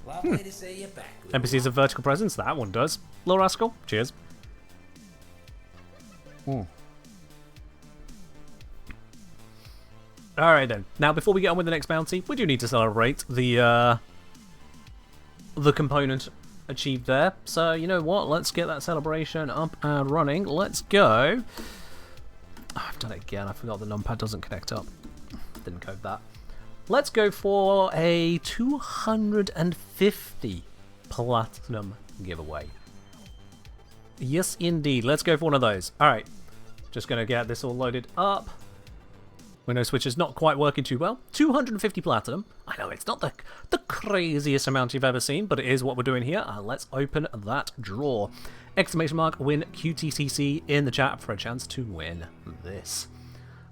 Lovely to see you back. NPCs of vertical presence. That one does. Little rascal. Cheers. Alright then. Now, before we get on with the next bounty, we do need to celebrate the component achieved there. So, you know what? Let's get that celebration up and running. Let's go. Oh, I've done it again. I forgot the numpad doesn't connect up. Didn't code that. Let's go for a 250 platinum giveaway. Yes, indeed. Let's go for one of those. Alright. Just going to get this all loaded up. Window switch is not quite working too well. 250 platinum. I know it's not the craziest amount you've ever seen, but it is what we're doing here. Let's open that drawer. Exclamation mark win QTCC in the chat for a chance to win this.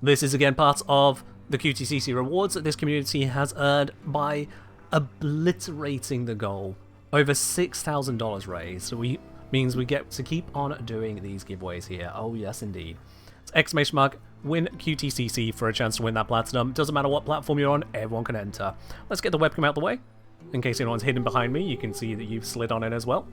This is again part of the QTCC rewards that this community has earned by obliterating the goal Over $6,000 raised, so means we get to keep on doing these giveaways here. Oh yes, indeed. It's exclamation mark win QTCC for a chance to win that platinum. Doesn't matter what platform you're on, everyone can enter. Let's get the webcam out the way. In case anyone's hidden behind me, you can see that you've slid on it as well.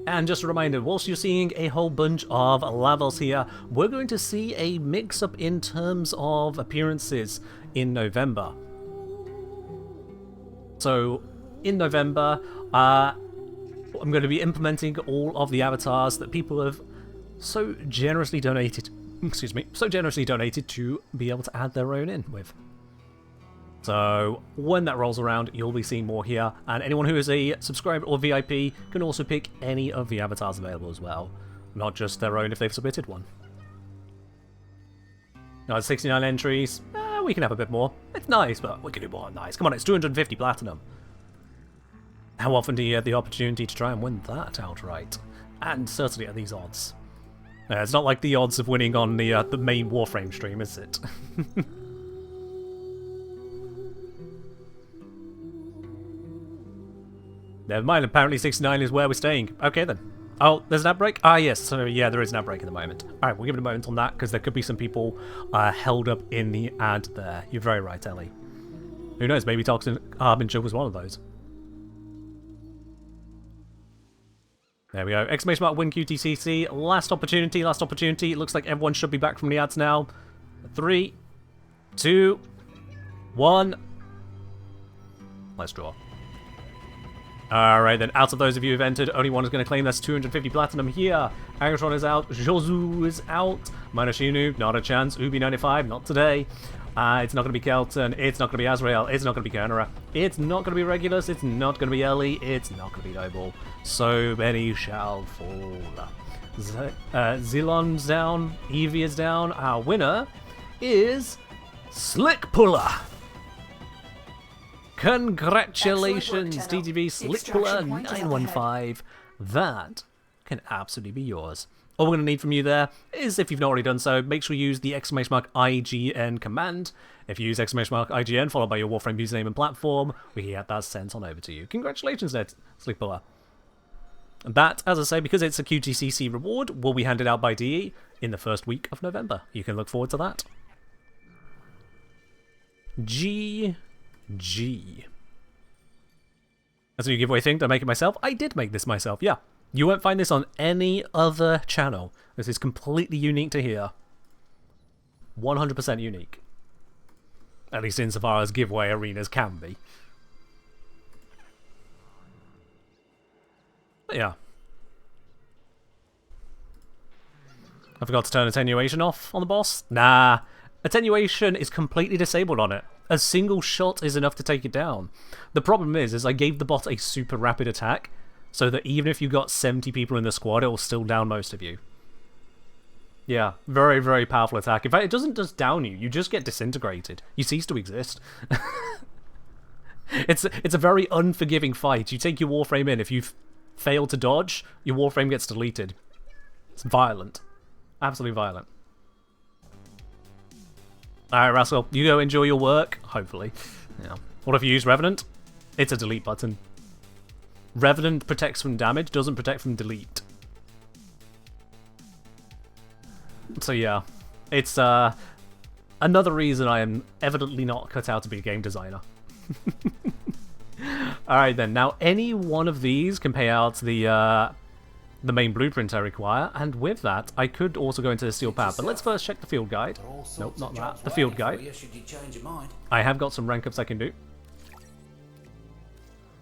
And just a reminder, whilst you're seeing a whole bunch of levels here, we're going to see a mix-up in terms of appearances in November. So, in November, I'm going to be implementing all of the avatars that people have so generously donated, to be able to add their own in with. So when that rolls around, you'll be seeing more here, and anyone who is a subscriber or VIP can also pick any of the avatars available as well, not just their own if they've submitted one. Now, 69 entries, we can have a bit more. It's nice, but we can do more. Nice. Come on, it's 250 platinum. How often do you get the opportunity to try and win that outright? And certainly at these odds. It's not like the odds of winning on the main Warframe stream, is it? Never mind, apparently 69 is where we're staying. Okay then. Oh, there's an ad break? Ah yes, so yeah, there is an ad break at the moment. Alright, we'll give it a moment on that, because there could be some people held up in the ad there. You're very right, Ellie. Who knows, maybe Toxin Harbinger was one of those. There we go. Exclamation mark win QTCC. Last opportunity, last opportunity. It looks like everyone should be back from the ads now. 3, 2, 1. Let's draw. Alright then, out of those of you who've entered, only one is going to claim that's 250 platinum here. Agatron is out, Josu is out, Manashinu, not a chance, Ubi95, not today. It's not going to be Kelton, it's not going to be Azrael, it's not going to be Kernera, it's not going to be Regulus, it's not going to be Ellie, it's not going to be Noble. So many shall fall. Zilon's down, Evie is down, our winner is Slick Puller. Congratulations, TTV Slickpuller 915. That can absolutely be yours. All we're going to need from you there is, if you've not already done so, make sure you use the exclamation mark IGN command. If you use exclamation mark IGN followed by your Warframe username and platform, we can get that sent on over to you. Congratulations there, Slickpuller. That, as I say, because it's a QTCC reward, will be handed out by DE in the first week of November. You can look forward to that. G. That's a new giveaway thing. Did I make it myself? I did make this myself, yeah. You won't find this on any other channel. This is completely unique to here. 100% unique. At least insofar as giveaway arenas can be. But yeah. I forgot to turn attenuation off on the boss. Nah. Attenuation is completely disabled on it. A single shot is enough to take it down. The problem is I gave the bot a super rapid attack, so that even if you got 70 people in the squad, it will still down most of you. Yeah, very, very powerful attack. In fact, it doesn't just down you, you just get disintegrated. You cease to exist. It's a very unforgiving fight. You take your Warframe in, if you fail to dodge, your Warframe gets deleted. It's violent. Absolutely violent. Alright, Russell, you go enjoy your work, hopefully. Yeah. What if you use Revenant? It's a delete button. Revenant protects from damage, doesn't protect from delete. So yeah, it's another reason I am evidently not cut out to be a game designer. Alright then, now any one of these can pay out the main blueprint I require, and with that, I could also go into the steel pad, but let's first check the field guide. Nope, not that. The field guide. I have got some rank ups I can do.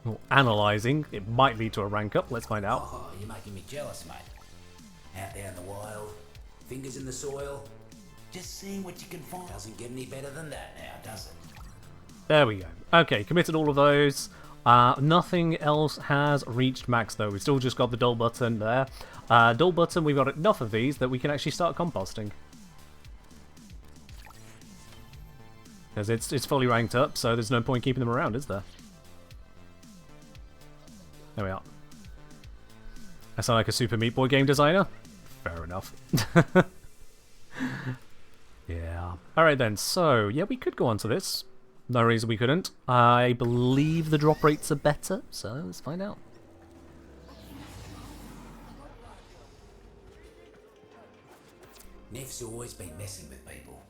Well, analysing. It might lead to a rank up. Let's find out. Oh, you're making me jealous, mate. Out there in the wild, fingers in the soil, just seeing what you can find. Doesn't get any better than that now, does it? There we go. Okay, committed all of those. Nothing else has reached max though. We've still just got the dull button there. Dull button, we've got enough of these that we can actually start composting. Because it's fully ranked up, so there's no point keeping them around, is there? There we are. I sound like a Super Meat Boy game designer? Fair enough. Yeah. Alright then, so, yeah, we could go on to this. No reason we couldn't. I believe the drop rates are better, so let's find out. Neff's always been messing with people.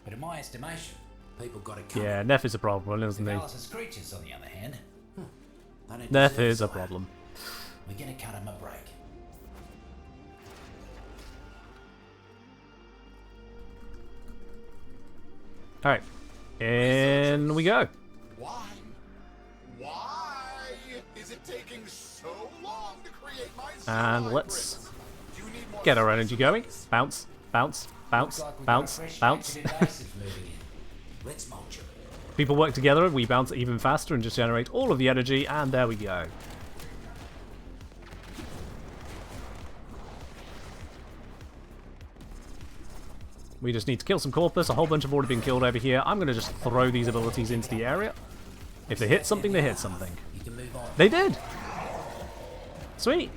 But in my estimation, people got it covered. Yeah, Neff is a problem, isn't he? Alice's creatures, on the other hand, they don't Neff deserve is a slack. problem. We're gonna cut him a break. Alright. In we go. Why? Why is it taking so long to create my And Starlight let's Prince? You need more get our energy going. Bounce, bounce, bounce, Looks like we've bounce, got a fresh bounce. batch of invasives moving in. Let's mulch 'em. People work together, we bounce even faster and just generate all of the energy, and there we go. We just need to kill some corpus. A whole bunch have already been killed over here. I'm going to just throw these abilities into the area. If they hit something, they hit something. You can move on. They did! Sweet!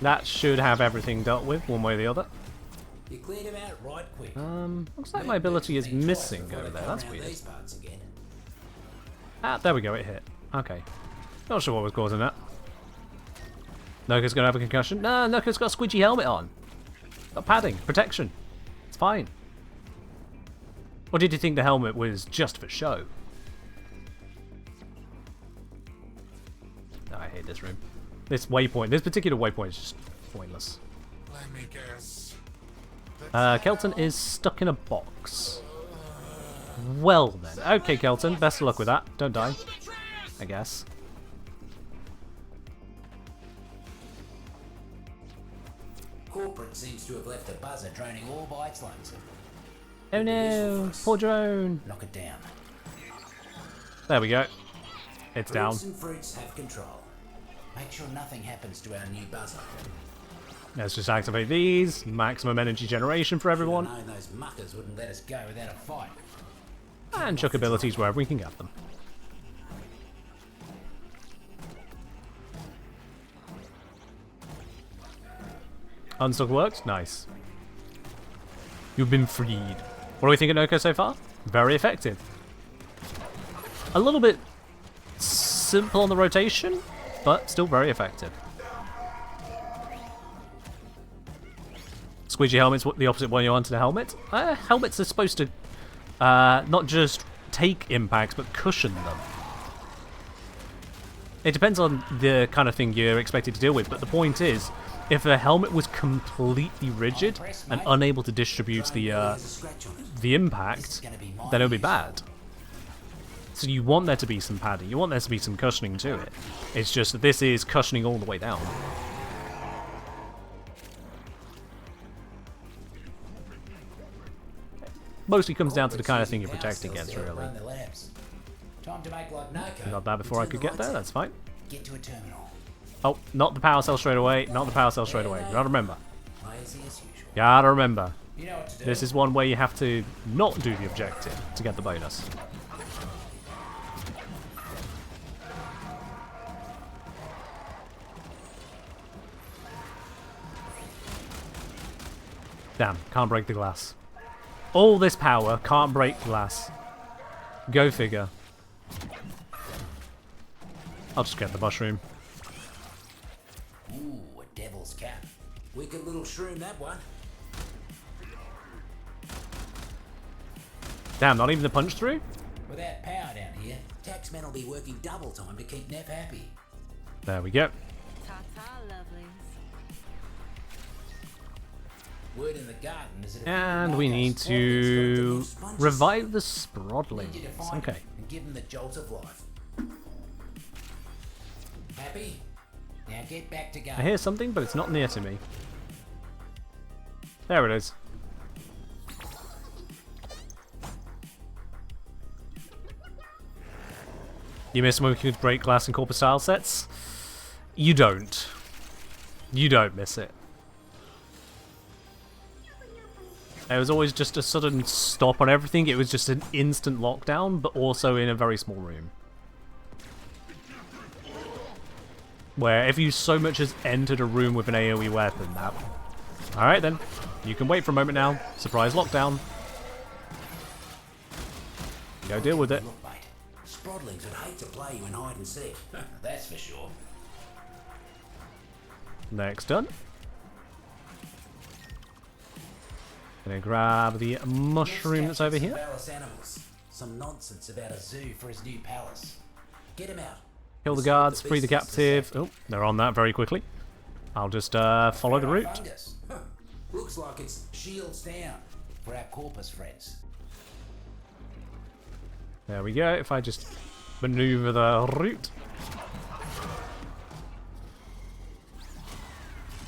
That should have everything dealt with, one way or the other. You cleared him out right quick. Looks like my ability is missing over there. That's weird. Ah, there we go, it hit. Okay. Not sure what was causing that. Noka's gonna have a concussion. No, Noka's got a squidgy helmet on. Got padding, protection. It's fine. Or did you think the helmet was just for show? No, I hate this room. This waypoint, this particular waypoint is just pointless. Let me guess. Kelton is stuck in a box. Well then. Okay, Kelton, best of luck with that. Don't die. I guess. Corporate seems to have left a buzzer droning all by its lonesome. Oh no, poor drone. Knock it down. There we go. It's down. Fruits and fruits have control. Make sure nothing happens to our new buzzer. Let's just activate these. Maximum energy generation for everyone. Should've known those muckers wouldn't let us go without a fight. And chuck abilities wherever we can get them. Unstuck works? Nice. You've been freed. What do we think of Noko so far? Very effective. A little bit simple on the rotation, but still very effective. Squeegee helmet's the opposite one you want to the helmet. Helmets are supposed to not just take impacts, but cushion them. It depends on the kind of thing you're expected to deal with, but the point is, if a helmet was completely rigid and unable to distribute the impact, then it would be bad. So you want there to be some padding, you want there to be some cushioning to it. It's just that this is cushioning all the way down. Mostly comes down to the kind of thing you're protecting against, really. Time to make like Noko. Got that before I could get there, that's fine. Get to a terminal. Oh, not the power cell straight away, not the power cell straight away. You gotta remember. Lazy as usual. Gotta remember. You know what to do. This is one way you have to not do the objective to get the bonus. Damn, can't break the glass. All this power, can't break glass. Go figure. I'll just get the mushroom. Ooh, a devil's cap. Wicked little shroom, that one. Damn, not even the punch through? Without power down here, taxmen will be working double time to keep Neff happy. There we go. Ta-ta, lovelies. Word in the garden is that if And you we like need those spoilers, to got the sponges. revive the Need you to Sprodlings. find Okay. them and give them the jolt of life. Happy? Now get back to I garden. hear something, but it's not near to me. There it is. You miss when we could break glass and corpus style sets? You don't. You don't miss it. There was always just a sudden stop on everything. It was just an instant lockdown, but also in a very small room. Where if you so much as entered a room with an AoE weapon, that... Alright then. You can wait for a moment now. Surprise lockdown. Go deal with it. Look, mate. Sprodlings would hate to play you in hide and seek. That's for sure. Next done. Gonna grab the mushroom that's over here. Palace animals. Some nonsense about a zoo for his new palace. Get him out. Kill the guards, free the captive. Oh, they're on that very quickly. I'll just follow the route. Fungus. Huh. Looks like it's shields down for our Corpus friends. There we go. If I just maneuver the route.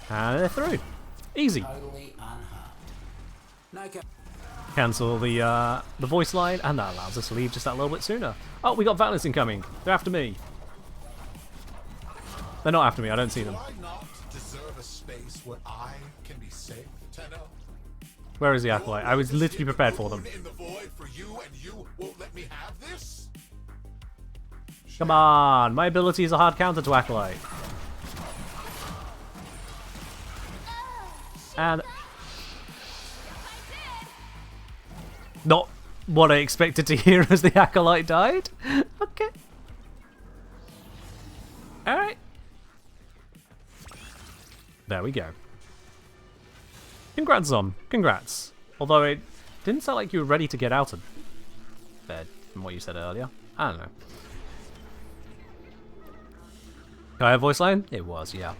And they're through. Easy. Totally unharmed. No Cancel the voice line, and that allows us to leave just that little bit sooner. Oh, we got Valence incoming. They're after me. They're not after me. I don't see them. Do I not deserve a space where I can be safe, Tenno? Where is the acolyte? I was literally prepared for them. In the void for you, and you won't let me have this? Come on. My ability is a hard counter to acolyte. And not what I expected to hear as the acolyte died. Okay. Alright. There we go. Congrats, Zom. Congrats. Although it didn't sound like you were ready to get out of bed from what you said earlier. I don't know. Can I have voice line? It was, yeah.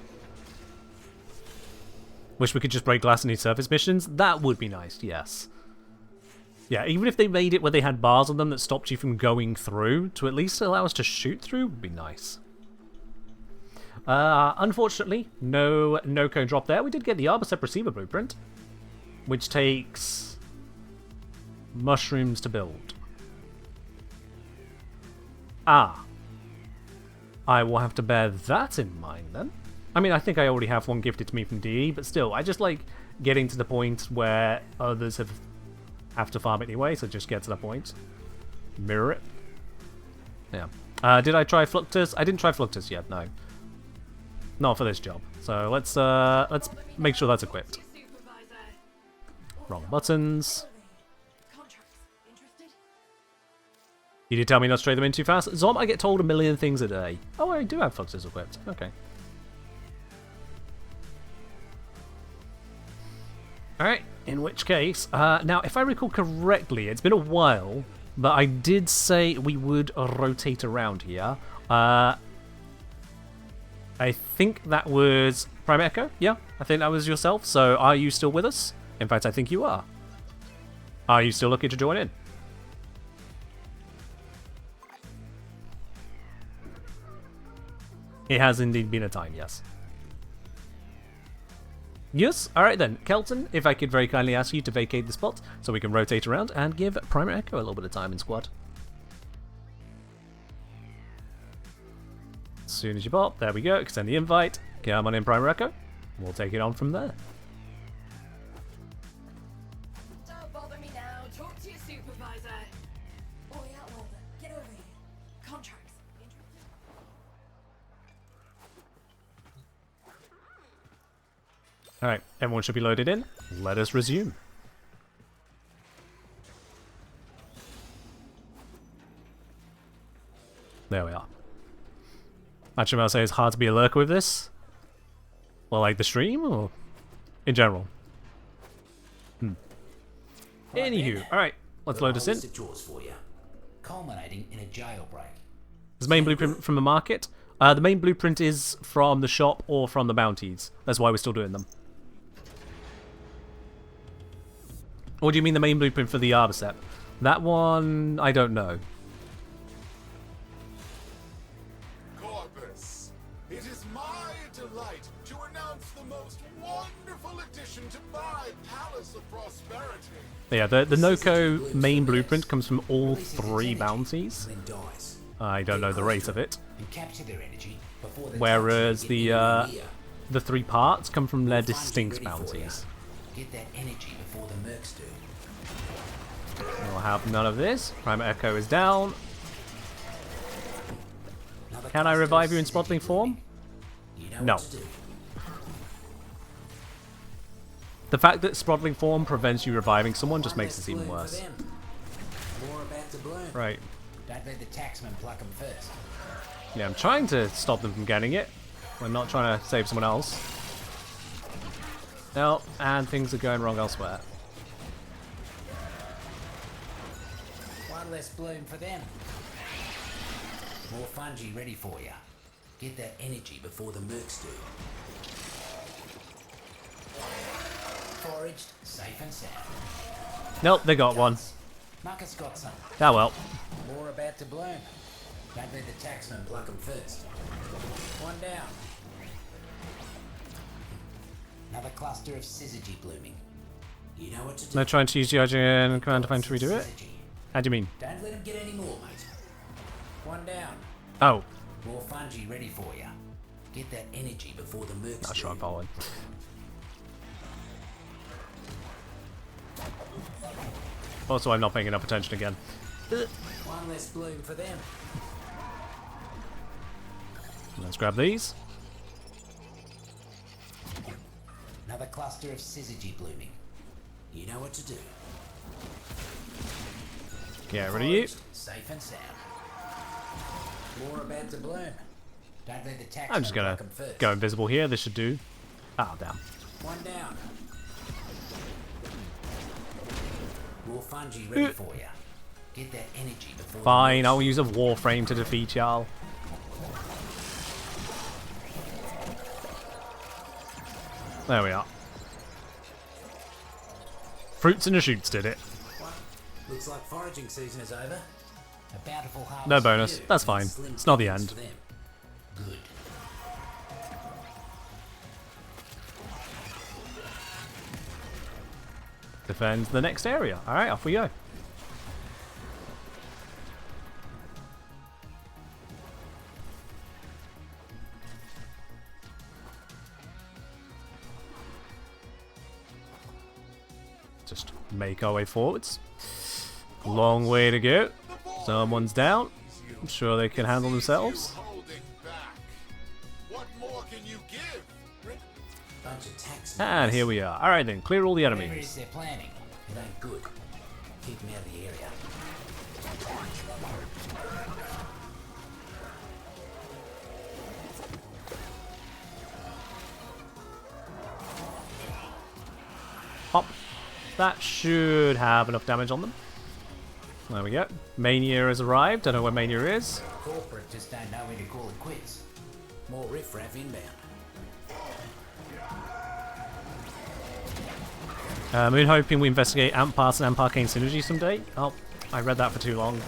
Wish we could just break glass in these surface missions. That would be nice, yes. Yeah, even if they made it where they had bars on them that stopped you from going through, to at least allow us to shoot through would be nice. Unfortunately, no code drop there. We did get the Arbocep receiver blueprint, which takes mushrooms to build. Ah. I will have to bear that in mind then. I mean, I think I already have one gifted to me from DE, but still, I just like getting to the point where others have to farm it anyway, so just get to that point. Mirror it. Yeah. Did I try Fluctus? I didn't try Fluctus yet, no. Not for this job. So let's make sure that's equipped. Wrong buttons. You did tell me not to trade them in too fast. Zom, I get told a million things a day. Oh, I do have Fluxes equipped. Okay. Alright, in which case, now if I recall correctly, it's been a while, but I did say we would rotate around here. I think that was Prime Echo. Yeah, I think that was yourself. So are you still with us? In fact, I think you are. Are you still looking to join in? It has indeed been a time, yes. Yes, alright then. Kelton, if I could very kindly ask you to vacate the spot so we can rotate around and give Primer Echo a little bit of time in squad. As soon as you pop, there we go, extend the invite, come on in Primer Echo, we'll take it on from there. Don't bother me now. Talk to your supervisor. Oi, Outlander, get over here. Contracts. Alright, everyone should be loaded in. Let us resume. There we are. Actually, I'll say it's hard to be a lurker with this. Well, like the stream, or in general? Anywho, alright, let's load us in. For you, culminating in a jailbreak. Is the main blueprint from the market? The main blueprint is from the shop or from the bounties. That's why we're still doing them. Or do you mean the main blueprint for the Arbocep? That one, I don't know. Corpus, it is my delight to announce the most wonderful addition to my Palace of Prosperity. Yeah, the Noko main blueprint comes from all 3 bounties. I don't know the rate of it. Whereas the 3 parts come from their distinct bounties. Get that energy before the mercs do. We'll have none of this. Prime Echo is down. Can I revive you in Spotling form? No. The fact that Sprottling Form prevents you reviving someone just makes this even worse. More about to bloom. Right. Don't let the taxman pluck them first. Yeah, I'm trying to stop them from getting it. I'm not trying to save someone else. No, and things are going wrong elsewhere. One less bloom for them. More fungi ready for you. Get that energy before the mercs do. Foraged, safe and sound. Nope, they got one. Marcus got some. Ah well. More about to bloom. Don't let the taxman pluck them first. One down. Another cluster of syzygy blooming. You know what to do. They're trying to use the IGN command to find to redo it? Syzygy. How do you mean? Don't let him get any more, mate. One down. Oh, More fungi ready for you. Get that energy before the mercs not do. sure I'm following. Also, I'm not paying enough attention again. One less bloom for them. Let's grab these. Another cluster of syzygy blooming. You know what to do. Get rid of you. Safe and sound. More about to bloom. Don't let the taxman I'm just gonna pluck 'em first. go invisible here. This should do. Ah, damn. One down. More fungi ready for you. Get that energy before. Fine, I'll use a Warframe to defeat y'all. There we are. Fruits and the shoots did it. Looks like foraging season is over. A bountiful harvest. No for bonus. you. That's fine. Slim It's not the pickings end. for them. Good. Defend the next area. Alright, off we go. Just make our way forwards. Long way to go. Someone's down. I'm sure they can handle themselves. Holding back. What more can you give? Bunch of tax. And here we are. Alright then, clear all the Whatever it is enemies. they're planning, it ain't good. Keep them out of the area. Pop. That should have enough damage on them. There we go. Mania has arrived. Don't know where Mania is. Corporate just don't know when to call it quits. More riffraff inbound. Moon hoping we investigate Amp Pass and Amp Arcane synergy someday. Oh, I read that for too long.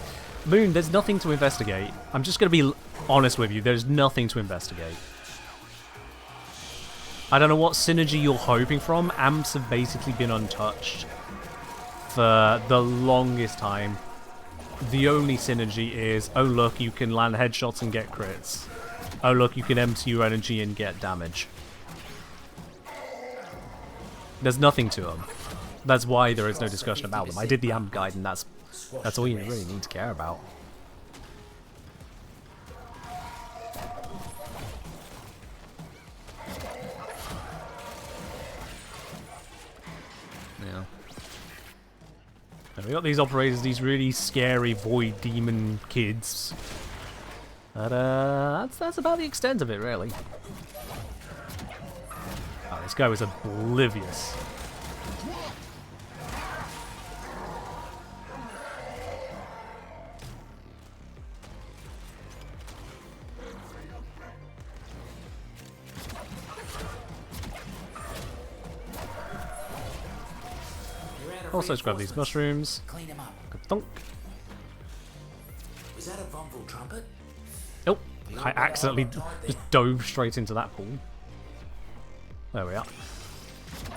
Moon, there's nothing to investigate. I'm just going to be honest with you. There's nothing to investigate. I don't know what synergy you're hoping from. Amps have basically been untouched for the longest time. The only synergy is, oh look, you can land headshots and get crits. Oh look, you can empty your energy and get damage. There's nothing to them. That's why there is no discussion about them. I did the amp guide and that's all you really need to care about. Yeah. And we got these operators, these really scary void demon kids. But that's about the extent of it, really. Oh, this guy was oblivious. Also, let's grab these mushrooms. Clean them up. Thunk. Was that a Umbral trumpet? Oh, I accidentally just dove straight into that pool. There we are. As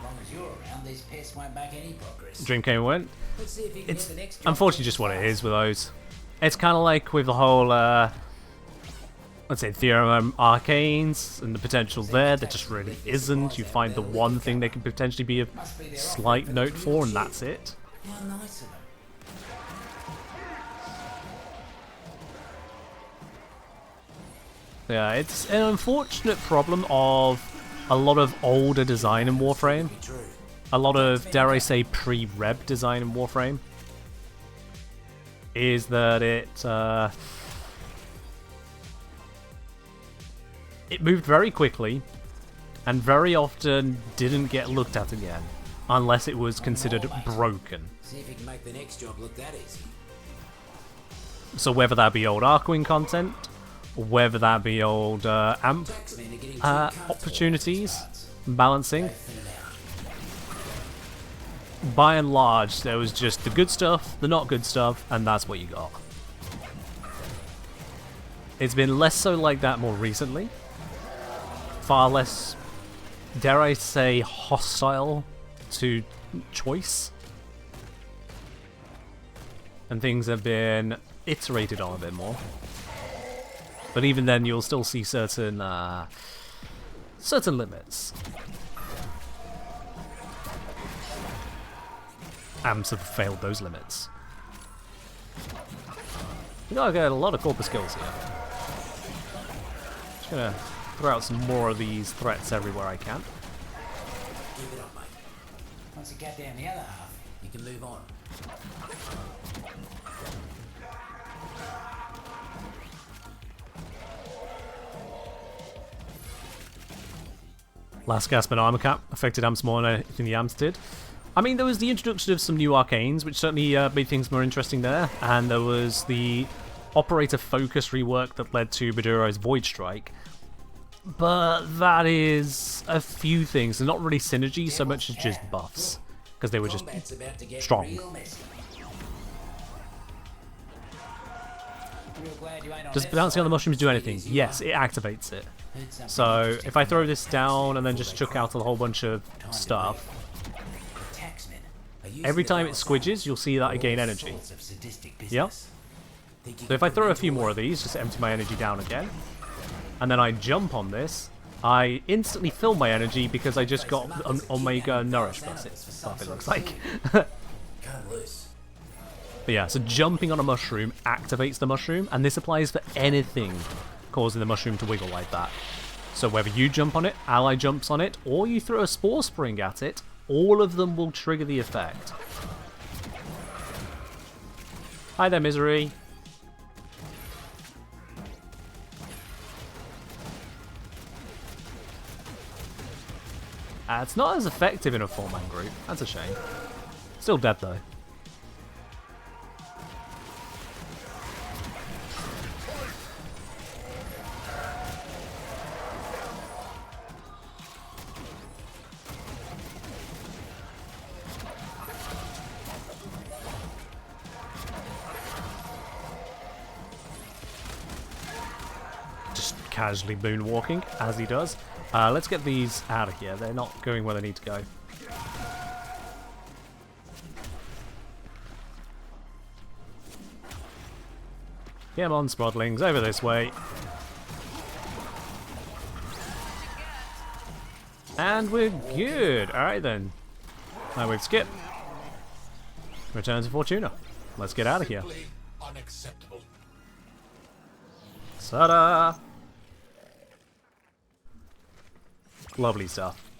long as you're around, these pests won't make any progress. Dream came and went. Let's see if you can It's get the next unfortunately just what it is with those. It's kind of like with the whole, let's say, Theorem Arcanes and the potential there. There just really isn't. You find the one thing they could potentially be a slight note for, and that's it. How nice of them. Yeah, it's an unfortunate problem of a lot of older design in Warframe. A lot of, dare I say, pre-Reb design in Warframe. Is that it moved very quickly and very often didn't get looked at again unless it was considered broken. See if you can make the next job look that easy. So whether that be old Archwing content, or whether that be old AMP opportunities, balancing, by and large there was just the good stuff, the not good stuff, and that's what you got. It's been less so like that more recently. Far less, dare I say, hostile to choice. And things have been iterated on a bit more. But even then, you'll still see certain limits. AMPs have failed those limits. You gotta get a lot of corpus skills here. Just gonna throw out some more of these threats everywhere I can. Keep it up, mate. Once you get down the other half, you can move on. Last gasp and armor cap affected amps more than anything the amps did. I mean, there was the introduction of some new arcanes, which certainly made things more interesting there, and there was the operator focus rework that led to Baduro's Void Strike. But that is a few things, and not really synergy so much as just buffs, because they were just strong. Does bouncing on the mushrooms do anything? Yes, it activates it. So if I throw this down and then just chuck out a whole bunch of stuff, every time it squidges, you'll see that I gain energy. Yep. So if I throw a few more of these, just empty my energy down again, and then I jump on this, I instantly fill my energy because I just got an Omega Nourish buff, it looks like. But yeah, so jumping on a mushroom activates the mushroom, and this applies for anything causing the mushroom to wiggle like that. So whether you jump on it, ally jumps on it, or you throw a Spore Spring at it, all of them will trigger the effect. Hi there, Misery. It's not as effective in a 4-man group. That's a shame. Still dead though. Casually moonwalking, as he does. Let's get these out of here. They're not going where they need to go. Come on, Sprodlings, over this way. And we're good. Alright then. Now we've skipped. Return to Fortuna. Let's get out of here. Unacceptable. Ta-da! Lovely stuff.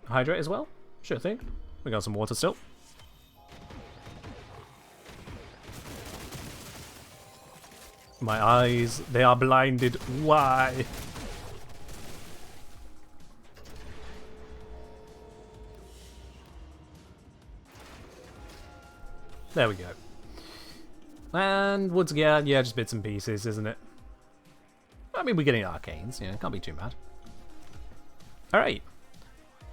Hydrate as well? Sure thing. We got some water still. My eyes, they are blinded. Why? There we go. And once again, yeah, just bits and pieces, isn't it? I mean, we're getting arcanes, yeah, can't be too bad. Alright.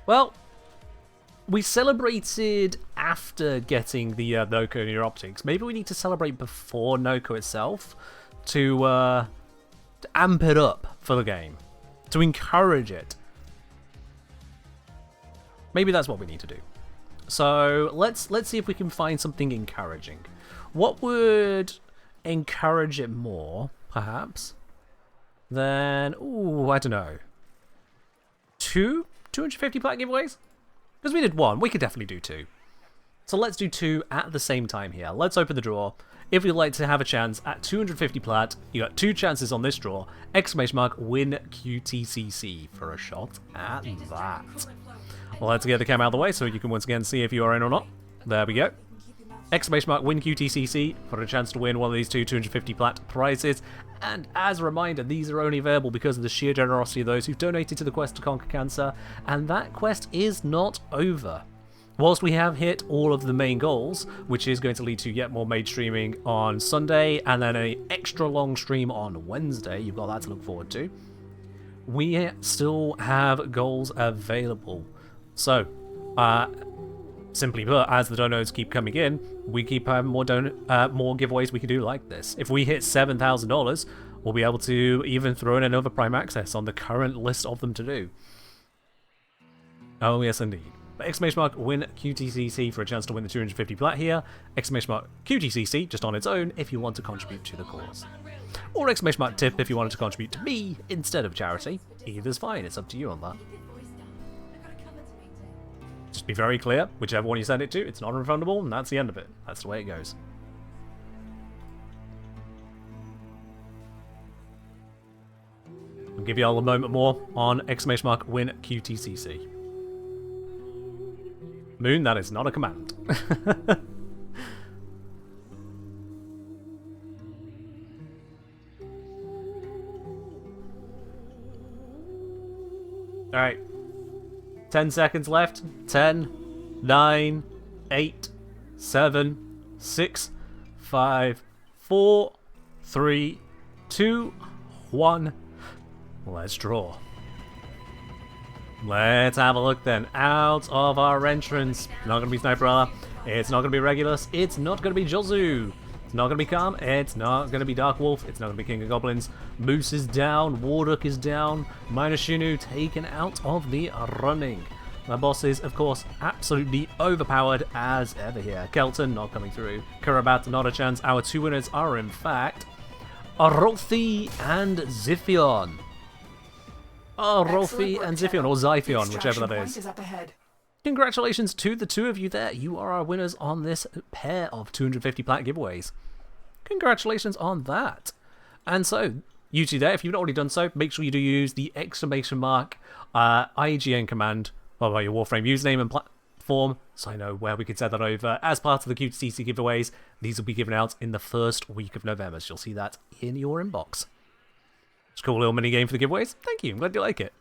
Well, we celebrated after getting the Noko Neuroptics. Maybe we need to celebrate before Noko itself to amp it up for the game. To encourage it. Maybe that's what we need to do. So let's see if we can find something encouraging. What would encourage it more, perhaps, than, ooh, I don't know, 250 plat giveaways? Because we did one, we could definitely do 2. So let's do 2 at the same time here. Let's open the draw. if you'd like to have a chance at 250 plat, you got 2 chances on this draw. Exclamation mark win QTCC for a shot at that. Well, let's get the cam out of the way so you can once again see if you are in or not. There we go. Exclamation mark win QTCC for a chance to win one of these 250 plat prizes. And as a reminder, these are only available because of the sheer generosity of those who've donated to the quest to conquer cancer, and that quest is not over. Whilst we have hit all of the main goals, which is going to lead to yet more Maid streaming on Sunday, and then an extra long stream on Wednesday, you've got that to look forward to, we still have goals available. So, simply put, as the donos keep coming in, we keep having more giveaways we can do like this. If we hit $7,000, we'll be able to even throw in another Prime Access on the current list of them to do. Oh yes indeed. Exclamation mark win QTCC for a chance to win the 250 plat here. Exclamation mark QTCC just on its own if you want to contribute to the cause. Or exclamation mark tip if you wanted to contribute to me instead of charity. Either's fine, it's up to you on that. Just be very clear, whichever one you send it to, it's not refundable, and that's the end of it. That's the way it goes. I'll give you all a moment more on exclamation mark win QTCC. Moon, that is not a command. Alright. 10 seconds left. 10, 9, 8, 7, 6, 5, 4, 3, 2, 1. Let's draw. Let's have a look then. Out of our entrance. Not going to be Sniperella. It's not going to be Regulus. It's not going to be Jozu. It's not going to be Calm. It's not going to be Dark Wolf. It's not going to be King of Goblins. Moose is down. Warduck is down. Minor Shinu taken out of the running. My boss is, of course, absolutely overpowered as ever here. Kelton not coming through. Kurabat not a chance. Our 2 winners are, in fact, Arothi and Ziphion. Rolfi and Ziphion, or Zyphion, whichever that is. Congratulations to the 2 of you there. You are our winners on this pair of 250 plat giveaways. Congratulations on that. And so, you 2 there, if you've not already done so, make sure you do use the exclamation mark IGN command, well, by your Warframe username and platform, so I know where we can send that over. As part of the QTCC giveaways, these will be given out in the first week of November, so you'll see that in your inbox. It's a cool little mini game for the giveaways. Thank you. I'm glad you like it.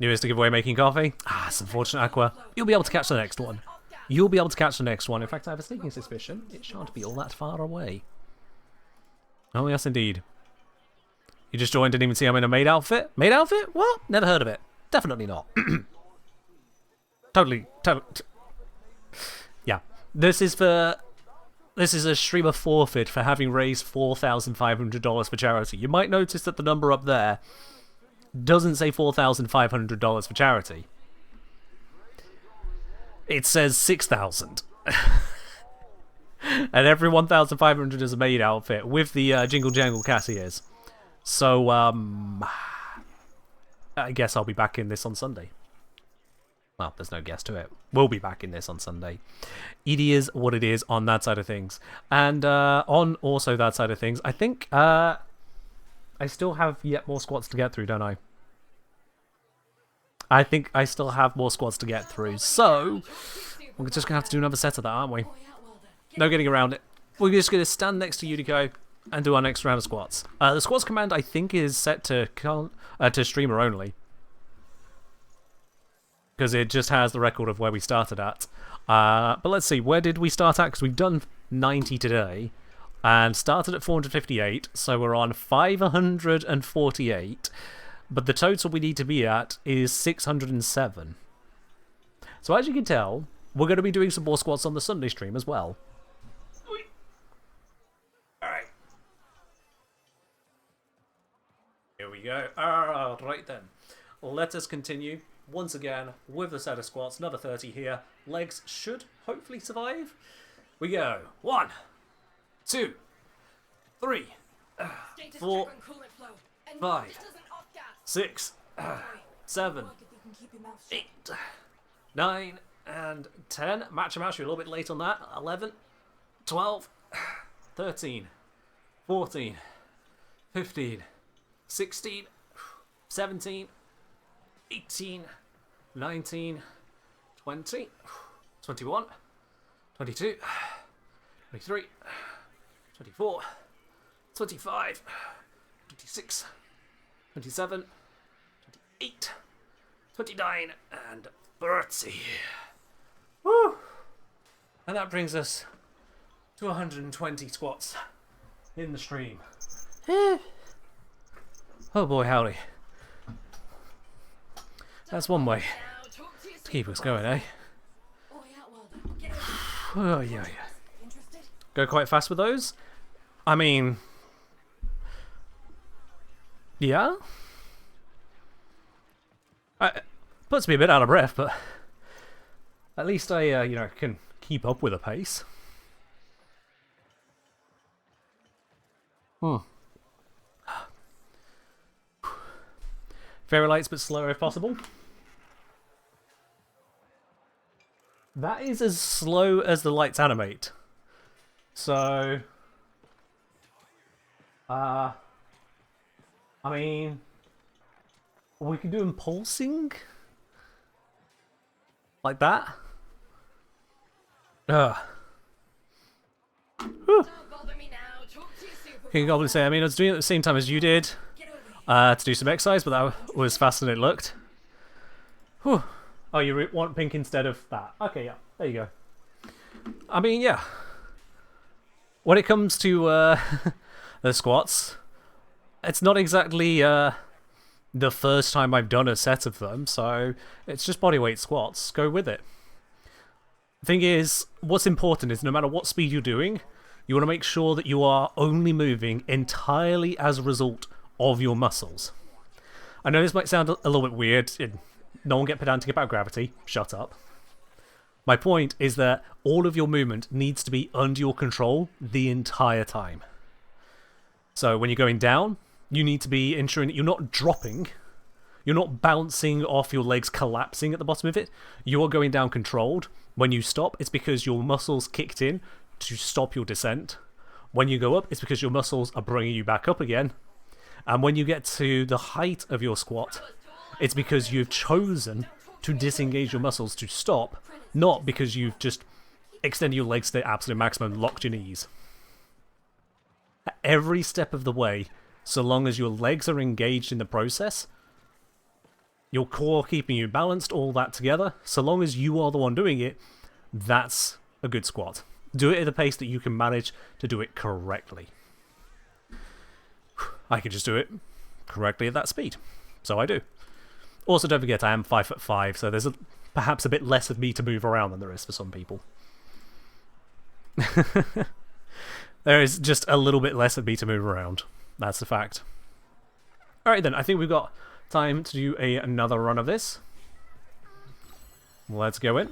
Newest to giveaway making coffee. It's unfortunate, Aqua. You'll be able to catch the next one. You'll be able to catch the next one. In fact, I have a sneaking suspicion it shan't be all that far away. Oh, yes, indeed. You just joined, didn't even see I'm in a Maid outfit? Maid outfit? What? Never heard of it. Definitely not. Totally. Yeah. This is a streamer forfeit for having raised $4,500 for charity. You might notice that the number up there doesn't say $4,500 for charity. It says 6,000. And every 1,500 is a Maid outfit with the Jingle Jangle cat ears. So, I guess I'll be back in this on Sunday. Well, there's no guess to it. We'll be back in this on Sunday. It is what it is on that side of things. And on also that side of things, I think I still have yet more squads to get through, don't I? I think I still have more squads to get through. So, we're just going to have to do another set of that, aren't we? No getting around it. We're just going to stand next to Yudiko and do our next round of squats. The squats command, I think, is set to streamer only. Because it just has the record of where we started at. But let's see, where did we start at? Because we've done 90 today. And started at 458, so we're on 548. But the total we need to be at is 607. So as you can tell, we're going to be doing some more squats on the Sunday stream as well. Alright. Here we go. Alright then. Let us continue. Once again, with the set of squats, another 30 here. Legs should hopefully survive. We go. 1, 2, 3, 4, 5, 6, 7, 8, 9, and 10. Match them out, you're a little bit late on that. 11, 12, 13, 14, 15, 16, 17, 18, 19, 20, 21, 22, 23, 24, 25, 26, 27, 28, 29, and 30. Woo! And that brings us to 120 squats in the stream. Oh boy, howdy. That's one way to keep us going, eh? Oh, yeah. Go quite fast with those? I mean... yeah? Puts me a bit out of breath, but... at least I, you know, can keep up with the pace. Very lights, but slower if possible. That is as slow as the lights animate. So... I mean... we could do them pulsing? Like that? Ugh. Whew. King Goblin say, I mean, I was doing it at the same time as you did. To do some exercise, but that was faster than it looked. Whew. Oh, you want pink instead of that. Okay, yeah. There you go. I mean, yeah. When it comes to the squats, it's not exactly the first time I've done a set of them, so it's just bodyweight squats. Go with it. The thing is, what's important is no matter what speed you're doing, you want to make sure that you are only moving entirely as a result of your muscles. I know this might sound a little bit weird. No one get pedantic about gravity. Shut up. My point is that all of your movement needs to be under your control the entire time. So when you're going down, you need to be ensuring that you're not dropping. You're not bouncing off your legs, collapsing at the bottom of it. You are going down controlled. When you stop, it's because your muscles kicked in to stop your descent. When you go up, it's because your muscles are bringing you back up again. And when you get to the height of your squat, it's because you've chosen to disengage your muscles to stop, not because you've just extended your legs to the absolute maximum and locked your knees. At every step of the way, so long as your legs are engaged in the process, your core keeping you balanced, all that together, so long as you are the one doing it, that's a good squat. Do it at a pace that you can manage to do it correctly. I can just do it correctly at that speed. So I do. Also, don't forget I am 5'5", so there's perhaps a bit less of me to move around than there is for some people. There is just a little bit less of me to move around. That's the fact. Alright then, I think we've got time to do another run of this. Let's go in.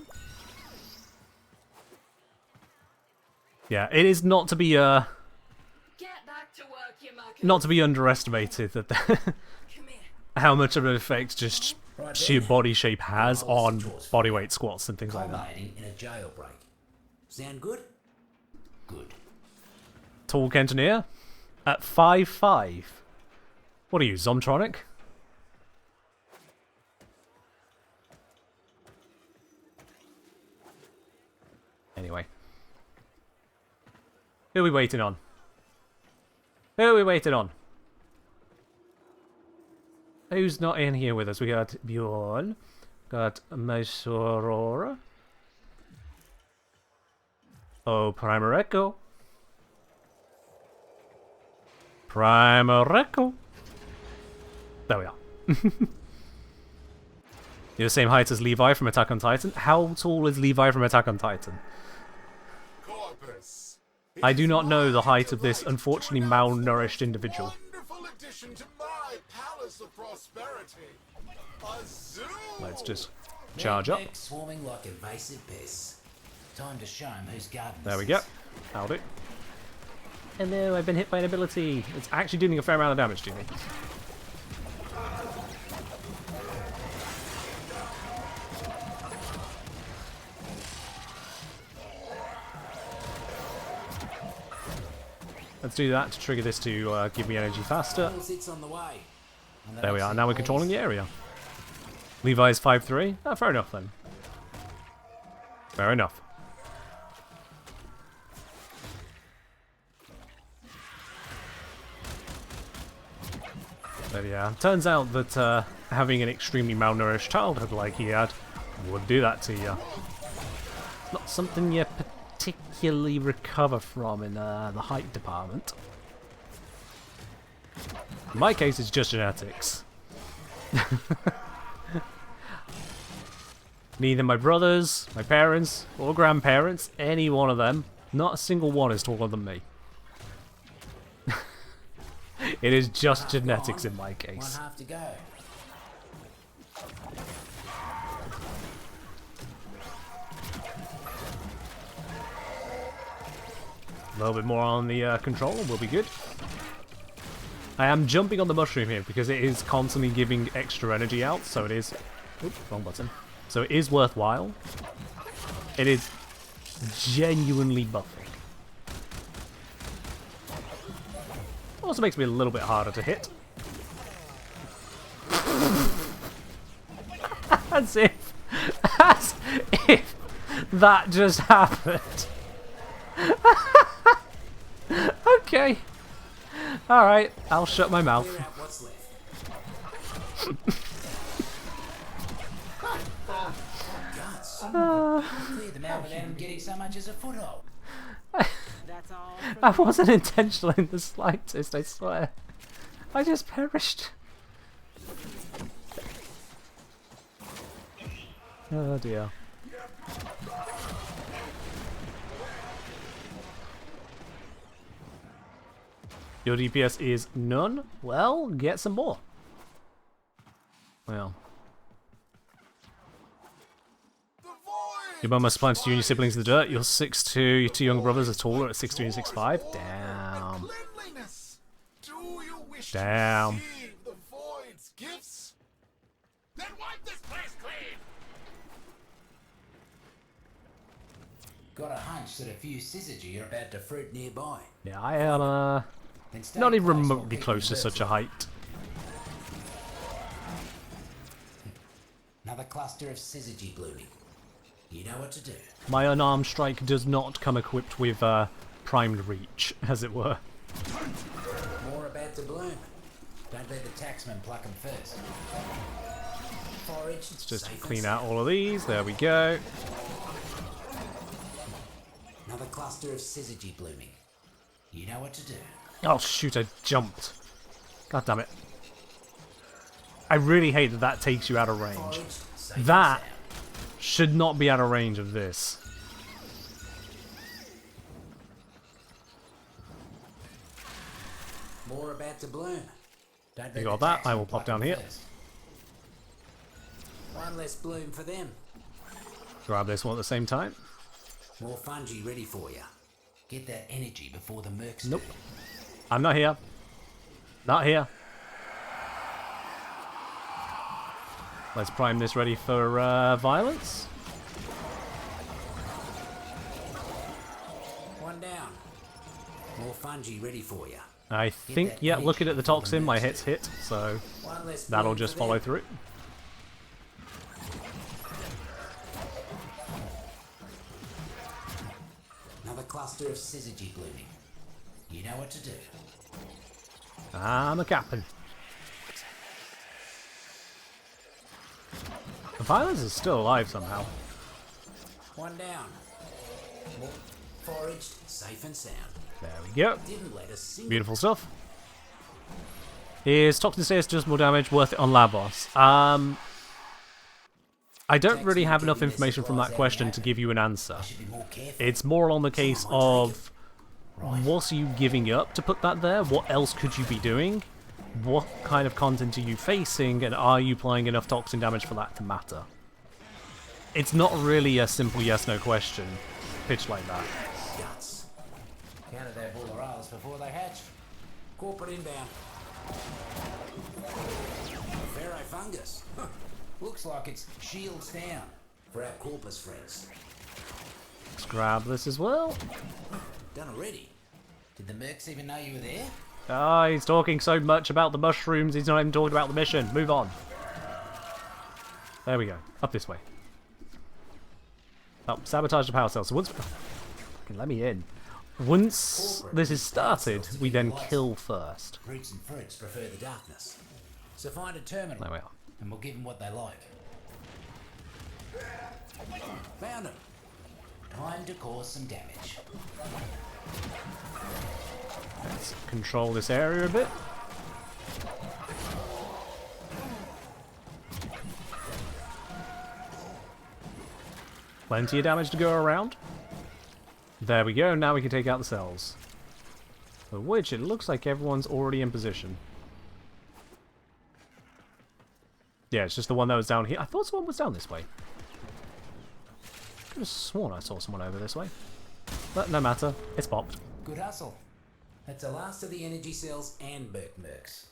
Yeah, it is not to be not to be underestimated that how much of an effect just sheer body shape has on bodyweight squats and things like that. In a jailbreak. Sound good? Good. Talk engineer at 5'5". What are you, Zomtronic? Anyway. Who are we waiting on? Who are we waiting on? Who's not in here with us? We got Bjorn. Got Mesorora. Oh, Primareco. Primareco. There we are. You're the same height as Levi from Attack on Titan. How tall is Levi from Attack on Titan? I do not know the height of this unfortunately malnourished individual. Wonderful addition to my palace of prosperity. A zoo. Let's just charge up. Swarming like invasive pests. Time to show 'em who's gardening. There we go. Howdy. Hello, I've been hit by an ability. It's actually doing a fair amount of damage to me. Let's do that to trigger this to give me energy faster. All sits on the way. And There we that's are. it, Now we're boys. controlling the area. Levi's 5-3. Oh, fair enough then. Fair enough. But yeah, turns out that having an extremely malnourished childhood like he had would do that to you. Not something you particularly recover from in the height department. In my case, it's just genetics. Neither my brothers, my parents, or grandparents, any one of them, not a single one is taller than me. It is just genetics in my One case. half to go. A little bit more on the controller will be good. I am jumping on the mushroom here because it is constantly giving extra energy out, so it is... Oops, wrong button. So it is worthwhile. It is genuinely buffing. Also makes me a little bit harder to hit. As if that just happened. Okay. Alright, I'll shut my mouth. Clear out what's left. Guts. Clear them out without them getting so much as a foothold. That's all. That wasn't intentional in the slightest, I swear. I just perished. Oh dear. Your DPS is none? Well, get some more. Well. The void. Your mum must plunge you and your siblings in the dirt. You're 6'2", your two younger brothers are taller at 6'3" and 6'5". Damn. Cleanliness. Do you wish Damn. to receive the void's gifts? Then wipe this place clean. Got a hunch that a few syzygy are about to fruit nearby. Yeah, I am Then stay not even close, we'll remotely keep close to them such a virtual. height. Another cluster of syzygy blooming. You know what to do. My unarmed strike does not come equipped with primed reach, as it were. More about to bloom. Don't let the taxman pluck them first. Forage. Let's just clean out all of these. There we go. Another cluster of syzygy blooming. You know what to do. Oh shoot, I jumped. God damn it. I really hate that that takes you out of range. Forage. Safe and That sound. should not be out of range of this. More about to bloom. Don't let You got the that? I taxman will pop pluck down 'em here. first. One less bloom for them. Grab this one at the same time. More fungi ready for you. Get that energy before the mercs Nope. do. I'm not here. Not here. Let's prime this ready for violence. One down. More fungi ready for you. I think, that yeah, looking energy at the before the toxin, my mercs hit's do. hit, so One less that'll bloom just for follow them. through. Another cluster of syzygy blooming. You know what to do. I'm a captain. The violence is still alive somehow. One down. More foraged, safe and sound. There we go. Didn't let us single. Beautiful stuff. Is Toxin Status just more damage worth it on Labos? I don't really have enough information from that question to give you an answer. Should be more careful. It's more on the case of what are you giving up to put that there? What else could you be doing? What kind of content are you facing? And are you applying enough toxin damage for that to matter? It's not really a simple yes-no question pitched like that. Guts. Counted their bullorales before they hatch. Corporate inbound. Pharaoh fungus. Huh. Looks like it's shields down for our corpus friends. Let's grab this as well. Done already. Did the mercs even know you were there? Ah, he's talking so much about the mushrooms, he's not even talking about the mission. Move on. There we go. Up this way. Oh, sabotage the power cell. So once... Fucking let me in. Once this is started, we then kill first. Roots and fruits prefer the darkness. So find a terminal. There we are. And we'll give them what they like. Found them. Time to cause some damage. Let's control this area a bit. Plenty of damage to go around. There we go, now we can take out the cells. For which it looks like everyone's already in position. Yeah, it's just the one that was down here. I thought someone was down this way. Could have sworn I saw someone over this way. But no matter, it's popped. Good hustle. That's the last of the energy cells and mercs.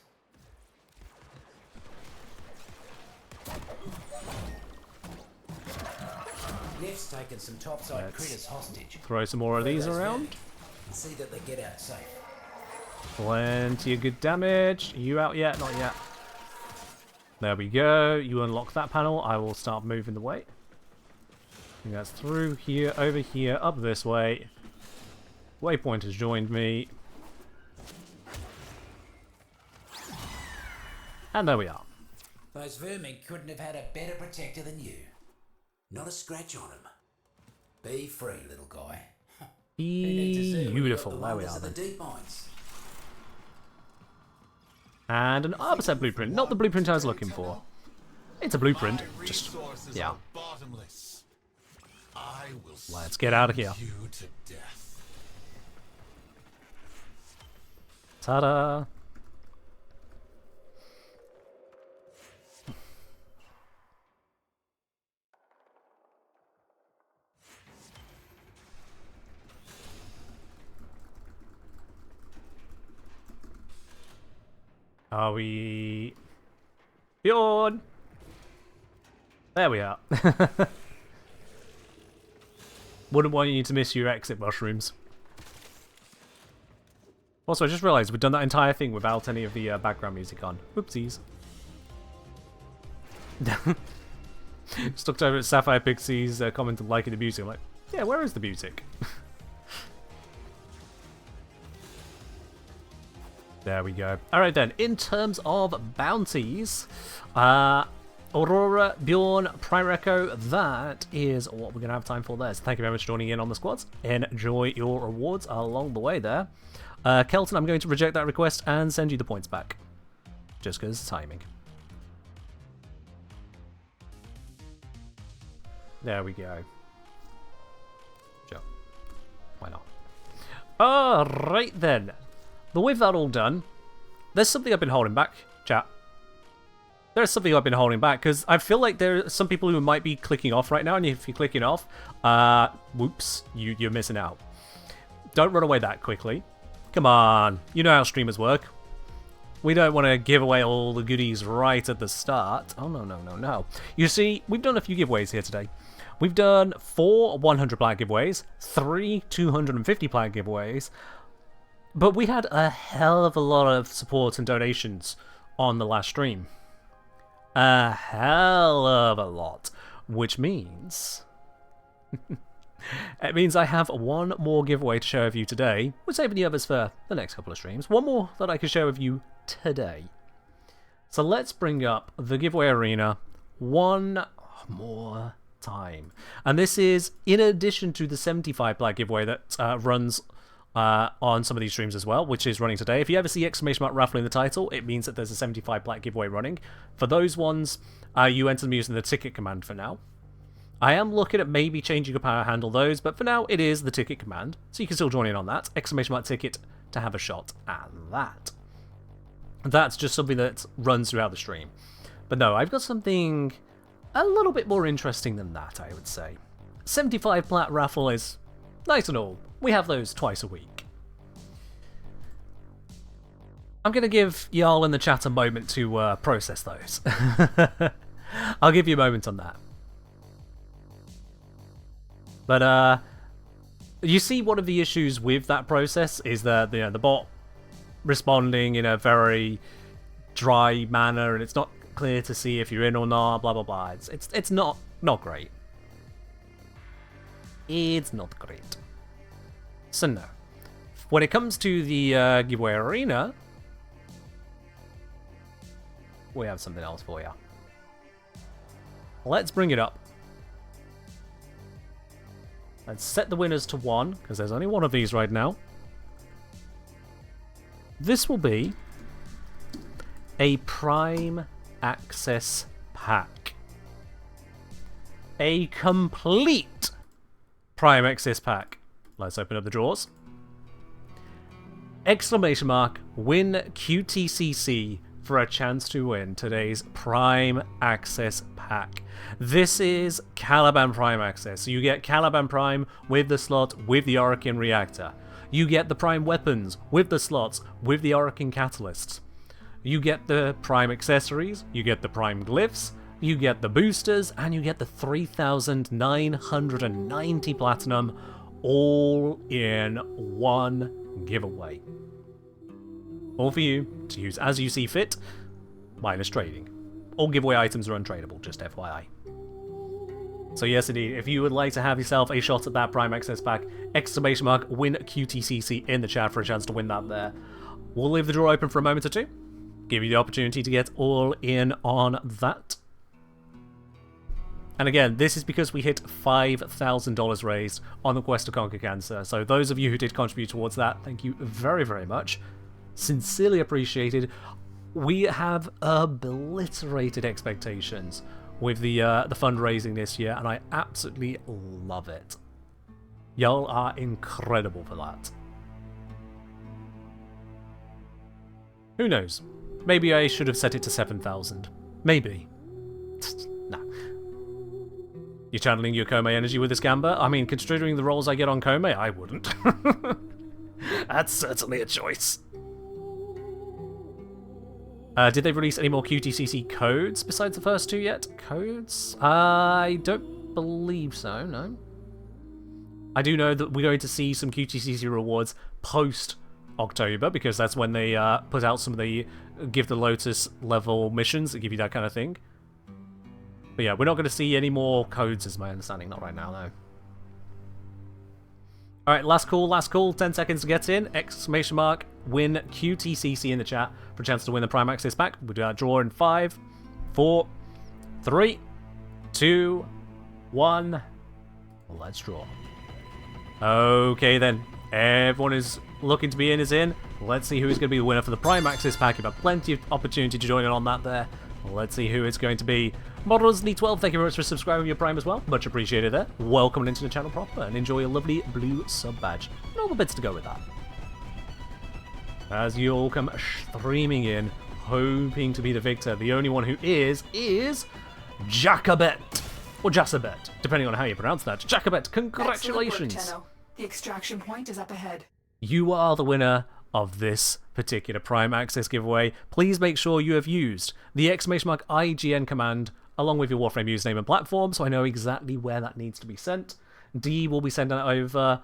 Left's taken some topside critters hostage. Throw some more of these around. And see that they get out safe. Plenty of good damage. Are you out yet? Not yet. There we go. You unlock that panel. I will start moving the way. I think that's through here, over here, up this way. Waypoint has joined me. And there we are. Those vermin couldn't have had a better protector than you. Not a scratch on him. Be free, little guy. Beautiful. There we are The then. deep mines. And an Arbiter blueprint. Not the blueprint I was looking for. It's a blueprint. Just, yeah. Let's get out of here. Ta-da! Are we... Yawn! There we are. Wouldn't want you to miss your exit mushrooms. Also, I just realised we've done that entire thing without any of the background music on. Whoopsies. Just looked over at Sapphire Pixie's comment of liking the music. I'm like, yeah, where is the music? There we go. Alright then, in terms of bounties, Aurora, Bjorn, Pyreko, that is what we're going to have time for there. So thank you very much for joining in on the squads. Enjoy your rewards along the way there. Kelton, I'm going to reject that request and send you the points back. Just because timing. There we go. Sure. Why not? Alright then. But with that all done, there's something I've been holding back, chat. There's something I've been holding back, because I feel like there are some people who might be clicking off right now, and if you're clicking off, whoops, you're missing out. Don't run away that quickly. Come on, you know how streamers work. We don't want to give away all the goodies right at the start. Oh, no, no, no, no. You see, we've done a few giveaways here today. We've done 4 100 player giveaways, 3 250 player giveaways, but we had a hell of a lot of support and donations on the last stream. A hell of a lot. Which means... it means I have one more giveaway to share with you today. We're saving the others for the next couple of streams. One more that I can share with you today. So let's bring up the giveaway arena one more time. And this is in addition to the 75 player giveaway that runs... on some of these streams as well, which is running today. If you ever see exclamation mark raffle in the title, it means that there's a 75 plat giveaway running. For those ones, you enter them using the ticket command for now. I am looking at maybe changing up how I handle those, but for now it is the ticket command, so you can still join in on that. Exclamation mark ticket to have a shot at that. That's just something that runs throughout the stream. But no, I've got something a little bit more interesting than that, I would say. 75 plat raffle is nice and all. We have those twice a week. I'm going to give y'all in the chat a moment to process those. I'll give you a moment on that. But You see, one of the issues with that process is that the bot responding in a very dry manner, and it's not clear to see if you're in or not. Blah blah blah. It's not great. It's not great. So no. When it comes to the giveaway arena, we have something else for you. Let's bring it up. Let's set the winners to 1, because there's only one of these right now. This will be a Prime Access Pack. A complete Prime Access Pack. Let's open up the drawers. Exclamation mark, win QTCC for a chance to win today's Prime Access Pack. This is Caliban Prime Access. So you get Caliban Prime with the slot with the Orokin Reactor. You get the Prime Weapons with the slots with the Orokin Catalysts. You get the Prime Accessories, you get the Prime Glyphs, you get the boosters, and you get the 3,990 Platinum all in one giveaway. All for you to use as you see fit, minus trading. All giveaway items are untradeable, just FYI. So yes indeed, if you would like to have yourself a shot at that Prime Access Pack, exclamation mark win QTCC in the chat for a chance to win that there. We'll leave the drawer open for a moment or two, give you the opportunity to get all in on that. And again, this is because we hit $5,000 raised on the quest to conquer cancer. So those of you who did contribute towards that, thank you very, very much. Sincerely appreciated. We have obliterated expectations with the fundraising this year, and I absolutely love it. Y'all are incredible for that. Who knows? Maybe I should have set it to 7,000. Maybe. Nah. You're channeling your Kome energy with this Gamba? I mean, considering the rolls I get on Kome, I wouldn't. That's certainly a choice. Did they release any more QTCC codes besides the first 2 yet? Codes? I don't believe so, no. I do know that we're going to see some QTCC rewards post-October, because that's when they put out some of the Give the Lotus level missions that give you that kind of thing. But yeah, we're not going to see any more codes, is my understanding. Not right now, no. Alright, last call, 10 seconds to get in. Exclamation mark, win QTCC in the chat for a chance to win the Prime Access Pack. We'll do our draw in 5, 4, 3, 2, 1. Let's draw. Okay then, everyone is looking to be in is in. Let's see who is going to be the winner for the Prime Access Pack. You've had plenty of opportunity to join in on that there. Let's see who it's going to be. Models12, thank you very much for subscribing to your Prime as well. Much appreciated there. Welcome into the channel proper and enjoy your lovely blue sub badge. And all the bits to go with that. As you all come streaming in, hoping to be the victor, the only one who is Jacobet. Or Jassabet, depending on how you pronounce that. Jacobet, congratulations. Excellent work, Tenno. The extraction point is up ahead. You are the winner of this particular Prime Access giveaway. Please make sure you have used the exclamation mark IGN command along with your Warframe username and platform, so I know exactly where that needs to be sent. D will be sending that over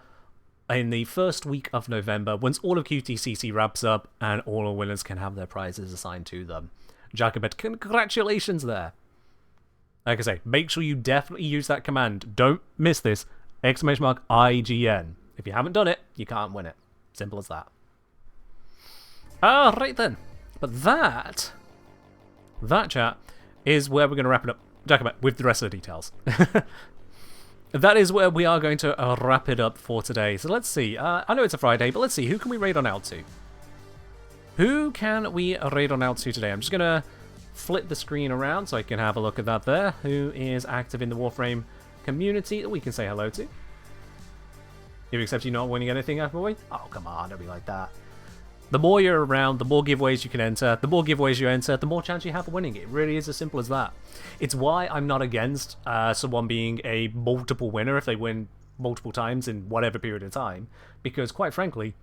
in the first week of November, once all of QTCC wraps up and all our winners can have their prizes assigned to them. Jacobet, congratulations there. Like I say, make sure you definitely use that command. Don't miss this. Exclamation mark IGN. If you haven't done it, you can't win it. Simple as that. Alright then. But that chat is where we're going to wrap it up. Jacobet, with the rest of the details. That is where we are going to wrap it up for today. So let's see. I know it's a Friday, but let's see. Who can we raid on out to? Who can we raid on out to today? I'm just going to flip the screen around so I can have a look at that there. Who is active in the Warframe community that we can say hello to? You accept you're not winning anything, boy? Oh, come on. Don't be like that. The more you're around, the more giveaways you can enter. The more giveaways you enter, the more chance you have of winning. It really is as simple as that. It's why I'm not against someone being a multiple winner if they win multiple times in whatever period of time. Because, quite frankly,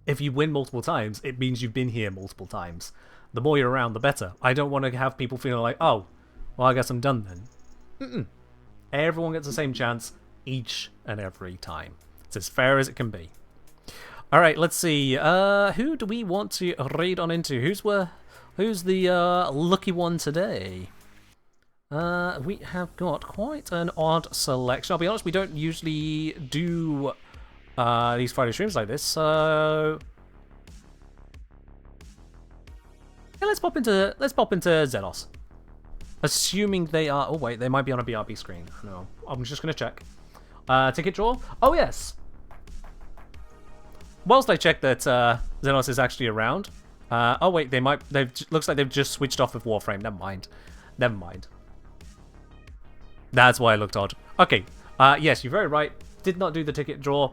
if you win multiple times, it means you've been here multiple times. The more you're around, the better. I don't want to have people feeling like, oh, well, I guess I'm done then. Everyone gets the same chance each and every time. It's as fair as it can be. All right, let's see. Who do we want to raid on into? Who's the lucky one today? We have got quite an odd selection. I'll be honest, we don't usually do these Friday streams like this, so yeah, let's pop into Xenos. Assuming they are. Oh wait, they might be on a BRB screen. No, I'm just gonna check. Ticket draw. Oh yes. Whilst I check that Xenos is actually around. Oh wait, looks like they've just switched off of Warframe. Never mind. Never mind. That's why it looked odd. Okay. Yes, you're very right. Did not do the ticket draw.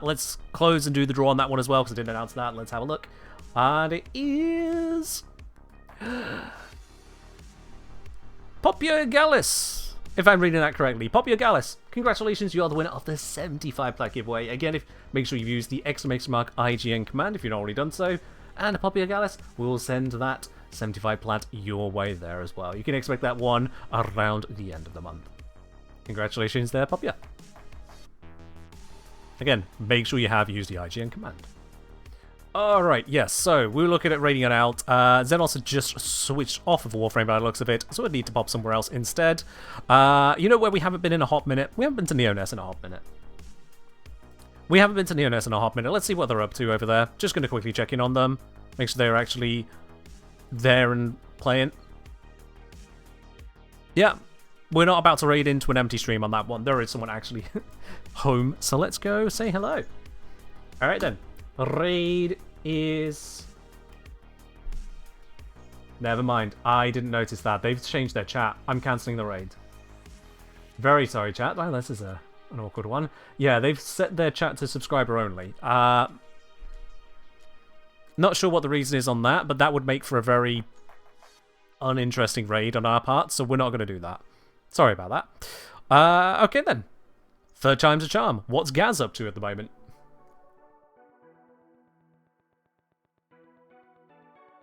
Let's close and do the draw on that one as well because I didn't announce that. Let's have a look. And it is Popia Gallus, if I'm reading that correctly. Popia Gallus, congratulations, you are the winner of the 75 plat giveaway. Again, make sure you've used the exclamation mark IGN command if you've not already done so. And Popia Gallus will send that 75 plat your way there as well. You can expect that one around the end of the month. Congratulations there, Popia. Again, make sure you have used the IGN command. Alright, yes, so we're looking at raiding it out. Xenos had just switched off of Warframe by the looks of it, so we need to pop somewhere else instead. You know where we haven't been in a hot minute? We haven't been to Neoness in a hot minute. Let's see what they're up to over there. Just going to quickly check in on them. Make sure they're actually there and playing. Yeah, we're not about to raid into an empty stream on that one. There is someone actually home, so let's go say hello. Alright then. Raid is... Never mind. I didn't notice that. They've changed their chat. I'm cancelling the raid. Very sorry, chat. Well, this is an awkward one. Yeah, they've set their chat to subscriber only. Not sure what the reason is on that, but that would make for a very uninteresting raid on our part, so we're not going to do that. Sorry about that. Okay then. Third time's a charm. What's Gaz up to at the moment?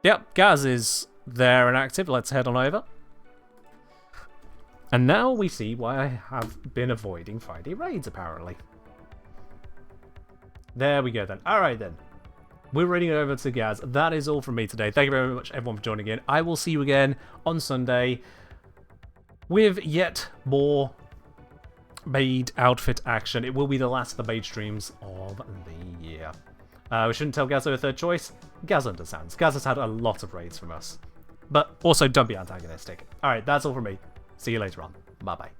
Yep, Gaz is there and active. Let's head on over. And now we see why I have been avoiding Friday raids, apparently. There we go then. Alright then. We're raiding it over to Gaz. That is all from me today. Thank you very much, everyone, for joining in. I will see you again on Sunday with yet more Maid outfit action. It will be the last of the Maid streams of the year. We shouldn't tell Gaz our third choice. Gaz understands. Gaz has had a lot of raids from us. But also, don't be antagonistic. Alright, that's all from me. See you later on. Bye-bye.